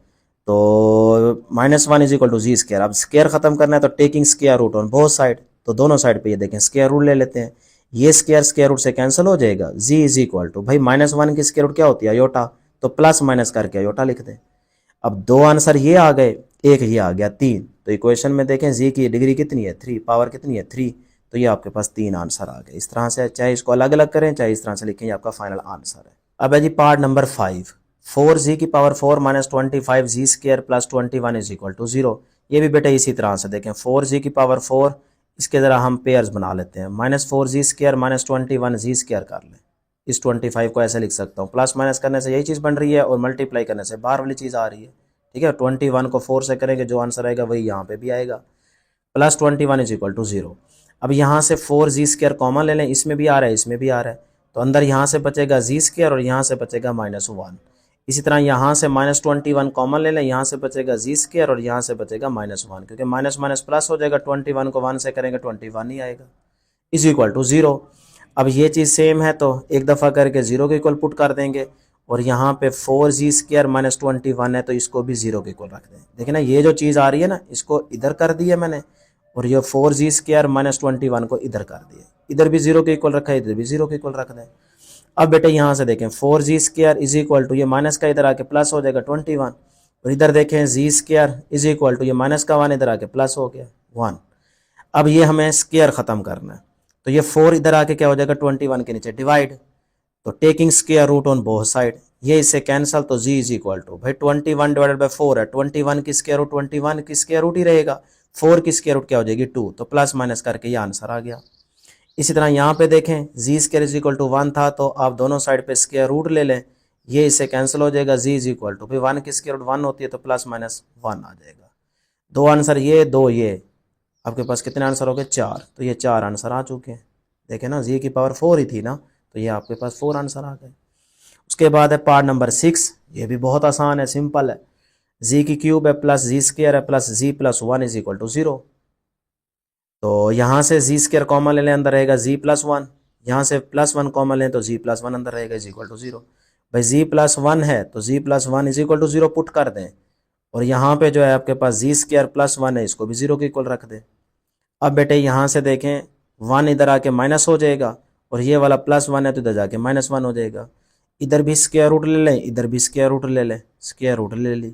तो -1 is equal to z square. अब स्क्वायर ख़त्म करना है तो taking square root on both side, तो दोनों साइड पे ये देखें स्क्वायर रूट ले लेते हैं, ये स्क्वायर रूट से कैंसिल हो जाएगा, जी इज इक्वल टू भाई -1 की स्क्वायर रूट क्या होती है, अयोटा, तो प्लस माइनस करके अयोटा लिख दें। अब दो आंसर ये आ गए, एक ये आ गया 3, तो इक्वेशन में देखें जी की डिग्री कितनी है 3, पावर कितनी है 3, तो ये आपके पास 3 आंसर आ गए। इस तरह से चाहे इसको अलग अलग करें, चाहे इस तरह से लिखें, ये आपका फाइनल आंसर है। अब है जी पार्ट नंबर 5, 4 की power 4 -25 z square plus 21 is equal to 0। ये भी बेटा इसी तरह से देखें, 4 की पावर 4, इसके ज़रा हम पेयर्स बना लेते हैं, -4 जी स्क्वायर -21 जी स्क्वायर कर लें। इस 25 को ऐसे लिख सकता हूँ, प्लस माइनस करने से यही चीज़ बन रही है, और मल्टीप्लाई करने से बाहर वाली चीज़ आ रही है। ठीक है, 21 को 4 से करेंगे, जो आंसर आएगा वही यहाँ पे भी आएगा, +21 इज इक्वल टू 0। अब यहाँ से 4 जी स्क्वायर कॉमन ले लें, इसमें भी आ रहा है, इसमें भी आ रहा है, तो अंदर यहाँ से बचेगा जी स्क्वायर और यहाँ से बचेगा -1। इसी तरह यहाँ से -21 कॉमन ले लें, यहाँ से बचेगा जी स्क्वायर और यहाँ से बचेगा -1, क्योंकि माइनस माइनस प्लस हो जाएगा, 21 को 1 से करेंगे 21 ही आएगा, इज इक्वल टू 0। अब ये चीज़ सेम है, तो एक दफ़ा करके 0 के इक्वल पुट कर देंगे, और यहाँ पे 4 स्क्वायर -21 है, तो इसको भी 0 के इक्वल रख दें। देखिए ना, ये जो चीज़ आ रही है ना, इसको इधर कर दी है मैंने, और ये 4 स्क्वायर -21 को इधर कर दिए, इधर भी 0 के इक्वल रखा है, इधर भी 0 के इक्वल रख दें। अब बेटे यहाँ से देखें 4 स्क्वायर इज इक्वल टू, ये माइनस का इधर आके प्लस हो जाएगा 21, और इधर देखें z square is equal to, ये माइनस का 1 इधर आके प्लस हो गया 1। अब ये हमें स्क्वायर ख़त्म करना है, तो ये 4 इधर आके क्या हो जाएगा 21 के नीचे डिवाइड, तो taking square root on both side, ये इससे कैंसल, तो जी इज इक्वल टू भाई 21 डिवाइडेड बाई 4 है, 21 की स्क्वायर रूट 21 की स्क्वायर रूट ही रहेगा, 4 की स्क्वायर रूट क्या हो जाएगी 2, तो प्लस माइनस करके ये आंसर आ गया। इसी तरह यहाँ पे देखें z square is equal to 1 था, तो आप दोनों साइड पे स्क्वायर रूट ले लें, ये इससे कैंसिल हो जाएगा, जी इज इक्वल टू भाई 1 की स्क्वायर रूट 1 होती है, तो प्लस माइनस 1 आ जाएगा। दो आंसर ये, दो ये, आपके पास कितने आंसर हो गए 4, तो ये 4 आंसर आ चुके हैं। देखें ना, जी की पावर 4 ही थी ना, तो ये आपके पास 4 आंसर आ गए। उसके बाद है पार्ट नंबर 6, ये भी बहुत आसान है, सिंपल है, जी की क्यूब है प्लस जी स्क्वायर है plus z plus 1 is equal to 0। तो यहाँ से जी स्क्वायर कॉमन ले लें, अंदर रहेगा जी प्लस 1, यहाँ से +1 कॉमन लें, तो जी प्लस 1 अंदर रहेगा, इज इक्वल टू 0। भाई जी प्लस 1 है, तो जी plus 1 is equal to 0 put कर दें, और यहाँ पे जो है आपके पास जी स्क्वायर प्लस 1 है, इसको भी 0 के इक्वल रख दें। अब बेटे यहाँ से देखें 1 इधर आके माइनस हो जाएगा, और ये वाला +1 है, तो इधर जाके -1 हो जाएगा, इधर भी स्क्वायर रूट ले लें, इधर भी स्क्वायर रूट ले लें, स्क्वायर रूट ले ली,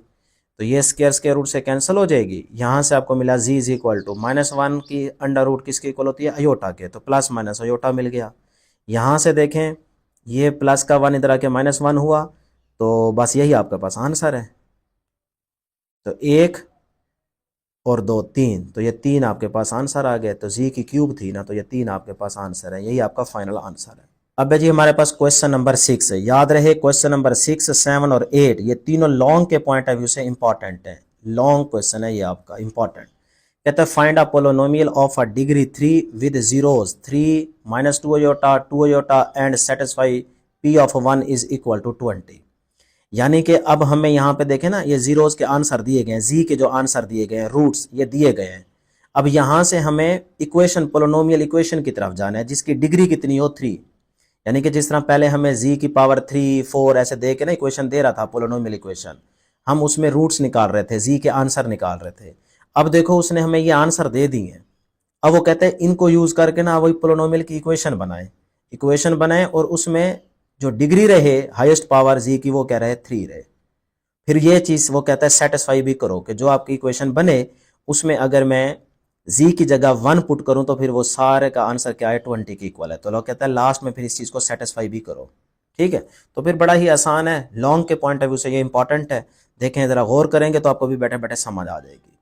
तो ये स्क्वायर रूट से कैंसिल हो जाएगी। यहाँ से आपको मिला जी इज इक्वल टू -1 की अंडर रूट किसके इक्वल होती है, अयोटा के, तो प्लस माइनस अयोटा मिल गया। यहाँ से देखें ये प्लस का 1 इधर आके -1 हुआ, तो बस यही आपके पास आंसर है। तो 1 और 2 3, तो ये 3 आपके पास आंसर आ गए। तो जी की क्यूब थी ना, तो ये 3 आपके पास आंसर है, यही आपका फाइनल आंसर है। अब जी हमारे पास क्वेश्चन नंबर 6 है, याद रहे क्वेश्चन नंबर 6, 7 और 8 ये तीनों लॉन्ग के पॉइंट ऑफ व्यू से इंपॉर्टेंट है, लॉन्ग क्वेश्चन है ये आपका इंपॉर्टेंट। कहता है find a polynomial of a degree 3 with zeros 3 minus 2 iota 2 iota and satisfy p of 1 is equal to 20। यानी कि अब हमें यहाँ पे देखें ना, ये जीरोस के आंसर दिए गए हैं, जी के जो आंसर दिए गए हैं, रूट्स ये दिए गए हैं। अब यहाँ से हमें इक्वेशन, पोलिनोमियल इक्वेशन की तरफ जाना है जिसकी डिग्री कितनी हो 3। यानी कि जिस तरह पहले हमें जी की पावर 3 4 ऐसे दे के ना इक्वेशन दे रहा था पोलिनोमियल इक्वेशन, हम उसमें रूट्स निकाल रहे थे, जी के आंसर निकाल रहे थे। अब देखो उसने हमें ये आंसर दे दिए हैं। अब वो कहते हैं इनको यूज करके ना वही पोलिनोमियल की इक्वेशन बनाए और उसमें जो डिग्री रहे हाईएस्ट पावर जी की वो कह रहे 3 रहे। फिर ये चीज वो कहता है सेटिस्फाई भी करो कि जो आपकी इक्वेशन बने उसमें अगर मैं जी की जगह 1 पुट करूं तो फिर वो सारे का आंसर क्या है 20 के इक्वल है। तो लोग कहता है लास्ट में फिर इस चीज को सेटिस्फाई भी करो। ठीक है, तो फिर बड़ा ही आसान है, लॉन्ग के पॉइंट ऑफ व्यू से ये इंपॉर्टेंट है। देखें जरा गौर करेंगे तो आपको भी बैठे बैठे समझ आ जाएगी।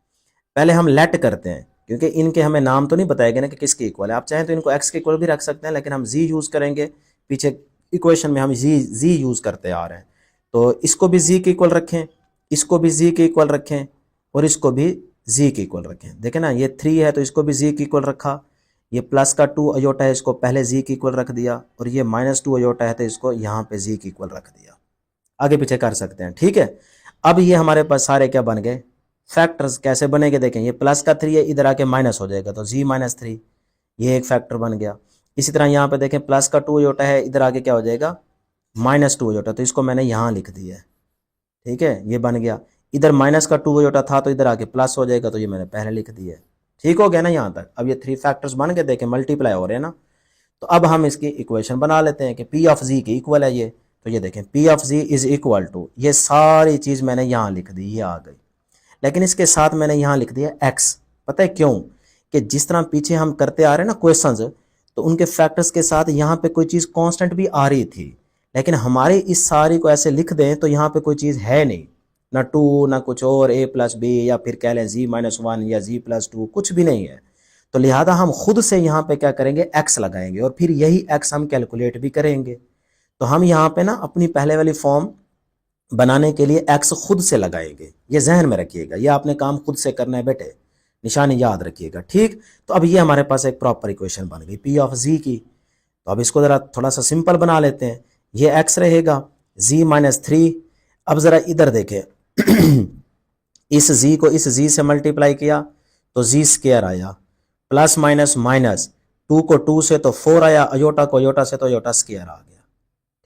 पहले हम लेट करते हैं क्योंकि इनके हमें नाम तो नहीं बताया गया ना कि किसके इक्वल है। आप चाहें तो इनको एक्स के इक्वल भी रख सकते हैं लेकिन हम जी यूज करेंगे, पीछे इक्वेशन में हम जी यूज करते आ रहे हैं। तो इसको भी जी के इक्वल रखें, इसको भी जी के इक्वल रखें और इसको भी जी के इक्वल रखें। देखें ना ये 3 है तो इसको भी जी के इक्वल रखा, ये प्लस का 2 अयोटा है इसको पहले जी के इक्वल रख दिया और ये माइनस 2 अयोटा है तो इसको यहाँ पे जी के इक्वल रख दिया। आगे पीछे कर सकते हैं। ठीक है, अब ये हमारे पास सारे क्या बन गए फैक्टर्स। कैसे बनेंगे देखें, ये प्लस का 3 है इधर आके माइनस हो जाएगा तो जी माइनस 3, ये एक फैक्टर बन गया। इसी तरह यहाँ पे देखें प्लस का 2 अयोटा है इधर आके क्या हो जाएगा माइनस 2 अयोटा, तो इसको मैंने यहाँ लिख दिया है। ठीक है, ये बन गया। इधर माइनस का 2 अयोटा था तो इधर आके प्लस हो जाएगा तो ये मैंने पहले लिख दिया है। ठीक हो गया ना यहाँ तक। अब ये 3 फैक्टर्स बन गए, देखें मल्टीप्लाई हो रहे हैं ना। तो अब हम इसकी इक्वेशन बना लेते हैं कि पी ऑफ जी के इक्वल है ये। तो ये देखें p of z is equal to, ये सारी चीज मैंने यहाँ लिख दी, ये आ गई। लेकिन इसके साथ मैंने यहाँ लिख दिया एक्स। पता है क्यों? कि जिस तरह पीछे हम करते आ रहे हैं ना क्वेश्चंस, तो उनके फैक्टर्स के साथ यहाँ पे कोई चीज कांस्टेंट भी आ रही थी, लेकिन हमारे इस सारी को ऐसे लिख दें तो यहाँ पे कोई चीज है नहीं, ना 2 ना कुछ और a प्लस बी या फिर कह लें जी माइनस 1 या जी प्लस 2, कुछ भी नहीं है। तो लिहाजा हम खुद से यहाँ पे क्या करेंगे x लगाएंगे और फिर यही x हम कैलकुलेट भी करेंगे। तो हम यहाँ पे ना अपनी पहले वाली फॉर्म बनाने के लिए x खुद से लगाएंगे, ये जहन में रखिएगा, ये आपने काम खुद से करना है बेटे, निशानी याद रखिएगा। ठीक, तो अब ये हमारे पास एक प्रॉपर इक्वेशन बन गई p ऑफ z की। तो अब इसको जरा थोड़ा सा सिंपल बना लेते हैं। ये x रहेगा z माइनस 3। अब जरा इधर देखें इस z को इस z से मल्टीप्लाई किया तो z स्क्वायर आया, प्लस माइनस माइनस 2 को 2 से तो 4 आया, अयोटा को अयोटा से तो अयोटा स्क्वायर आ गया।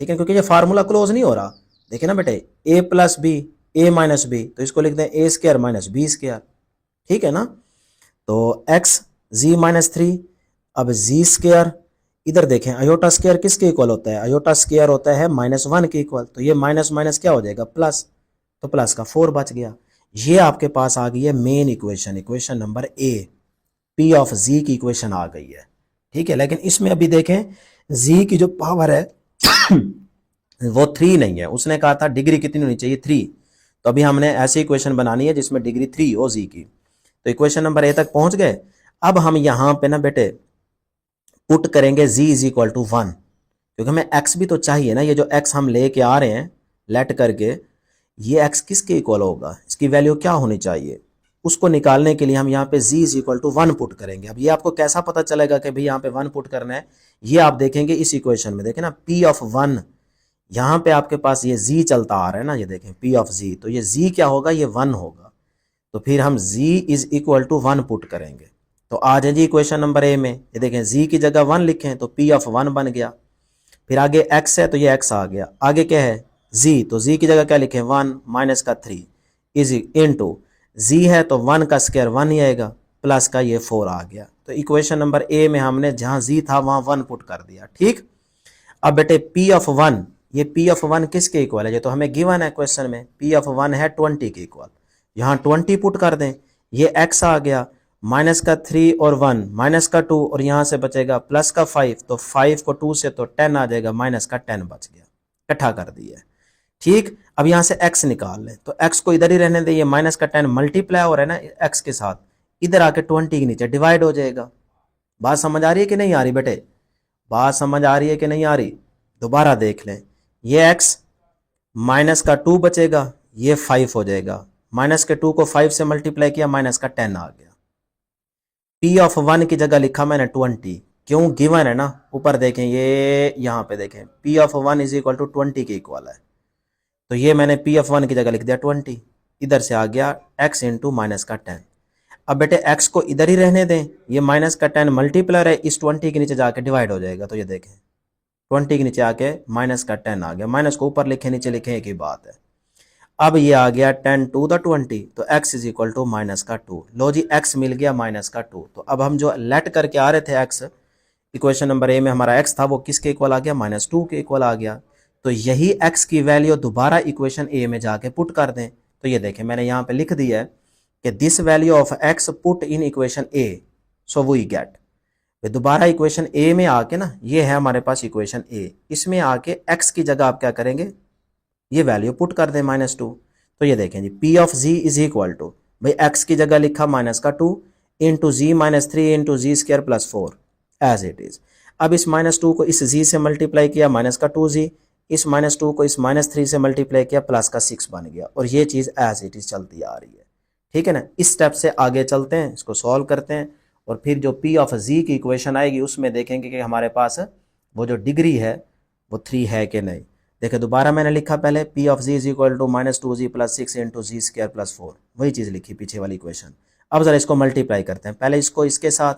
ठीक है, क्योंकि ये फार्मूला क्लोज नहीं हो रहा। देखिए ना बेटे a plus b a minus b, तो इसको लिख दें a square minus b square. ठीक है ना, तो x z माइनस 3। अब z स्क्वायर इधर देखें अयोटा स्क्वायर किसके इक्वल होता है, अयोटा स्क्वायर होता है माइनस 1 के इक्वल। तो ये माइनस माइनस क्या हो जाएगा प्लस, तो प्लस का 4 बच गया। ये आपके पास आ गई है main equation, equation number A, P of जी की इक्वेशन आ गई है। ठीक है, लेकिन इसमें अभी देखें जी की जो पावर है वो 3 नहीं है। उसने कहा था डिग्री कितनी होनी चाहिए 3, तो अभी हमने ऐसी इक्वेशन बनानी है जिसमें डिग्री 3 हो जी की। तो इक्वेशन नंबर ए तक पहुंच गए। अब हम यहां पे ना बेटे पुट करेंगे z इज इक्वल टू 1, क्योंकि हमें x भी तो चाहिए ना। ये जो x हम लेके आ रहे हैं लेट करके, ये x किसके इक्वल होगा, इसकी वैल्यू क्या होनी चाहिए, उसको निकालने के लिए हम यहाँ पे z is equal to 1 put करेंगे। अब ये आपको कैसा पता चलेगा कि भाई यहाँ पे 1 पुट करना है, ये आप देखेंगे इस इक्वेशन में। देखें ना p ऑफ 1, यहाँ पे आपके पास ये z चलता आ रहा है ना, ये देखें p ऑफ z, तो ये z क्या होगा, ये 1 होगा। तो फिर हम z is equal to 1 put करेंगे। तो आ जाए जी इक्वेशन नंबर ए में, ये देखें z की जगह 1 लिखें तो p ऑफ 1 बन गया। फिर आगे x है तो ये x आ गया, आगे क्या है z, तो z की जगह क्या लिखें 1 माइनस का 3 इज इनटू z है तो 1 का स्क्वायर 1 ही आएगा, प्लस का ये 4 आ गया। तो इक्वेशन नंबर ए में हमने जहां z था वहां 1 पुट कर दिया। ठीक, अब बेटे p ऑफ 1, ये p ऑफ 1 किसके इक्वल है, ये तो हमें गिवन है क्वेश्चन में, p ऑफ 1 है 20 के इक्वल, यहाँ 20 पुट कर दें, ये x आ गया, माइनस का 3 और 1 माइनस का 2 और यहाँ से बचेगा प्लस का 5, तो 5 को 2 से तो 10 आ जाएगा, माइनस का 10 बच गया, इकट्ठा कर दिया। ठीक, अब यहाँ से x निकाल लें, तो x को इधर ही रहने दें, ये माइनस का 10 मल्टीप्लाई हो रहा है ना x के साथ, इधर आके 20 के नीचे डिवाइड हो जाएगा। बात समझ आ रही है कि नहीं आ रही बेटे, बात समझ आ रही है कि नहीं आ रही, दोबारा देख लें। ये x माइनस का 2 बचेगा, ये 5 हो जाएगा, माइनस के 2 को 5 से मल्टीप्लाई किया, माइनस का 10 आ गया। पी ऑफ 1 की जगह लिखा मैंने 20, क्यों, गिवन है ना, ऊपर देखें ये यहाँ पे देखें p of 1 is equal to 20 के इक्वल है, तो ये मैंने पी ऑफ 1 की जगह लिख दिया 20, इधर से आ गया x इंटू माइनस का 10। अब बेटे x को इधर ही रहने दें, ये माइनस का 10 मल्टीप्लर है, इस 20 के नीचे जाके डिवाइड हो जाएगा, तो ये देखें 20 के नीचे आके माइनस का 10 आ गया, माइनस को ऊपर लिखे नीचे लिखे एक ही बात है। अब ये आ गया 10 टू द 20, तो x is equal to minus का 2। लो जी x मिल गया माइनस का 2। तो अब हम जो लेट करके आ रहे थे x, इक्वेशन नंबर ए में हमारा x था, वो किसके इक्वल आ गया, -2 के इक्वल आ गया। तो यही x की वैल्यू दोबारा इक्वेशन ए में जाके पुट कर दें, तो ये देखें मैंने यहाँ पे लिख दिया है कि this value of x put in equation a, so we get, दोबारा इक्वेशन ए में आके ना, ये है हमारे पास इक्वेशन ए, इसमें आके x की जगह आप क्या करेंगे, ये वैल्यू पुट कर दें -2। तो ये देखें जी p of z is equal to, भाई x की जगह लिखा -2 into z -3 into z square plus 4 as it is. अब इस -2 को इस z से मल्टीप्लाई किया -2z, इस -2 को इस -3 से मल्टीप्लाई किया +6 बन गया, और ये चीज़ एज इट इज चलती आ रही है। ठीक है ना, इस स्टेप से आगे चलते हैं, इसको सॉल्व करते हैं, और फिर जो पी ऑफ जी की इक्वेशन आएगी उसमें देखेंगे कि हमारे पास वो जो डिग्री है वो 3 है कि नहीं। देखिए दोबारा मैंने लिखा पहले p of z is equal to -2z plus 6 into z square plus 4, वही चीज़ लिखी पीछे वाली इक्वेशन। अब ज़रा इसको मल्टीप्लाई करते हैं, पहले इसको इसके साथ,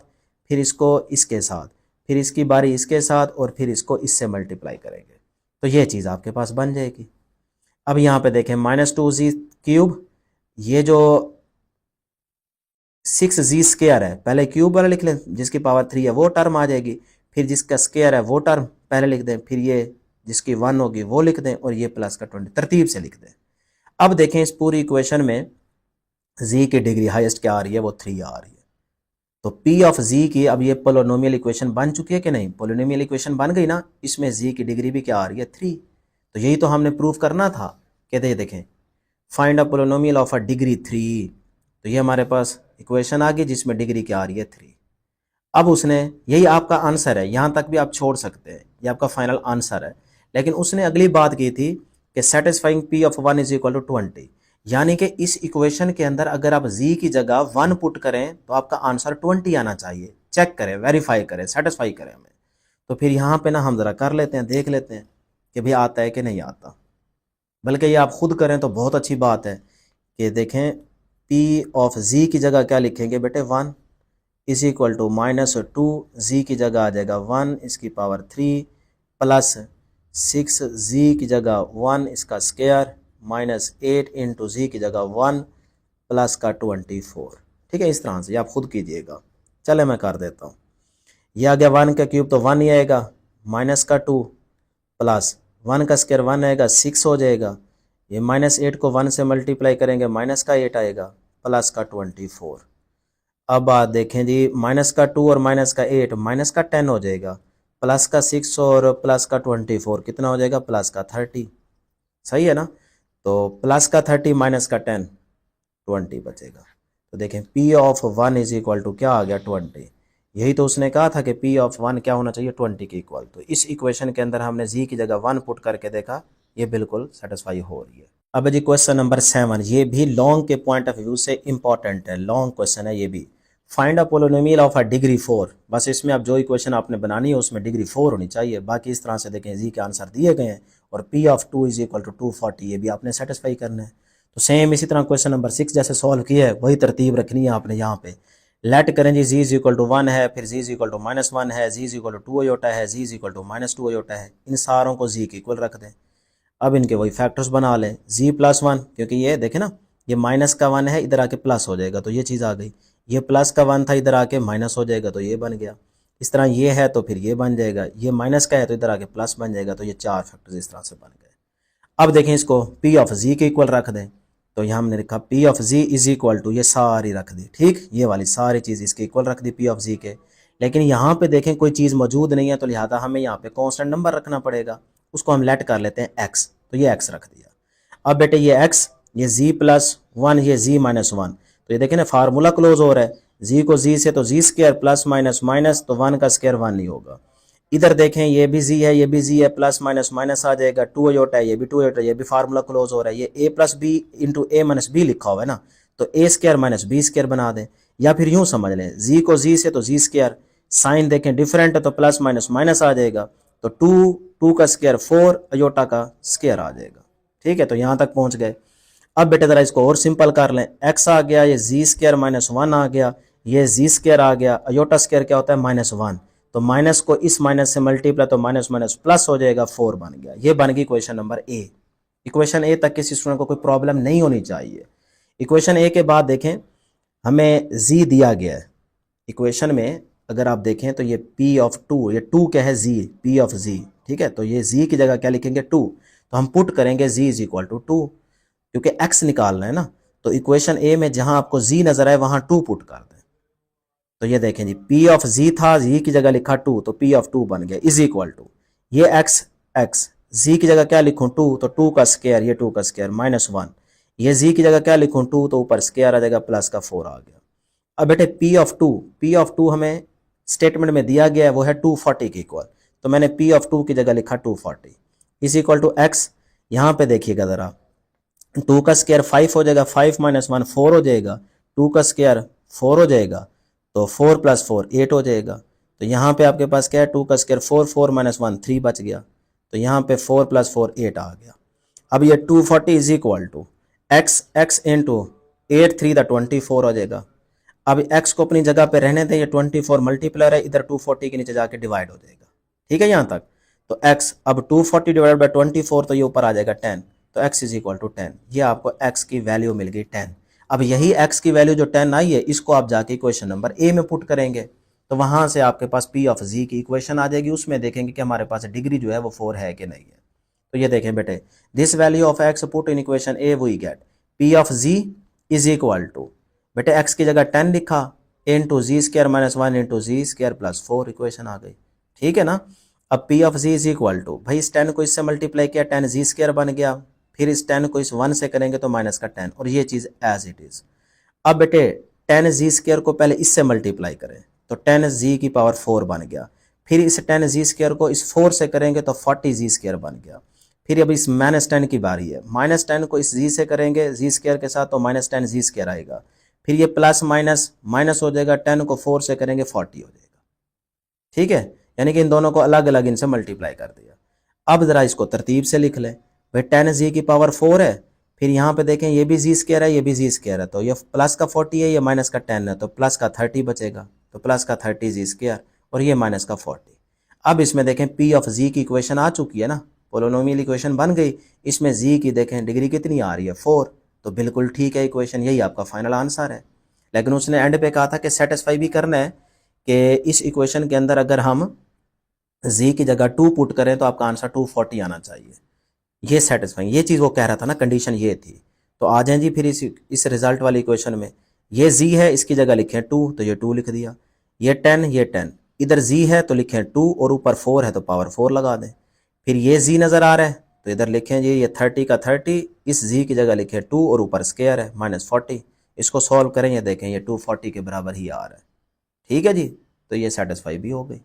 फिर इसको इसके साथ, फिर इसकी बारी इसके साथ, और फिर इसको इससे मल्टीप्लाई करेंगे, तो ये चीज़ आपके पास बन जाएगी। अब यहाँ पे देखें -2z क्यूब, ये जो 6z स्क्वायर है, पहले क्यूब वाला लिख लें, जिसकी पावर 3 है वो टर्म आ जाएगी, फिर जिसका स्क्वायर है वो टर्म पहले लिख दें, फिर ये जिसकी 1 होगी वो लिख दें, और ये प्लस का 20 तरतीब से लिख दें। अब देखें इस पूरी इक्वेशन में z की डिग्री हाईएस्ट क्या आ रही है, वो 3 आ रही है। तो p ऑफ z की अब ये पोलिनोमियल इक्वेशन बन चुकी है कि नहीं, पोलिनोमियल इक्वेशन बन गई ना, इसमें z की डिग्री भी क्या आ रही है, 3। तो यही तो हमने प्रूव करना था, कहते हैं देखें find a polynomial of a degree 3, तो ये हमारे पास इक्वेशन आ गई जिसमें डिग्री क्या आ रही है, 3। अब उसने, यही आपका आंसर है, यहाँ तक भी आप छोड़ सकते हैं, ये आपका फाइनल आंसर है, लेकिन उसने अगली बात की थी कि satisfying p of 1 is equal to 20, यानी कि इस इक्वेशन के अंदर अगर आप z की जगह 1 पुट करें तो आपका आंसर 20 आना चाहिए। चेक करें, वेरीफाई करें, सेटिस्फाई करें हमें। तो फिर यहाँ पे ना हम ज़रा कर लेते हैं, देख लेते हैं कि भाई आता है कि नहीं आता, बल्कि ये आप खुद करें तो बहुत अच्छी बात है कि देखें p ऑफ z की जगह क्या लिखेंगे बेटे, 1 इज इक्वल टू -2, z की जगह आ जाएगा 1 इसकी पावर 3 प्लस 6 z की जगह 1 इसका स्क्वायर -8 इंटू जी की जगह 1 प्लस का 24। ठीक है, इस तरह से आप खुद कीजिएगा। चले मैं कर देता हूँ, ये आ गया 1 का क्यूब तो 1 ही आएगा, माइनस का 2 प्लस 1 का स्क्वायर 1 आएगा, 6 हो जाएगा, ये -8 को 1 से मल्टीप्लाई करेंगे माइनस का 8 आएगा प्लस का 24। अब बात देखें जी, माइनस का 2 और माइनस का 8 माइनस का 10 हो जाएगा, प्लस का 6 और प्लस का 24 कितना हो जाएगा, प्लस का 30। सही है ना, तो प्लस का 30 माइनस का 10 20 बचेगा। तो देखें p of 1 is equal to क्या आ गया, 20। यही तो उसने कहा था कि p ऑफ 1 क्या होना चाहिए, 20 के इक्वल। तो इस इक्वेशन के अंदर हमने z की जगह 1 पुट करके देखा, ये बिल्कुल सेटिस्फाई हो रही है। अब जी क्वेश्चन नंबर 7, ये भी लॉन्ग के पॉइंट ऑफ व्यू से इंपॉर्टेंट है, लॉन्ग क्वेश्चन है ये भी। Find a polynomial of a degree 4, बस इसमें अब जो इक्वेशन आपने बनानी है उसमें डिग्री 4 होनी चाहिए, बाकी इस तरह से देखें जी के आंसर दिए गए हैं, और p of 2 is equal to 240 ये भी आपने सेटिस्फाई करना है। तो सेम इसी तरह क्वेश्चन नंबर 6 जैसे सॉल्व किया है वही तरतीब रखनी है आपने। यहाँ पे लेट करें जी, z इज इक्वल टू 1 है, फिर z इज इक्वल टू -1 है, z is equal to 2 iota है, z is equal to -2 iota है, इन सारों को z के इक्वल रख दें। अब इनके वही फैक्टर्स बना लें, z प्लस 1, क्योंकि ये देखें ना ये माइनस का 1 है, इधर आके प्लस हो जाएगा तो ये चीज़ आ गई, ये प्लस का 1 था इधर आके माइनस हो जाएगा तो ये बन गया, इस तरह ये है तो फिर ये बन जाएगा, ये माइनस का है तो इधर आके प्लस बन जाएगा, तो ये 4 फैक्टर्स इस तरह से बन गए। अब देखें इसको p ऑफ z के इक्वल रख दें, तो यहाँ हमने लिखा p of z is equal to, ये सारी रख दी, ठीक, ये वाली सारी चीज़ इसके इक्वल रख दी p ऑफ z के। लेकिन यहाँ पे देखें कोई चीज़ मौजूद नहीं है, तो लिहाजा हमें यहाँ पे कांस्टेंट नंबर रखना पड़ेगा, उसको हम लेट कर लेते हैं x, तो ये x रख दिया। अब बेटे ये x, ये z प्लस 1, ये z माइनस 1, तो ये देखें ना फार्मूला क्लोज हो रहा है, z को z से तो z square plus minus minus, तो 1 का स्क्वायर 1 नहीं होगा। इधर देखें ये भी z है, ये भी z है, प्लस माइनस माइनस आ जाएगा, 2 अयोटा है, ये भी 2 अयोटा, ये भी फार्मूला क्लोज हो रहा है, ये a plus b into a minus b लिखा हुआ है ना, तो a square minus b square बना दें, या फिर यूं समझ लें जी को जी से तो जी स्क्वायर, साइन देखें डिफरेंट है तो प्लस माइनस माइनस आ जाएगा, तो टू का स्क्वायर 4 अयोटा का स्क्वायर आ जाएगा। ठीक है, तो यहां तक पहुंच गए। अब बेटे जरा इसको और सिंपल कर लें, एक्स आ गया, ये जी स्क्वायर माइनस 1 आ गया, ये जी स्क्वायर आ गया, अयोटा स्क्वायर क्या होता है -1, तो माइनस को इस माइनस से मल्टीप्लाई तो माइनस माइनस प्लस हो जाएगा, 4 बन गया। ये बन गई इक्वेशन नंबर ए। इक्वेशन ए तक किसी स्टूडेंट को कोई प्रॉब्लम नहीं होनी चाहिए। इक्वेशन ए के बाद देखें हमें जी दिया गया है इक्वेशन में, अगर आप देखें तो ये p ऑफ 2, ये 2 क्या है z, p ऑफ z, ठीक है, तो ये z की जगह क्या लिखेंगे 2, तो हम पुट करेंगे z इज इक्वल टू 2, क्योंकि x निकालना है ना, तो इक्वेशन ए में जहां आपको z नजर आए वहां 2 पुट कर दें। तो ये देखें जी p ऑफ z था, z की जगह लिखा 2, तो p ऑफ 2 बन गया इज इक्वल टू ये x z की जगह क्या लिखूं 2, तो 2 का स्क्वायर, ये 2 का स्क्वायर -1, ये z की जगह क्या लिखूं 2, तो ऊपर स्क्वायर आ जाएगा प्लस का 4 आ गया। अब बेटे p ऑफ 2 हमें स्टेटमेंट में दिया गया है, वो है 240 के इक्वल, तो मैंने p ऑफ 2 की जगह लिखा 240 इज इक्वल टू x। यहाँ पे देखिएगा ज़रा, 2 का स्क्वायर 5 हो जाएगा, 5 माइनस 1 4 हो जाएगा, 2 का स्क्वायर 4 हो जाएगा, तो 4 प्लस 4 8 हो जाएगा। तो यहाँ पे आपके पास क्या है, 2 का स्क्वायर 4, 4 माइनस 1 3 बच गया, तो यहाँ पे 4 प्लस 4 8 आ गया। अब ये 240 is equal to x into 8 3 the 24 हो जाएगा। अब x को अपनी जगह पे रहने दें, ये 24 मल्टीप्लायर है, इधर 240 के नीचे जाके डिवाइड हो जाएगा। ठीक है यहाँ तक, तो x अब 240 डिवाइड बाई 24, तो ये ऊपर आ जाएगा 10, तो x इज इक्वल टू 10। ये आपको x की वैल्यू मिल गई 10। अब यही x की वैल्यू जो 10 आई है, इसको आप जाके क्वेश्चन नंबर ए में पुट करेंगे, तो वहां से आपके पास p ऑफ z की इक्वेशन आ जाएगी। उसमें देखेंगे कि हमारे पास डिग्री जो है वो 4 है कि नहीं है। तो ये देखें बेटे, this value of x put in equation a we get p of z is equal to, बेटे x की जगह 10 लिखा into z square minus 1 into z square plus 4, equation आ गई। ठीक है ना। अब p of z is equal to, भाई इस 10 को इससे मल्टीप्लाई किया 10 जी स्क्वायर बन गया, फिर इस 10 को इस 1 से करेंगे तो माइनस का 10, और ये चीज़ एज इट इज़। अब बेटे 10 जी स्क्वायर को पहले इससे मल्टीप्लाई करें, तो 10 जी की पावर 4 बन गया, फिर इस 10 जी स्क्वायर को इस 4 से करेंगे तो 40 जी स्क्वायर बन गया। फिर अब इस -10 की बारी है, -10 को इस जी से करेंगे जी स्क्वायर के साथ तो -10 जी स्क्वायर आएगा, फिर ये प्लस माइनस माइनस हो जाएगा, 10 को 4 से करेंगे 40 हो जाएगा। ठीक है, यानी कि इन दोनों को अलग अलग इनसे मल्टीप्लाई कर दिया। अब ज़रा इसको तरतीब से लिख लें, भाई 10 जी की पावर 4 है, फिर यहाँ पे देखें ये भी जी स्क्वायर है, ये भी जी स्क्वायर है, तो ये प्लस का 40 है, ये माइनस का 10 है, तो प्लस का 30 बचेगा, तो प्लस का 30 जी स्क्वायर और ये माइनस का 40। अब इसमें देखें p ऑफ z की इक्वेशन आ चुकी है ना, पोलिनोमियल इक्वेशन बन गई। इसमें z की देखें डिग्री कितनी आ रही है 4, तो बिल्कुल ठीक है इक्वेशन, यही आपका फाइनल आंसर है। लेकिन उसने एंड पे कहा था कि सेटिस्फाई भी करना है कि इस इक्वेशन के अंदर अगर हम z की जगह 2 पुट करें तो आपका आंसर 240 आना चाहिए। ये सेटिस्फाइंग, ये चीज़ वो कह रहा था ना, कंडीशन ये थी। तो आ जाएं जी फिर इस रिजल्ट वाली इक्वेशन में, ये z है, इसकी जगह लिखें 2, तो ये 2 लिख दिया, ये 10 इधर z है तो लिखें 2 और ऊपर 4 है तो पावर 4 लगा दें। फिर ये z नज़र आ रहा है तो इधर लिखें जी ये 30 का 30, इस z की जगह लिखें 2 और ऊपर स्क्वायर है -40, इसको सॉल्व करें, ये देखें ये 240 के बराबर ही आ रहा है। ठीक है जी, तो ये सेटिस्फाई भी हो गई।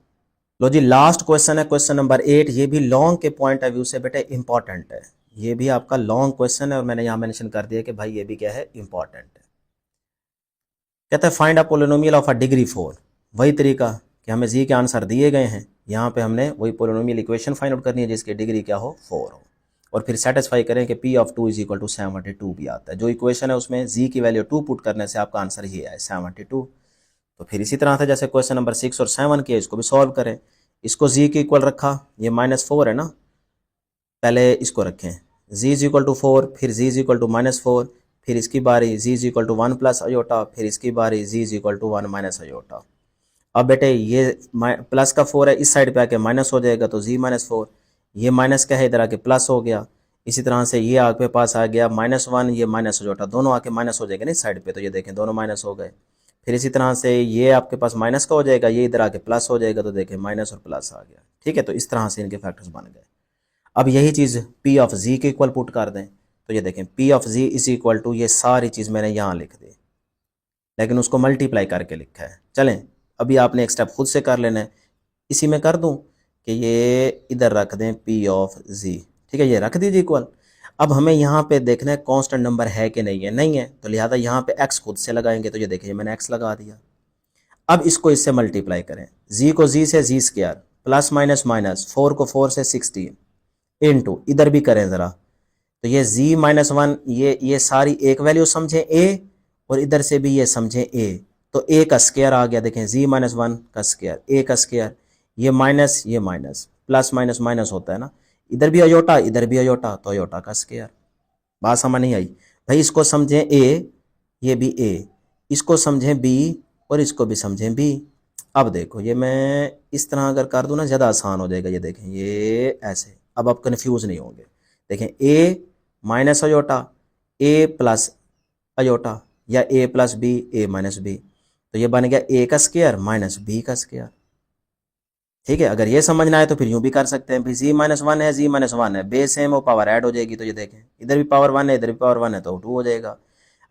लो जी लास्ट क्वेश्चन है क्वेश्चन नंबर 8, ये भी लॉन्ग के पॉइंट ऑफ व्यू से बेटे इंपॉर्टेंट है। ये भी आपका लॉन्ग क्वेश्चन है और मैंने यहाँ मेंशन कर दिया कि भाई ये भी क्या है, इंपॉर्टेंट है। कहता है find a polynomial of a degree 4, वही तरीका कि हमें जी के आंसर दिए गए हैं, यहाँ पे हमने वही पोलिनोमियल इक्वेशन फाइंड आउट करनी है जिसकी डिग्री क्या हो 4 हो, और फिर सेटिस्फाई करें कि p of 2 is equal to 72 भी आता है। जो इक्वेशन है उसमें जी की वैल्यू 2 पुट करने से आपका आंसर ये है 72। तो फिर इसी तरह से जैसे क्वेश्चन नंबर 6 और 7 किया, इसको भी सॉल्व करें। इसको z के इक्वल रखा, ये -4 है ना, पहले इसको रखें z इज इक्वल टू 4, फिर z इज इक्वल टू -4, फिर इसकी बारी z is equal to 1 plus iota, फिर इसकी बारी z is equal to 1 minus iota. अब बेटे ये प्लस का 4 है, इस साइड पे आके माइनस हो जाएगा तो z -4, ये माइनस का है इधर आके प्लस हो गया। इसी तरह से ये आपके पास आ गया -1, ये माइनस अयोटा, दोनों आके माइनस हो जाएगा ना इस साइड पे, तो ये देखें दोनों माइनस हो गए। फिर इसी तरह से ये आपके पास माइनस का हो जाएगा, ये इधर आके प्लस हो जाएगा, तो देखें माइनस और प्लस आ गया। ठीक है, तो इस तरह से इनके फैक्टर्स बन गए। अब यही चीज़ p ऑफ z के इक्वल पुट कर दें, तो ये देखें p of z is equal to, ये सारी चीज़ मैंने यहाँ लिख दी, लेकिन उसको मल्टीप्लाई करके लिखा है। चलें अभी आपने एक स्टेप खुद से कर लेना है। इसी में कर दूं कि ये इधर रख दें p ऑफ z, ठीक है, ये रख दीजिए इक्वल। अब हमें यहाँ पे देखना है कांस्टेंट नंबर है कि नहीं है, नहीं है तो लिहाजा यहाँ पे x खुद से लगाएंगे, तो ये देखिए मैंने x लगा दिया। अब इसको इससे मल्टीप्लाई करें, z को z से z square plus minus minus 4 को 4 से 16 इनटू इधर भी करें ज़रा, तो ये z माइनस 1 ये सारी एक वैल्यू समझें a और इधर से भी ये समझें a, तो a का स्क्वायर आ गया। देखें z माइनस 1 का स्क्वायर a का स्क्वायर, ये माइनस प्लस माइनस माइनस होता है ना, इधर भी अयोटा इधर भी अयोटा, तो अयोटा का स्क्वायर। बात समझ नहीं आई भाई? इसको समझें a, ये भी a, इसको समझें b और इसको भी समझें b। अब देखो ये मैं इस तरह अगर कर दूं ना ज़्यादा आसान हो जाएगा। ये देखें ये ऐसे, अब आप कन्फ्यूज़ नहीं होंगे। देखें a minus iota a plus iota या a plus b a minus b, तो ये बन गया a का स्क्वायर माइनस b का स्क्वायर। ठीक है, अगर ये समझना है तो फिर यूं भी कर सकते हैं, फिर z माइनस 1 है z माइनस 1 है, बेस सेम हो पावर ऐड हो जाएगी, तो ये देखें इधर भी पावर 1 है इधर भी पावर 1 है तो 2 हो जाएगा।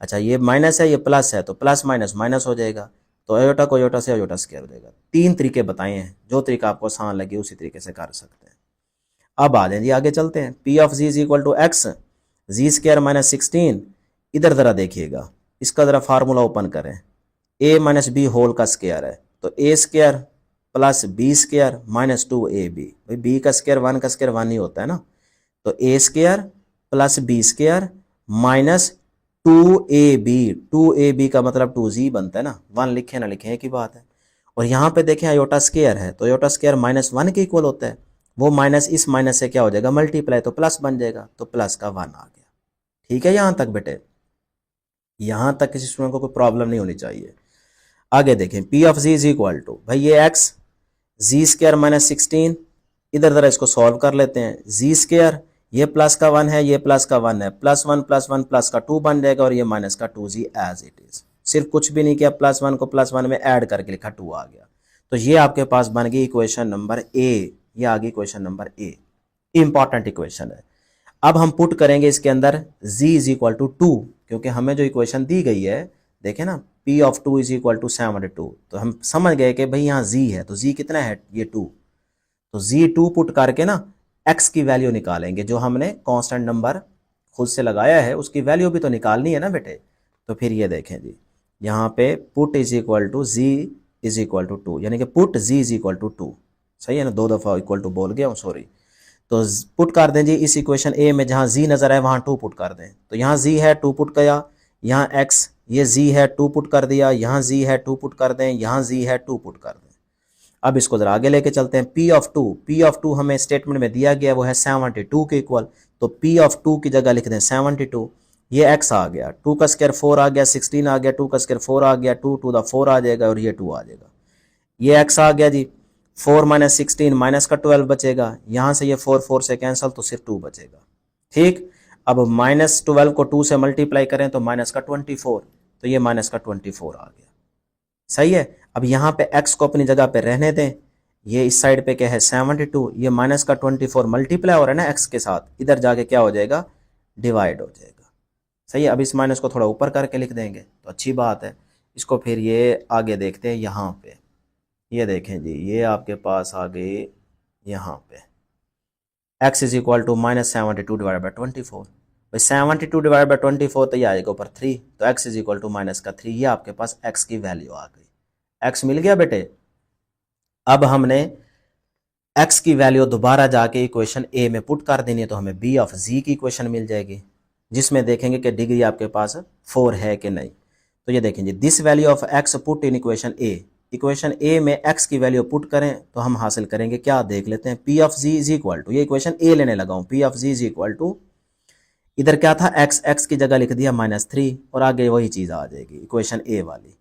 अच्छा ये माइनस है ये प्लस है तो प्लस माइनस माइनस हो जाएगा, तो अयोटा को अयोटा से अयोटा स्क्वायर हो जाएगा। 3 तरीके बताए हैं, जो तरीका आपको आसान लगे उसी तरीके से कर सकते हैं। अब आ जाए जी आगे चलते हैं। p of z is equal to x z square minus 16, इधर ज़रा देखिएगा, इसका ज़रा फार्मूला ओपन करें, a माइनस बी होल का स्क्वायर है तो a square plus b square minus 2ab, भाई b का स्क्वायर 1 का स्क्वायर 1 ही होता है ना, तो a square plus b square minus 2ab का मतलब 2z बनता है ना, 1 लिखे ना लिखे एक ही बात है। और यहाँ पे देखें अयोटा स्क्वायर है तो अयोटा स्क्वायर माइनस 1 के इक्वल होता है, वो माइनस इस माइनस से क्या हो जाएगा मल्टीप्लाई, तो प्लस बन जाएगा, तो प्लस का 1 आ गया। ठीक है यहाँ तक बेटे, यहाँ तक किसी स्टूडेंट को कोई प्रॉब्लम नहीं होनी चाहिए। आगे देखें p of z is equal to, भाई ये x जी स्क्वायर माइनस 16, इधर ज़रा इसको सॉल्व कर लेते हैं। जी स्क्वायर ये प्लस का 1 है ये प्लस का 1 है, प्लस 1 प्लस 1 प्लस का 2 बन जाएगा और ये माइनस का 2g एज इट इज, सिर्फ कुछ भी नहीं किया, प्लस 1 को प्लस 1 में ऐड करके लिखा 2 आ गया। तो ये आपके पास बन गई इक्वेशन नंबर ए, ये आ गई इक्वेशन नंबर ए, इंपॉर्टेंट इक्वेशन है। अब हम पुट करेंगे इसके अंदर z इज इक्वल टू 2, क्योंकि हमें जो इक्वेशन दी गई है देखें ना p of 2 is equal to 72, तो हम समझ गए कि भाई यहाँ z है तो z कितना है ये 2, तो z2 पुट करके ना x की वैल्यू निकालेंगे, जो हमने कांस्टेंट नंबर खुद से लगाया है उसकी वैल्यू भी तो निकालनी है ना बेटे। तो फिर ये देखें जी यहाँ पे put is equal to z is equal to 2, यानी कि put z is equal to 2, सही है ना, 2 दफ़ा इक्वल टू बोल गया हूँ सॉरी। तो पुट कर दें जी इस इक्वेशन ए में, जहाँ z नज़र आए वहाँ 2 पुट कर दें, तो यहाँ z है 2 पुट किया, यहाँ x ये z है 2 पुट कर दिया, यहाँ z है 2 पुट कर दें, यहाँ z है 2 पुट कर दें। अब इसको ज़रा आगे लेके चलते हैं। p ऑफ 2 हमें स्टेटमेंट में दिया गया वो है 72 के इक्वल, तो p ऑफ 2 की जगह लिख दें 72, ये x आ गया, 2 का स्क्वायर 4 आ गया, 16 आ गया, 2 का स्क्वायर 4 आ गया, 2 टू द 4 आ जाएगा और ये 2 आ जाएगा, ये x आ गया जी। 4 माइनस 16 माइनस का 12 बचेगा, यहाँ से ये 4 4 से कैंसिल तो सिर्फ 2 बचेगा। ठीक, अब माइनस 12 को 2 से मल्टीप्लाई करें तो माइनस का 24, तो ये माइनस का 24 आ गया, सही है। अब यहाँ पे x को अपनी जगह पे रहने दें, ये इस साइड पे क्या है 72, ये माइनस का 24 मल्टीप्लाई हो रहा है ना x के साथ, इधर जाके क्या हो जाएगा डिवाइड हो जाएगा, सही है। अब इस माइनस को थोड़ा ऊपर करके लिख देंगे तो अच्छी बात है। इसको फिर ये आगे देखते हैं, यहाँ पे ये देखें जी ये आपके पास आ गए यहाँ पे x is equal to minus 72 divide by 24, भाई 72 डिवाइड बाई 24 तो ये आएगा ऊपर 3, तो x is equal to minus का 3, ये आपके पास x की वैल्यू आ गई, x मिल गया बेटे। अब हमने x की वैल्यू दोबारा जाके इक्वेशन a में पुट कर देनी है, तो हमें b ऑफ z की इक्वेशन मिल जाएगी, जिसमें देखेंगे कि डिग्री आपके पास 4 है कि नहीं। तो ये देखेंगे this value of x put in equation a, equation a में x की वैल्यू पुट करें तो हम हासिल करेंगे क्या, देख लेते हैं। p of z is equal to, ये इक्वेशन a लेने लगा हूँ, p of z is equal to, इधर क्या था x की जगह लिख दिया -3 और आगे वही चीज़ आ जाएगी इक्वेशन a वाली।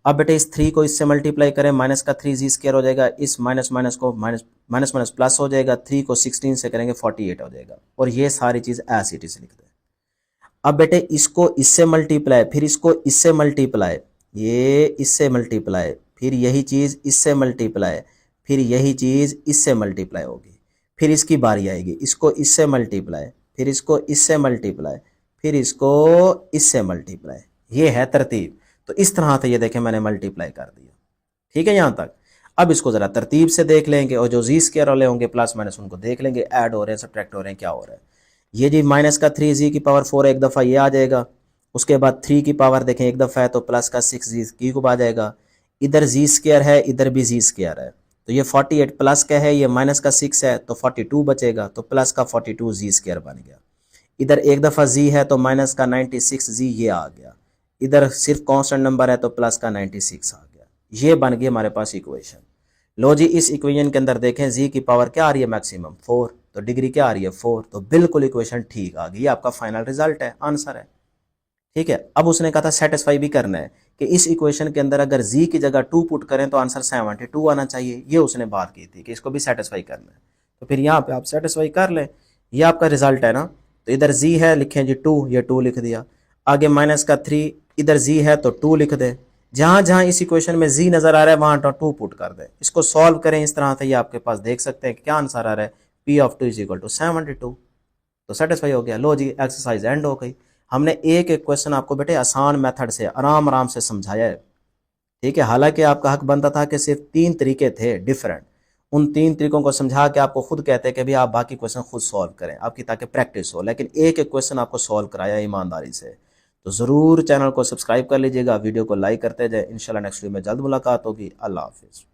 अब बेटे इस 3 को इससे मल्टीप्लाई करें, माइनस का 3z स्क्वायर हो जाएगा, इस माइनस माइनस को माइनस प्लस हो जाएगा, 3 को 16 से करेंगे 48 हो जाएगा, और ये सारी चीज़ एज इट इज लिख दें। अब बेटे इसको इससे मल्टीप्लाई, फिर इसको इससे मल्टीप्लाई, ये इससे मल्टीप्लाई, फिर यही चीज़ इससे मल्टीप्लाई, फिर यही चीज़ इससे मल्टीप्लाई होगी, फिर इसकी बारी आएगी, इसको इससे मल्टीप्लाई, फिर इसको इससे मल्टीप्लाई, फिर इसको इससे मल्टीप्लाई, ये है तरतीब। तो इस तरह से ये देखें मैंने मल्टीप्लाई कर दिया, ठीक है यहाँ तक। अब इसको ज़रा तरतीब से देख लेंगे और जो जी स्क्वायर वाले होंगे प्लस माइनस उनको देख लेंगे, ऐड हो रहे हैं सब्ट्रैक्ट हो रहे हैं क्या हो रहा है। ये जी माइनस का 3 जी की पावर 4 एक दफ़ा ये आ जाएगा। उसके बाद 3 की पावर देखें एक दफ़ा है तो प्लस का 6 जी क्यूब आ जाएगा। इधर जी स्क्वायर है, इधर भी जी स्क्वायर है, तो ये 48 प्लस का है, ये माइनस का 6 है तो 42 बचेगा, तो प्लस का 42 जी स्क्वायर बन गया। इधर एक दफ़ा जी है तो माइनस का 96 जी ये आ गया। इधर सिर्फ कांस्टेंट नंबर है तो प्लस का 96 आ गया। ये बन गई हमारे पास इक्वेशन। लो जी, इस इक्वेशन के अंदर देखें जी की पावर क्या आ रही है मैक्सिमम 4, तो डिग्री क्या आ रही है 4, तो बिल्कुल इक्वेशन ठीक आ गई। ये आपका फाइनल रिजल्ट है, आंसर है। ठीक है, अब उसने कहा था सेटिस्फाई भी करना है कि इस इक्वेशन के अंदर अगर जी की जगह 2 पुट करें तो आंसर 72 आना चाहिए। ये उसने बात की थी कि इसको भी सेटिस्फाई करना है, तो फिर यहाँ पे आप सेटिस्फाई कर लें। ये आपका रिजल्ट है ना, तो इधर जी है लिखें जी 2, ये 2 लिख दिया। आगे माइनस का 3, इधर जी है तो 2 लिख दें। जहां जहां इस इक्वेशन में जी नजर आ रहा है वहां 2 पुट कर दें। इसको सॉल्व करें इस तरह से, ये आपके पास देख सकते हैं कि क्या आंसर आ रहा है, p of 2 is equal to 72। तो सेटिस्फाई हो गया। लो जी, एक्सरसाइज एंड हो गई। हमने एक एक क्वेश्चन आपको बेटे आसान मेथड से आराम आराम से समझाया है। ठीक है, हालांकि आपका हक बनता था कि सिर्फ 3 तरीके थे डिफरेंट, उन 3 तरीकों को समझा के आपको खुद कहते हैं कि भाई आप बाकी क्वेश्चन खुद सॉल्व करें आपकी, ताकि प्रैक्टिस हो, लेकिन एक एक क्वेश्चन आपको सॉल्व कराया ईमानदारी से। तो ज़रूर चैनल को सब्सक्राइब कर लीजिएगा, वीडियो को लाइक करते जाए। इंशाल्लाह नेक्स्ट वीडियो में जल्द मुलाकात होगी। अल्लाह हाफिज़।